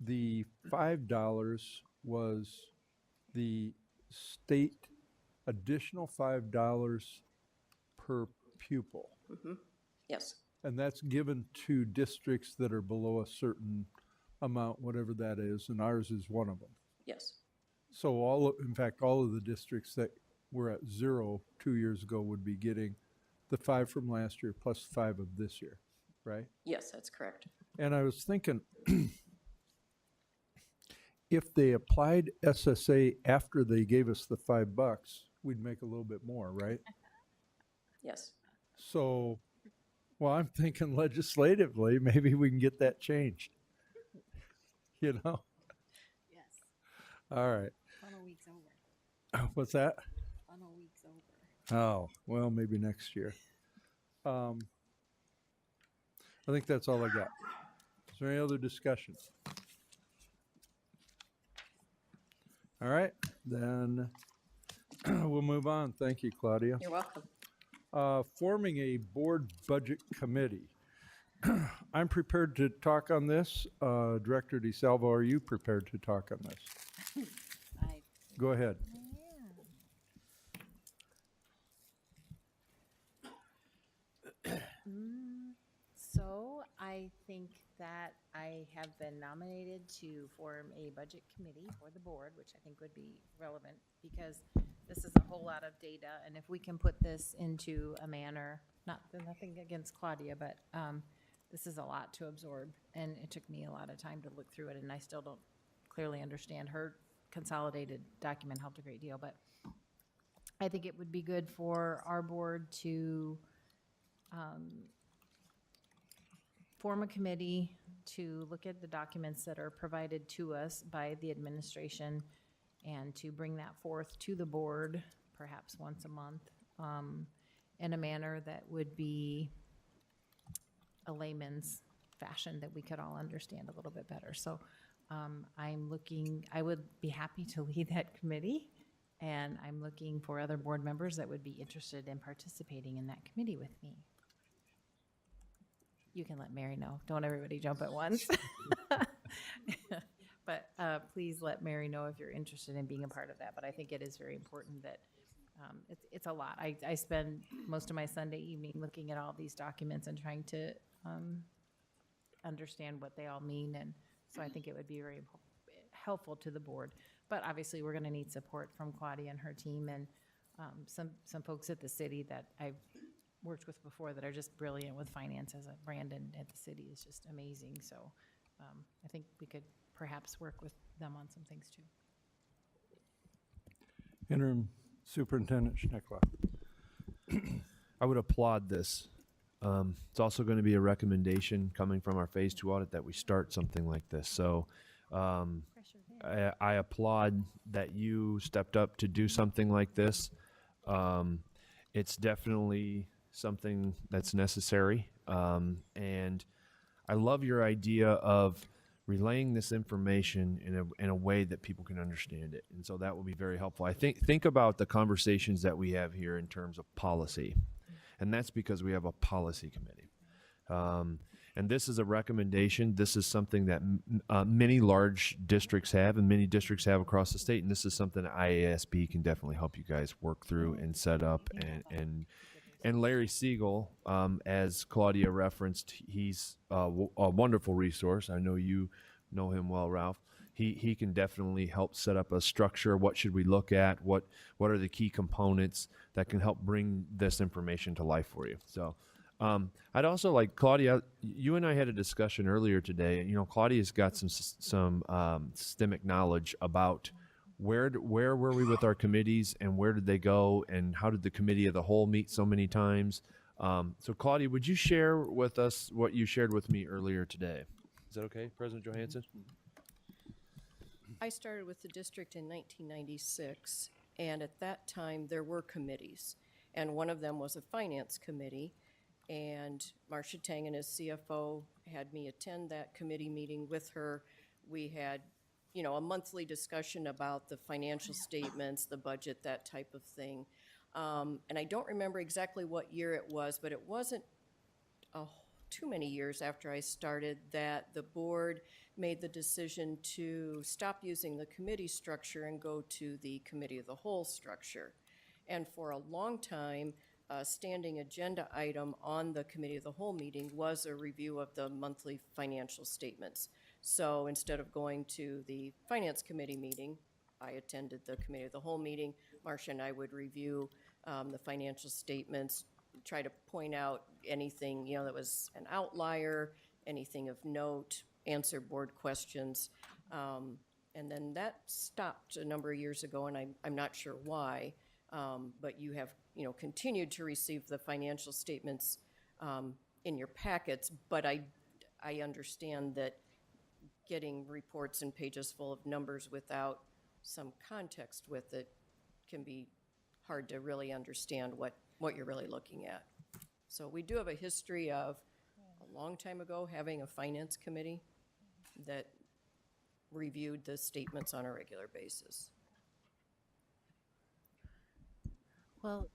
the $5 was the state additional $5 per pupil. Mm-hmm. Yes. And that's given to districts that are below a certain amount, whatever that is, and ours is one of them. Yes. So in fact, all of the districts that were at 0 2 years ago would be getting the 5 from last year plus 5 of this year, right? Yes, that's correct. And I was thinking, if they applied SSA after they gave us the $5, we'd make a little bit more, right? Yes. So, well, I'm thinking legislatively, maybe we can get that changed. You know? Yes. All right. Funnel week's over. What's that? Funnel week's over. Oh, well, maybe next year. I think that's all I got. Is there any other discussion? All right, then we'll move on. Thank you, Claudia. You're welcome. Forming a board budget committee. I'm prepared to talk on this. Director DeSalvo, are you prepared to talk on this? Go ahead. So I think that I have been nominated to form a budget committee for the board, which I think would be relevant because this is a whole lot of data. And if we can put this into a manner, nothing against Claudia, but this is a lot to absorb. And it took me a lot of time to look through it, and I still don't clearly understand. Her consolidated document helped a great deal, but I think it would be good for our board to form a committee to look at the documents that are provided to us by the administration and to bring that forth to the board perhaps once a month in a manner that would be a layman's fashion that we could all understand a little bit better. So I would be happy to lead that committee, and I'm looking for other board members that would be interested in participating in that committee with me. You can let Mary know. Don't everybody jump at once. But please let Mary know if you're interested in being a part of that. But I think it is very important that it's a lot. I spend most of my Sunday evening looking at all these documents and trying to understand what they all mean. And so I think it would be very helpful to the board. But obviously, we're going to need support from Claudia and her team and some folks at the city that I've worked with before that are just brilliant with finances. Brandon at the city is just amazing. So I think we could perhaps work with them on some things too. Interim Superintendent Schneckloff. I would applaud this. It's also going to be a recommendation coming from our Phase 2 audit that we start something like this. So I applaud that you stepped up to do something like this. It's definitely something that's necessary. And I love your idea of relaying this information in a way that people can understand it. And so that will be very helpful. I think about the conversations that we have here in terms of policy. And that's because we have a policy committee. And this is a recommendation. This is something that many large districts have and many districts have across the state. And this is something that IASB can definitely help you guys work through and set up. And Larry Siegel, as Claudia referenced, he's a wonderful resource. I know you know him well, Ralph. He can definitely help set up a structure. What should we look at? What are the key components that can help bring this information to life for you? So I'd also like, Claudia, you and I had a discussion earlier today. You know, Claudia's got some systemic knowledge about where were we with our committees and where did they go and how did the committee of the whole meet so many times? So Claudia, would you share with us what you shared with me earlier today? Is that okay, President Johansson? I started with the district in 1996, and at that time there were committees, and one of them was a finance committee, and Marcia Tangen, as CFO, had me attend that committee meeting with her. We had, you know, a monthly discussion about the financial statements, the budget, that type of thing. And I don't remember exactly what year it was, but it wasn't too many years after I started that the board made the decision to stop using the committee structure and go to the committee of the whole structure. And for a long time, a standing agenda item on the committee of the whole meeting was a review of the monthly financial statements. So instead of going to the finance committee meeting, I attended the committee of the whole meeting. Marcia and I would review the financial statements, try to point out anything, you know, that was an outlier, anything of note, answer board questions. And then that stopped a number of years ago, and I'm not sure why, but you have, you know, continued to receive the financial statements in your packets, but I understand that getting reports and pages full of numbers without some context with it can be hard to really understand what you're really looking at. So we do have a history of a long time ago having a finance committee that reviewed the statements on a regular basis. Well,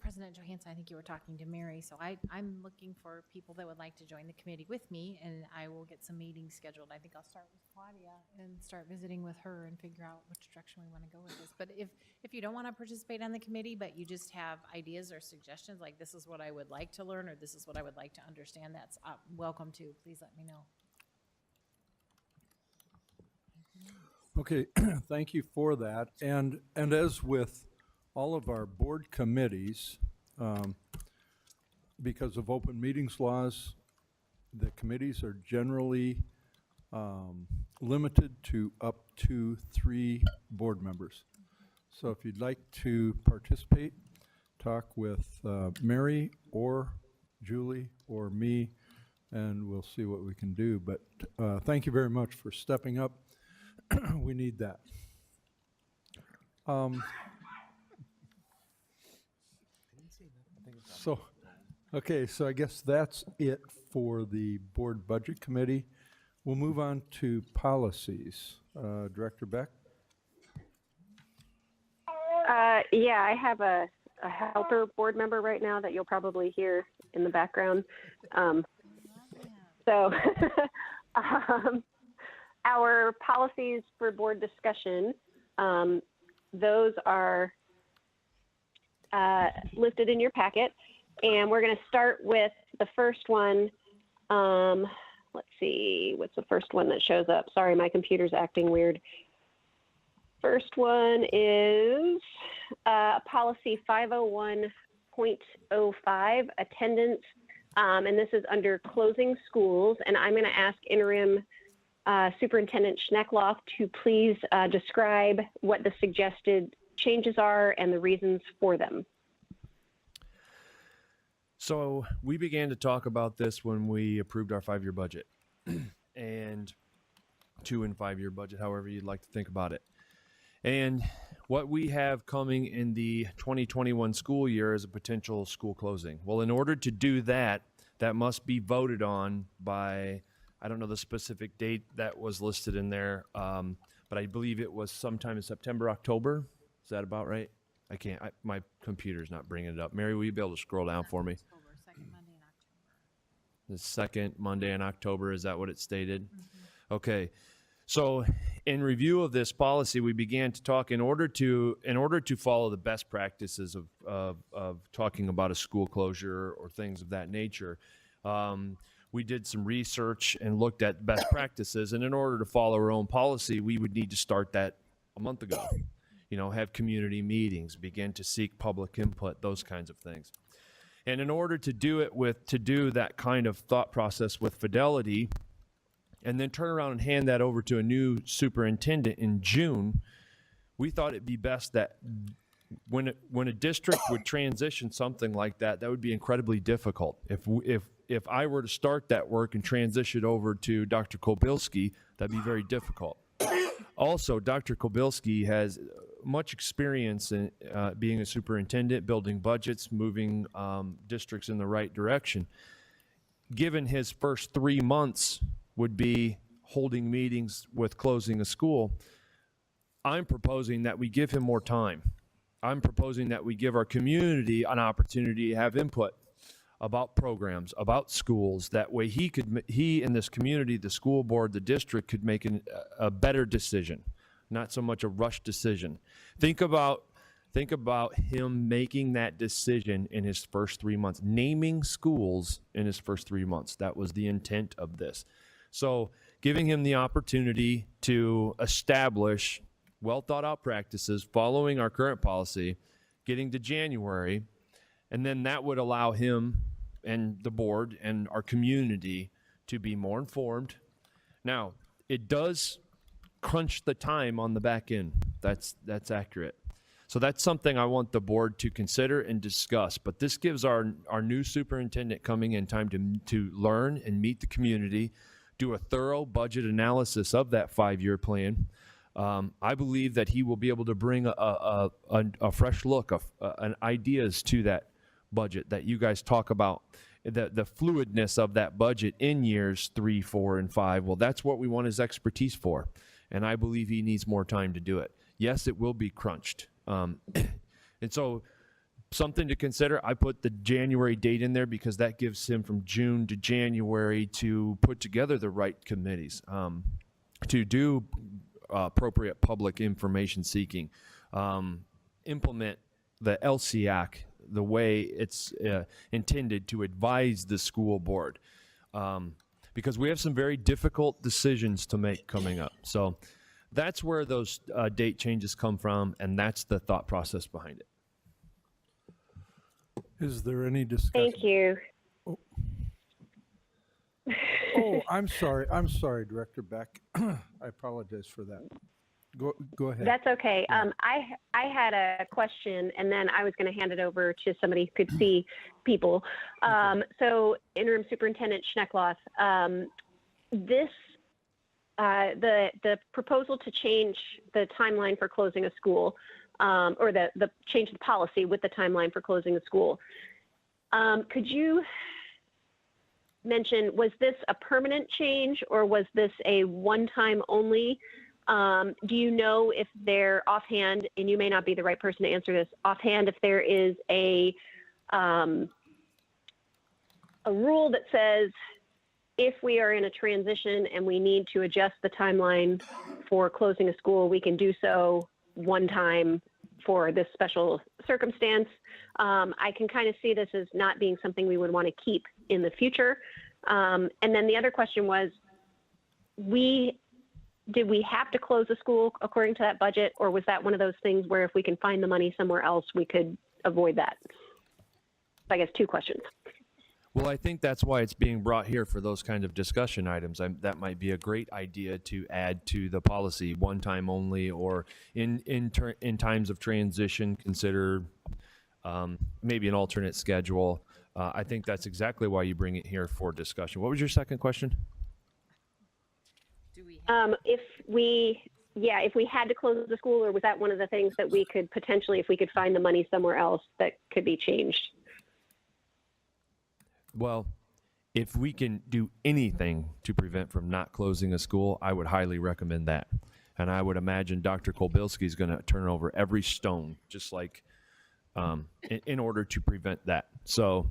President Johansson, I think you were talking to Mary, so I'm looking for people that would like to join the committee with me, and I will get some meetings scheduled. I think I'll start with Claudia and start visiting with her and figure out which direction we want to go with this. But if you don't want to participate on the committee, but you just have ideas or suggestions, like this is what I would like to learn or this is what I would like to understand, that's welcome too. Please let me know. Okay, thank you for that. And as with all of our board committees, because of open meetings laws, the committees are generally limited to up to 3 board members. So if you'd like to participate, talk with Mary or Julie or me, and we'll see what we can do. But thank you very much for stepping up. We need that. So I guess that's it for the Board Budget Committee. We'll move on to policies. Director Beck? Yeah, I have a helper board member right now that you'll probably hear in the background. Our policies for board discussion, those are listed in your packet. And we're going to start with the first one. Let's see, what's the first one that shows up? Sorry, my computer's acting weird. First one is policy 501.05, attendance, and this is under closing schools. And I'm going to ask interim Superintendent Schneckloff to please describe what the suggested changes are and the reasons for them. So we began to talk about this when we approved our 5-year budget and 2 and 5-year budget, however you'd like to think about it. And what we have coming in the 2021 school year is a potential school closing. Well, in order to do that, that must be voted on by, I don't know the specific date that was listed in there, but I believe it was sometime in September, October. Is that about right? I can't, my computer's not bringing it up. Mary, will you be able to scroll down for me? The second Monday in October, is that what it stated? Mm-hmm. Okay. So in review of this policy, we began to talk in order to follow the best practices of talking about a school closure or things of that nature. We did some research and looked at best practices, and in order to follow our own policy, we would need to start that a month ago. Have community meetings, begin to seek public input, those kinds of things. And in order to do that kind of thought process with fidelity, and then turn around and hand that over to a new superintendent in June, we thought it'd be best that when a district would transition something like that, that would be incredibly difficult. If I were to start that work and transition over to Dr. Kobilski, that'd be very difficult. Also, Dr. Kobilski has much experience in being a superintendent, building budgets, moving districts in the right direction. Given his first 3 months would be holding meetings with closing a school, I'm proposing that we give him more time. I'm proposing that we give our community an opportunity to have input about programs, about schools. That way he in this community, the school board, the district could make a better decision, not so much a rushed decision. Think about him making that decision in his first 3 months, naming schools in his first 3 months. That was the intent of this. So giving him the opportunity to establish well thought out practices, following our current policy, getting to January, and then that would allow him and the board and our community to be more informed. Now, it does crunch the time on the back end. That's accurate. So that's something I want the board to consider and discuss. But this gives our new superintendent coming in time to learn and meet the community, do a thorough budget analysis of that 5-year plan. I believe that he will be able to bring a fresh look of ideas to that budget that you guys talk about, the fluidness of that budget in years 3, 4, and 5. Well, that's what we want his expertise for, and I believe he needs more time to do it. Yes, it will be crunched. And so something to consider. I put the January date in there because that gives him from June to January to put together the right committees, to do appropriate public information seeking, implement the LCAC the way it's intended to advise the school board, because we have some very difficult decisions to make coming up. So that's where those date changes come from, and that's the thought process behind it. Is there any discussion? Thank you. Oh, I'm sorry, Director Beck. I apologize for that. Go ahead. That's okay. I had a question, and then I was going to hand it over to somebody who could see people. So, Interim Superintendent Schneckloff, the proposal to change the timeline for closing a school, or the change the policy with the timeline for closing a school. Could you mention, was this a permanent change or was this a one-time only? Do you know if they're offhand, and you may not be the right person to answer this, offhand if there is a rule that says if we are in a transition and we need to adjust the timeline for closing a school, we can do so one time for this special circumstance? I can kind of see this as not being something we would want to keep in the future. And then the other question was, we did we have to close the school according to that budget, or was that one of those things where if we can find the money somewhere else, we could avoid that? I guess 2 questions. Well, I think that's why it's being brought here for those kind of discussion items. That might be a great idea to add to the policy, one time only, or in times of transition, consider maybe an alternate schedule. I think that's exactly why you bring it here for discussion. What was your second question? If we had to close the school, or was that one of the things that we could potentially, if we could find the money somewhere else, that could be changed? Well, if we can do anything to prevent from not closing a school, I would highly recommend that. And I would imagine Dr. Kolbilski is going to turn over every stone, just like in order to prevent that. So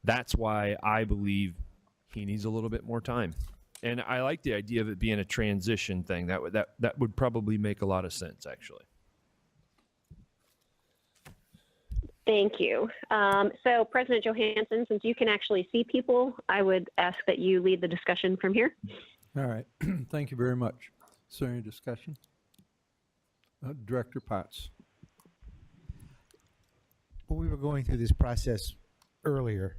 that's why I believe he needs a little bit more time. And I like the idea of it being a transition thing. That would probably make a lot of sense, actually. Thank you. So President Johansson, since you can actually see people, I would ask that you lead the discussion from here. All right. Thank you very much. Is there any discussion? Director Potts. When we were going through this process earlier,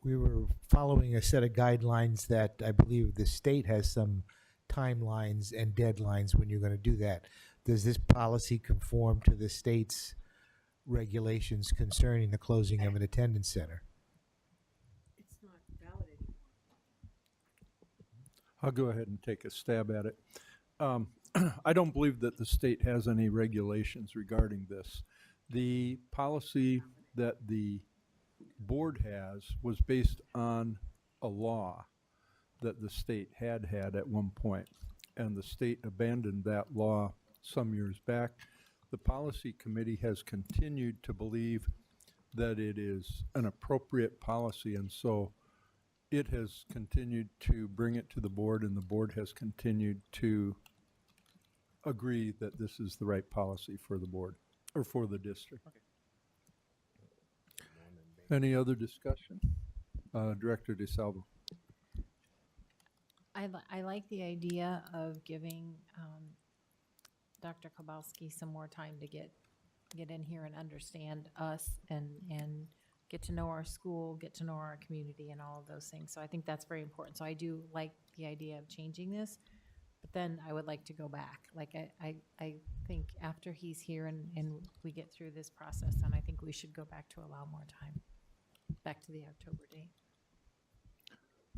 we were following a set of guidelines that I believe the state has some timelines and deadlines when you're going to do that. Does this policy conform to the state's regulations concerning the closing of an attendance center? It's not valid anymore. I'll go ahead and take a stab at it. I don't believe that the state has any regulations regarding this. The policy that the board has was based on a law that the state had at one point, and the state abandoned that law some years back. The policy committee has continued to believe that it is an appropriate policy, and so it has continued to bring it to the board, and the board has continued to agree that this is the right policy for the board, or for the district. Okay. Any other discussion? Director DeSalvo. I like the idea of giving Dr. Kowalski some more time to get in here and understand us and get to know our school, get to know our community and all of those things. So I think that's very important. So I do like the idea of changing this, but then I would like to go back. Like I think after he's here and we get through this process, then I think we should go back to allow more time, back to the October date.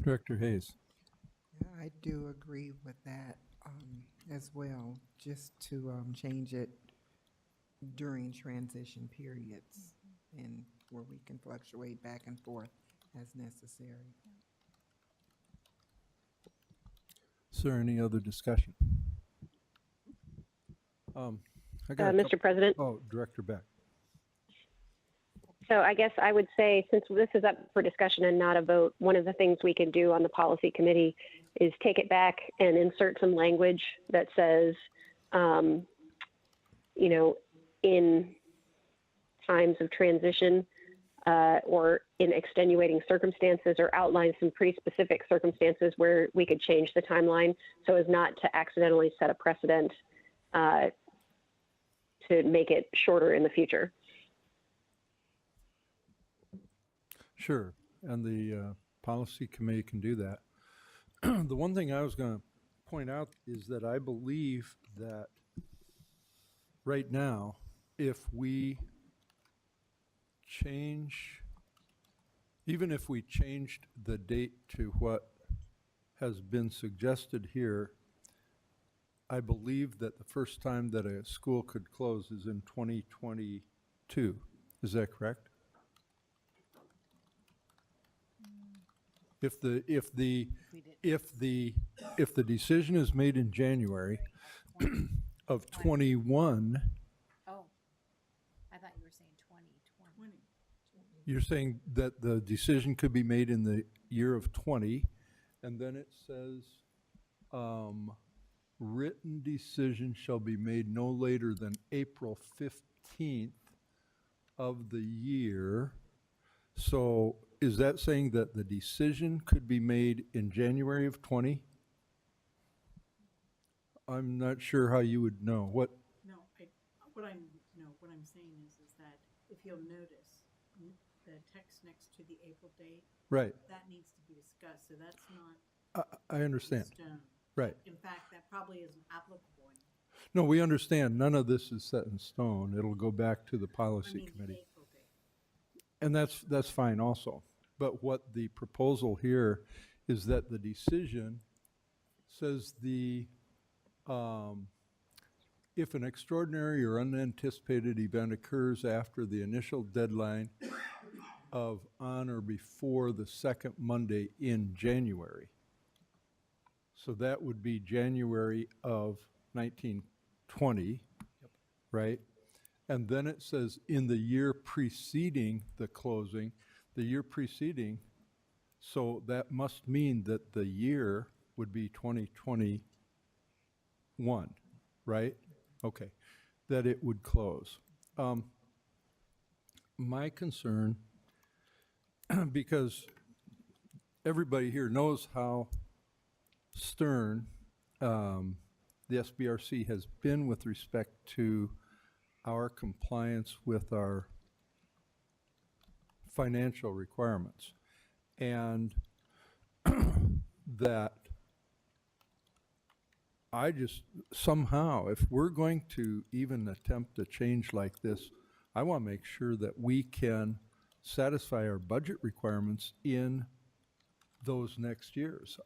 Director Hayes. Yeah, I do agree with that as well, just to change it during transition periods and where we can fluctuate back and forth as necessary. Is there any other discussion? Mr. President? Oh, Director Beck. So I guess I would say, since this is up for discussion and not a vote, one of the things we can do on the policy committee is take it back and insert some language that says, in times of transition or in extenuating circumstances, or outline some pretty specific circumstances where we could change the timeline so as not to accidentally set a precedent to make it shorter in the future. Sure, and the policy committee can do that. The one thing I was going to point out is that I believe that right now, if we change, even if we changed the date to what has been suggested here, I believe that the first time that a school could close is in 2022. Is that correct? If the decision is made in January of 21, Oh, I thought you were saying 2020. you're saying that the decision could be made in the year of 20, and then it says, written decision shall be made no later than April 15th of the year. So is that saying that the decision could be made in January of 20? I'm not sure how you would know. What, What I'm saying is that if you'll notice, the text next to the April date, right, that needs to be discussed, so that's not I understand. in stone. Right. In fact, that probably isn't applicable anymore. No, we understand. None of this is set in stone. It'll go back to the I policy mean, the committee. April date. And that's fine also. But what the proposal here is that the decision says if an extraordinary or unanticipated event occurs after the initial deadline of on or before the second Monday in January. So that would be January of 1920, right? And then it says in the year preceding the closing, the year preceding, so that must mean that the year would be 2021, right? Okay, that it would close. My concern, because everybody here knows how stern the SBRC has been with respect to our compliance with our financial requirements. And that I just, somehow, if we're going to even attempt a change like this, I want to make sure that we can satisfy our budget requirements in those next years.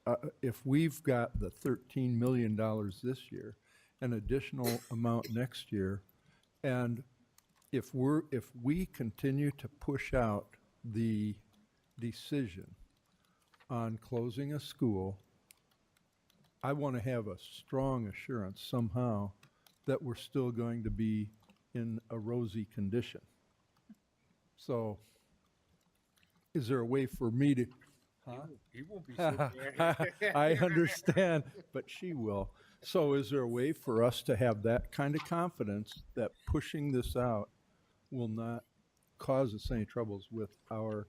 If we've got the $13 million this year, an additional amount next year, and if we continue to push out the decision on closing a school, I want to have a strong assurance somehow that we're still going to be in a rosy condition. So is there a way for me to, You won't be sitting there. I understand, but she will. So is there a way for us to have that kind of confidence that pushing this out will not cause us any troubles with our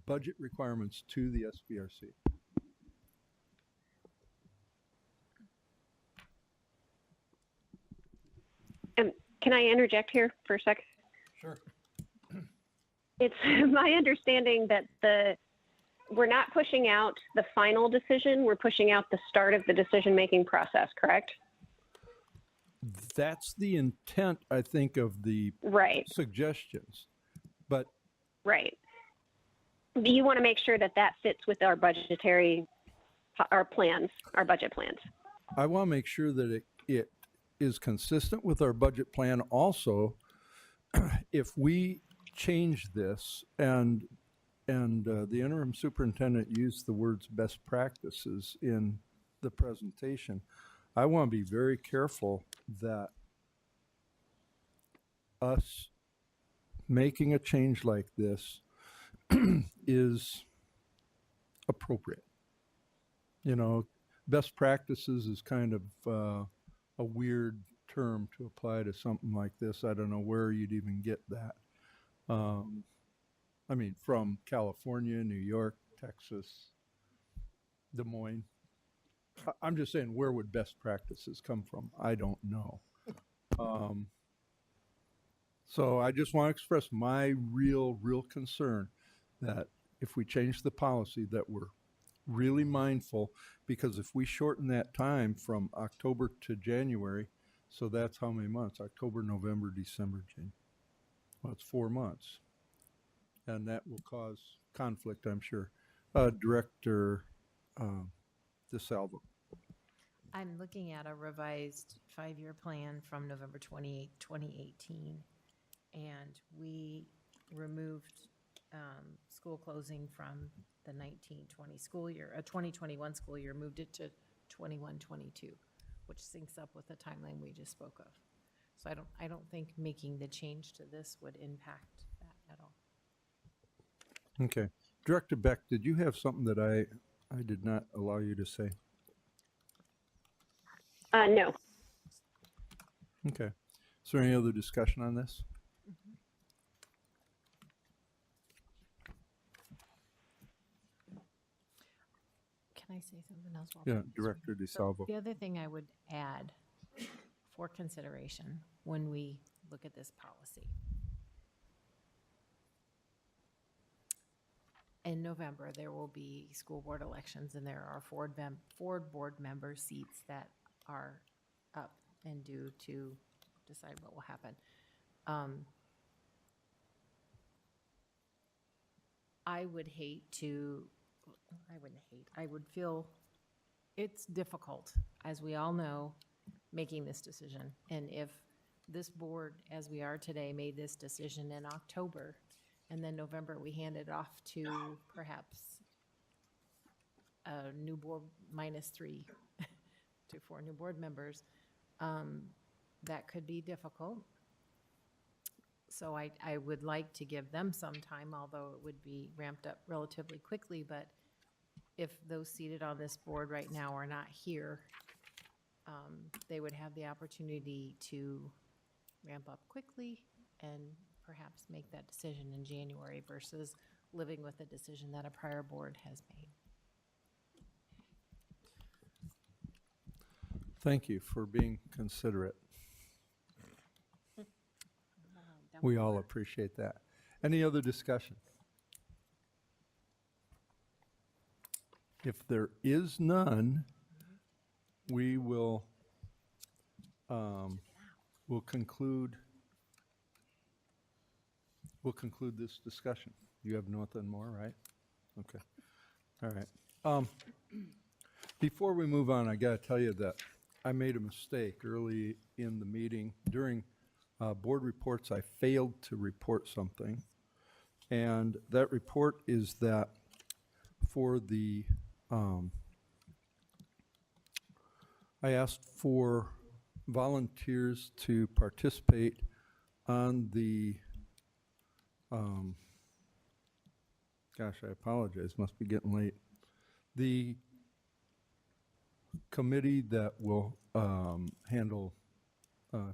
budget requirements to the SBRC? Can I interject here for a sec? Sure. It's my understanding that we're not pushing out the final decision, we're pushing out the start of the decision-making process, correct? That's the intent, I think, of the Right. suggestions. But Right. You want to make sure that that fits with our budgetary, our plans, our budget plans. I want to make sure that it is consistent with our budget plan also. If we change this, and the interim superintendent used the words best practices in the presentation, I want to be very careful that us making a change like this is appropriate. You know, best practices is kind of a weird term to apply to something like this. I don't know where you'd even get that. I mean, from California, New York, Texas, Des Moines. I'm just saying, where would best practices come from? I don't know. So I just want to express my real concern that if we change the policy, that we're really mindful, because if we shorten that time from October to January, so that's how many months? October, November, December, January. Well, it's 4 months. And that will cause conflict, I'm sure. Director DeSalvo. I'm looking at a revised 5-year plan from November 28, 2018, and we removed school closing from the 19-20 school year, 2021 school year, moved it to 21-22, which syncs up with the timeline we just spoke of. So I don't think making the change to this would impact that at all. Okay. Director Beck, did you have something that I did not allow you to say? No. Okay. Is there any other discussion on this? Can Can I say something else? while Yeah, Bobby's Director reading? DeSalvo. The other thing I would add for consideration when we look at this policy. In November, there will be school board elections, and there are four board member seats that are up and due to decide what will happen. I would feel it's difficult, as we all know, making this decision. And if this board, as we are today, made this decision in October, and then November, we hand it off to perhaps a new board -3 to 4 new board members, that could be difficult. So I would like to give them some time, although it would be ramped up relatively quickly. But if those seated on this board right now are not here, they would have the opportunity to ramp up quickly and perhaps make that decision in January versus living with a decision that a prior board has made. Thank you for being considerate. We all appreciate that. Any other discussion? If there is none, we will we'll conclude this discussion. You have nothing more, right? Okay. All right. Before we move on, I got to tell you that I made a mistake early in the meeting. During board reports, I failed to report something. And that report is that for the, I asked for volunteers to participate on the, gosh, I apologize, must be getting late. The committee that will handle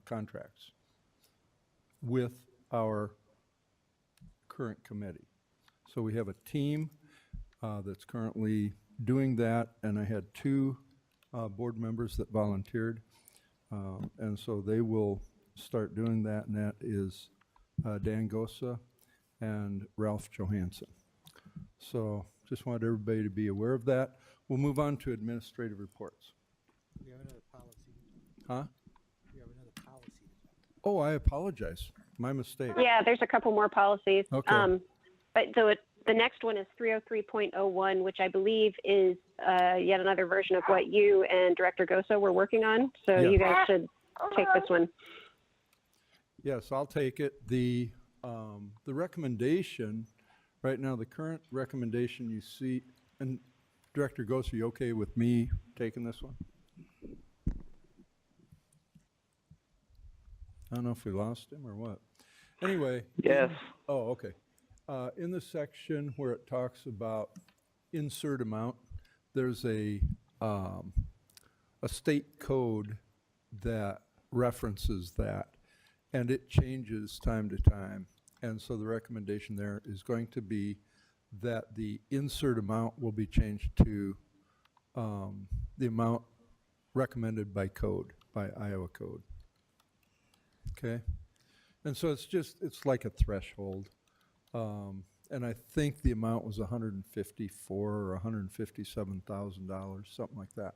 contracts with our current committee. So we have a team that's currently doing that, and I had 2 board members that volunteered. And so they will start doing that, and that is Dan Gosa and Ralph Johansson. So just wanted everybody to be aware of that. We'll move on to administrative reports. We have another policy. Huh? We have another policy. Oh, I apologize. My mistake. Yeah, there's a couple more policies. Okay. But the next one is 303.01, which I believe is yet another version of what you and Director Gosa were working on. So Yeah. you guys should take this one. Yes, I'll take it. The recommendation, right now, the current recommendation you see, and Director Gosa, you okay with me taking this one? I don't know if we lost him or what. Anyway. Yes. Oh, okay. In the section where it talks about insert amount, there's a state code that references that, and it changes time to time. And so the recommendation there is going to be that the insert amount will be changed to the amount recommended by code, by Iowa code. Okay? And so it's like a threshold. And I think the amount was $154,000 or $157,000, something like that.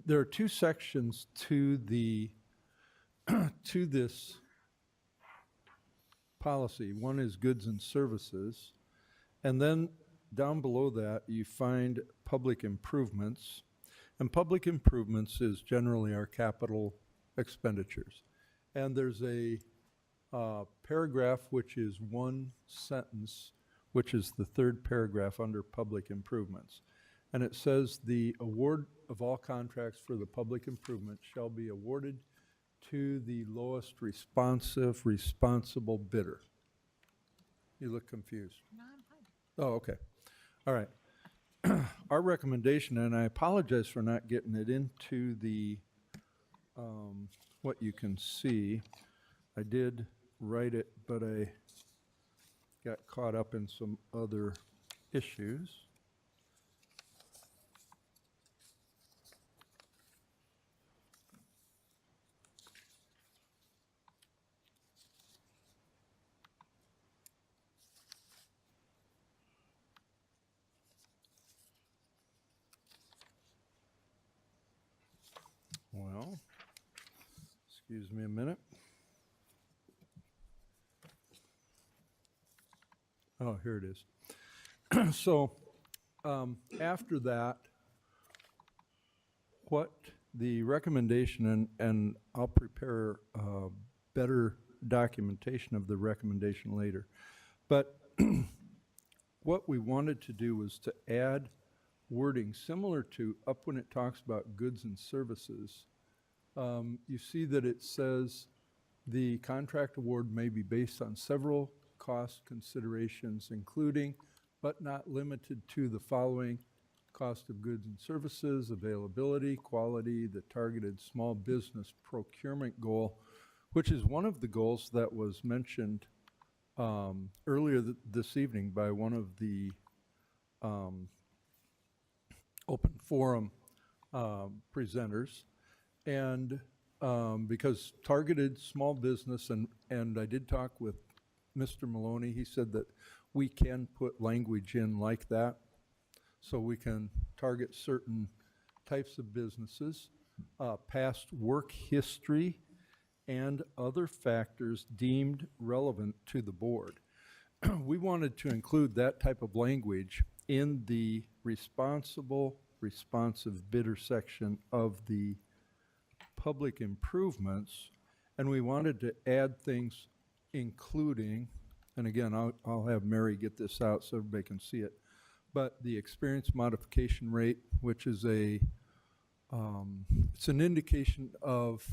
There are 2 sections to the to this policy. One is goods and services, and then down below that you find public improvements, and public improvements is generally our capital expenditures. And there's a paragraph which is 1 sentence, which is the 3rd paragraph under public improvements. And it says the award of all contracts for the public improvement shall be awarded to the lowest responsible bidder. You look confused. No, I'm fine. Oh, okay. All right. Our recommendation, and I apologize for not getting it into the, what you can see. I did write it, but I got caught up in some other issues. Well, excuse me a minute. Oh, here it is. So, after that, what the recommendation, and I'll prepare better documentation of the recommendation later, but what we wanted to do was to add wording similar to up when it talks about goods and services. You see that it says the contract award may be based on several cost considerations, including but not limited to the following: cost of goods and services, availability, quality, the targeted small business procurement goal, which is one of the goals that was mentioned earlier this evening by one of the open forum presenters. And because targeted small business, and I did talk with Mr. Maloney, he said that we can put language in like that, so we can target certain types of businesses, past work history, and other factors deemed relevant to the board. We wanted to include that type of language in the responsive bidder section of the public improvements, and we wanted to add things including, and again, I'll have Mary get this out so everybody can see it, but the experience modification rate, which is it's an indication of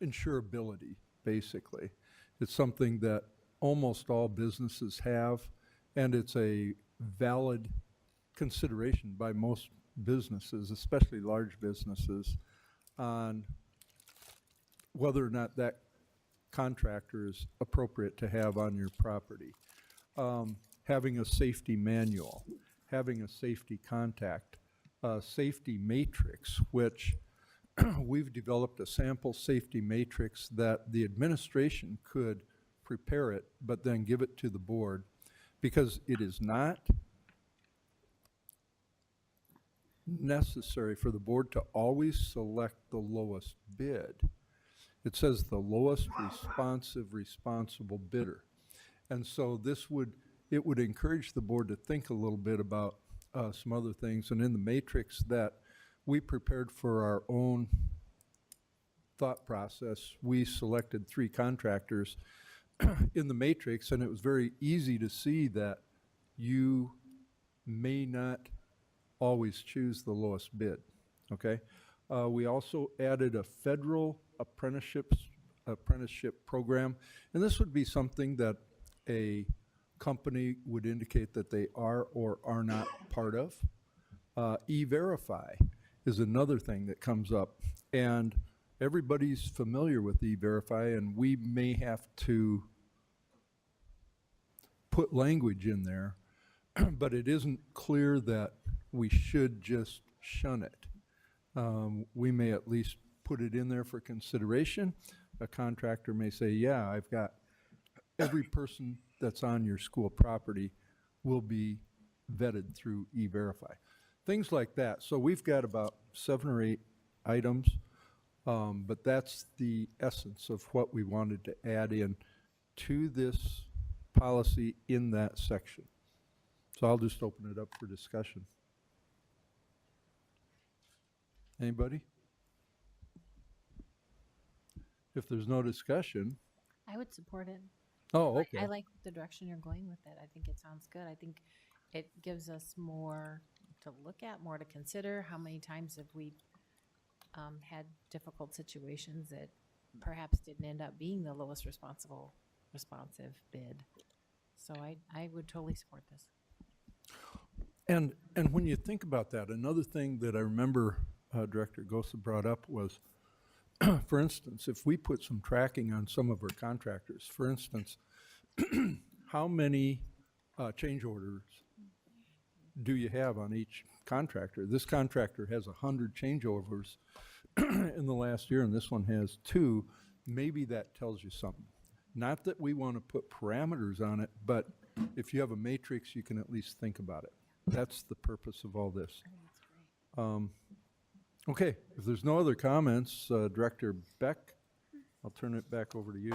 insurability, basically. It's something that almost all businesses have, and it's a valid consideration by most businesses, especially large businesses, on whether or not that contractor is appropriate to have on your property. Having a safety manual, having a safety contact, safety matrix, which we've developed a sample safety matrix that the administration could prepare it, but then give it to the board, because it is not necessary for the board to always select the lowest bid. It says the lowest responsible bidder. And so it would encourage the board to think a little bit about some other things. And in the matrix that we prepared for our own thought process, we selected 3 contractors in the matrix, and it was very easy to see that you may not always choose the lowest bid, okay? We also added a federal apprenticeship program, and this would be something that a company would indicate that they are or are not part of. E-Verify is another thing that comes up, and everybody's familiar with E-Verify, and we may have to put language in there, but it isn't clear that we should just shun it. We may at least put it in there for consideration. A contractor may say, yeah, I've got every person that's on your school property will be vetted through E-Verify. Things like that. So we've got about 7 or 8 items, but that's the essence of what we wanted to add in to this policy in that section. So I'll just open it up for discussion. Anybody? If there's no discussion. I would support it. Oh, okay. I like the direction you're going with it. I think it sounds good. I think it gives us more to look at, more to consider. How many times have we had difficult situations that perhaps didn't end up being the lowest responsive bid? So I would totally support this. And when you think about that, another thing that I remember Director Gosa brought up was, for instance, if we put some tracking on some of our contractors, for instance, how many change orders do you have on each contractor? This contractor has 100 changeovers in the last year, and this one has 2. Maybe that tells you something. Not that we want to put parameters on it, but if you have a matrix, you can at least think about it. That's the purpose of all this. Okay, if there's no other comments, Director Beck, I'll turn it back over to you.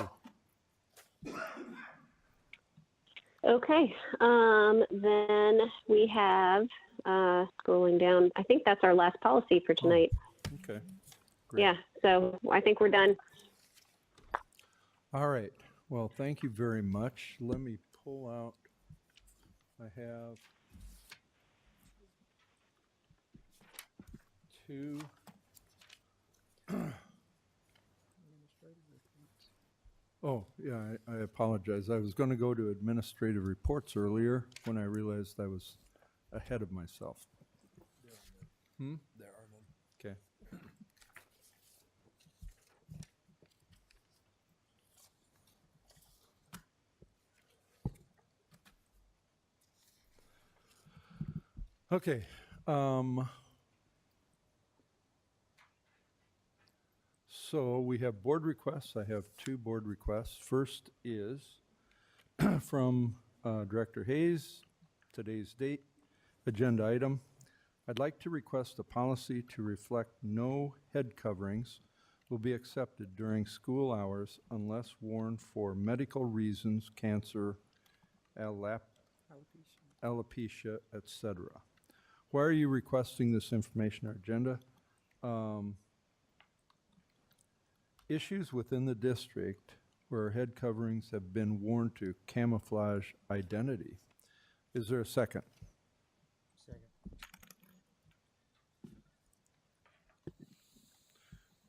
Okay, then we have, scrolling down, I think that's our last policy for tonight. Okay, great. Yeah, so I think we're done. All right, well, thank you very much. Let me pull out, I have 2. Oh, yeah, I apologize. I was going to go to administrative reports earlier when I realized I was ahead of myself. Hmm? There are none. Okay. Okay. So we have board requests. I have 2 board requests. First is from Director Hayes, today's date, agenda item. I'd like to request a policy to reflect no head coverings will be accepted during school hours unless worn for medical reasons, cancer, alopecia, etc. Why are you requesting this information on our agenda? Issues within the district where head coverings have been worn to camouflage identity. Is there a second? Second.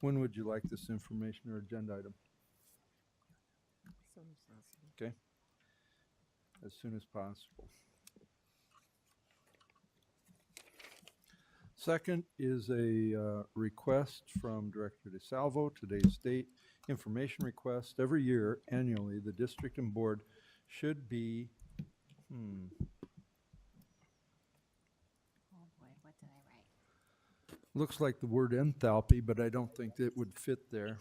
When would you like this information or agenda item? Okay. As soon as possible. Second is a request from Director DeSalvo, today's date, information request. Every year, annually, the district and board should be, Oh boy, what did I write? looks like the word enthalpy, but I don't think it would fit there.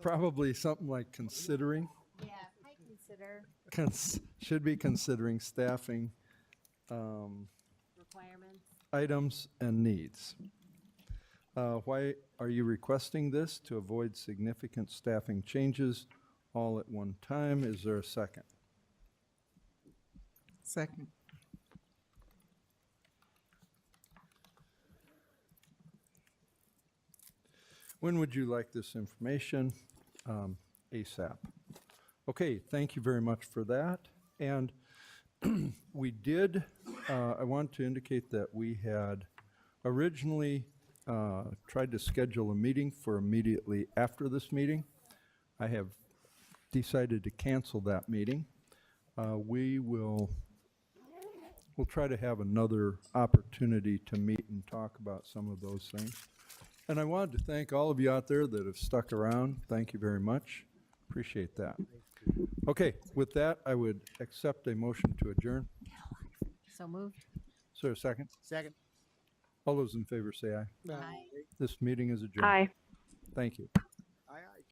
Probably something like considering. Yeah, I consider Should be considering staffing requirements. items and needs. Why are you requesting this? To avoid significant staffing changes all at one time. Is there a second? Second. When would you like this information? ASAP. Okay, thank you very much for that. And we did, I want to indicate that we had originally tried to schedule a meeting for immediately after this meeting. I have decided to cancel that meeting. We'll try to have another opportunity to meet and talk about some of those things. And I wanted to thank all of you out there that have stuck around. Thank you very much. Appreciate that. Okay, with that, I would accept a motion to adjourn. So moved. Is there a second? Second. All those in favor say aye. Aye. This meeting is adjourned. Aye. Thank you.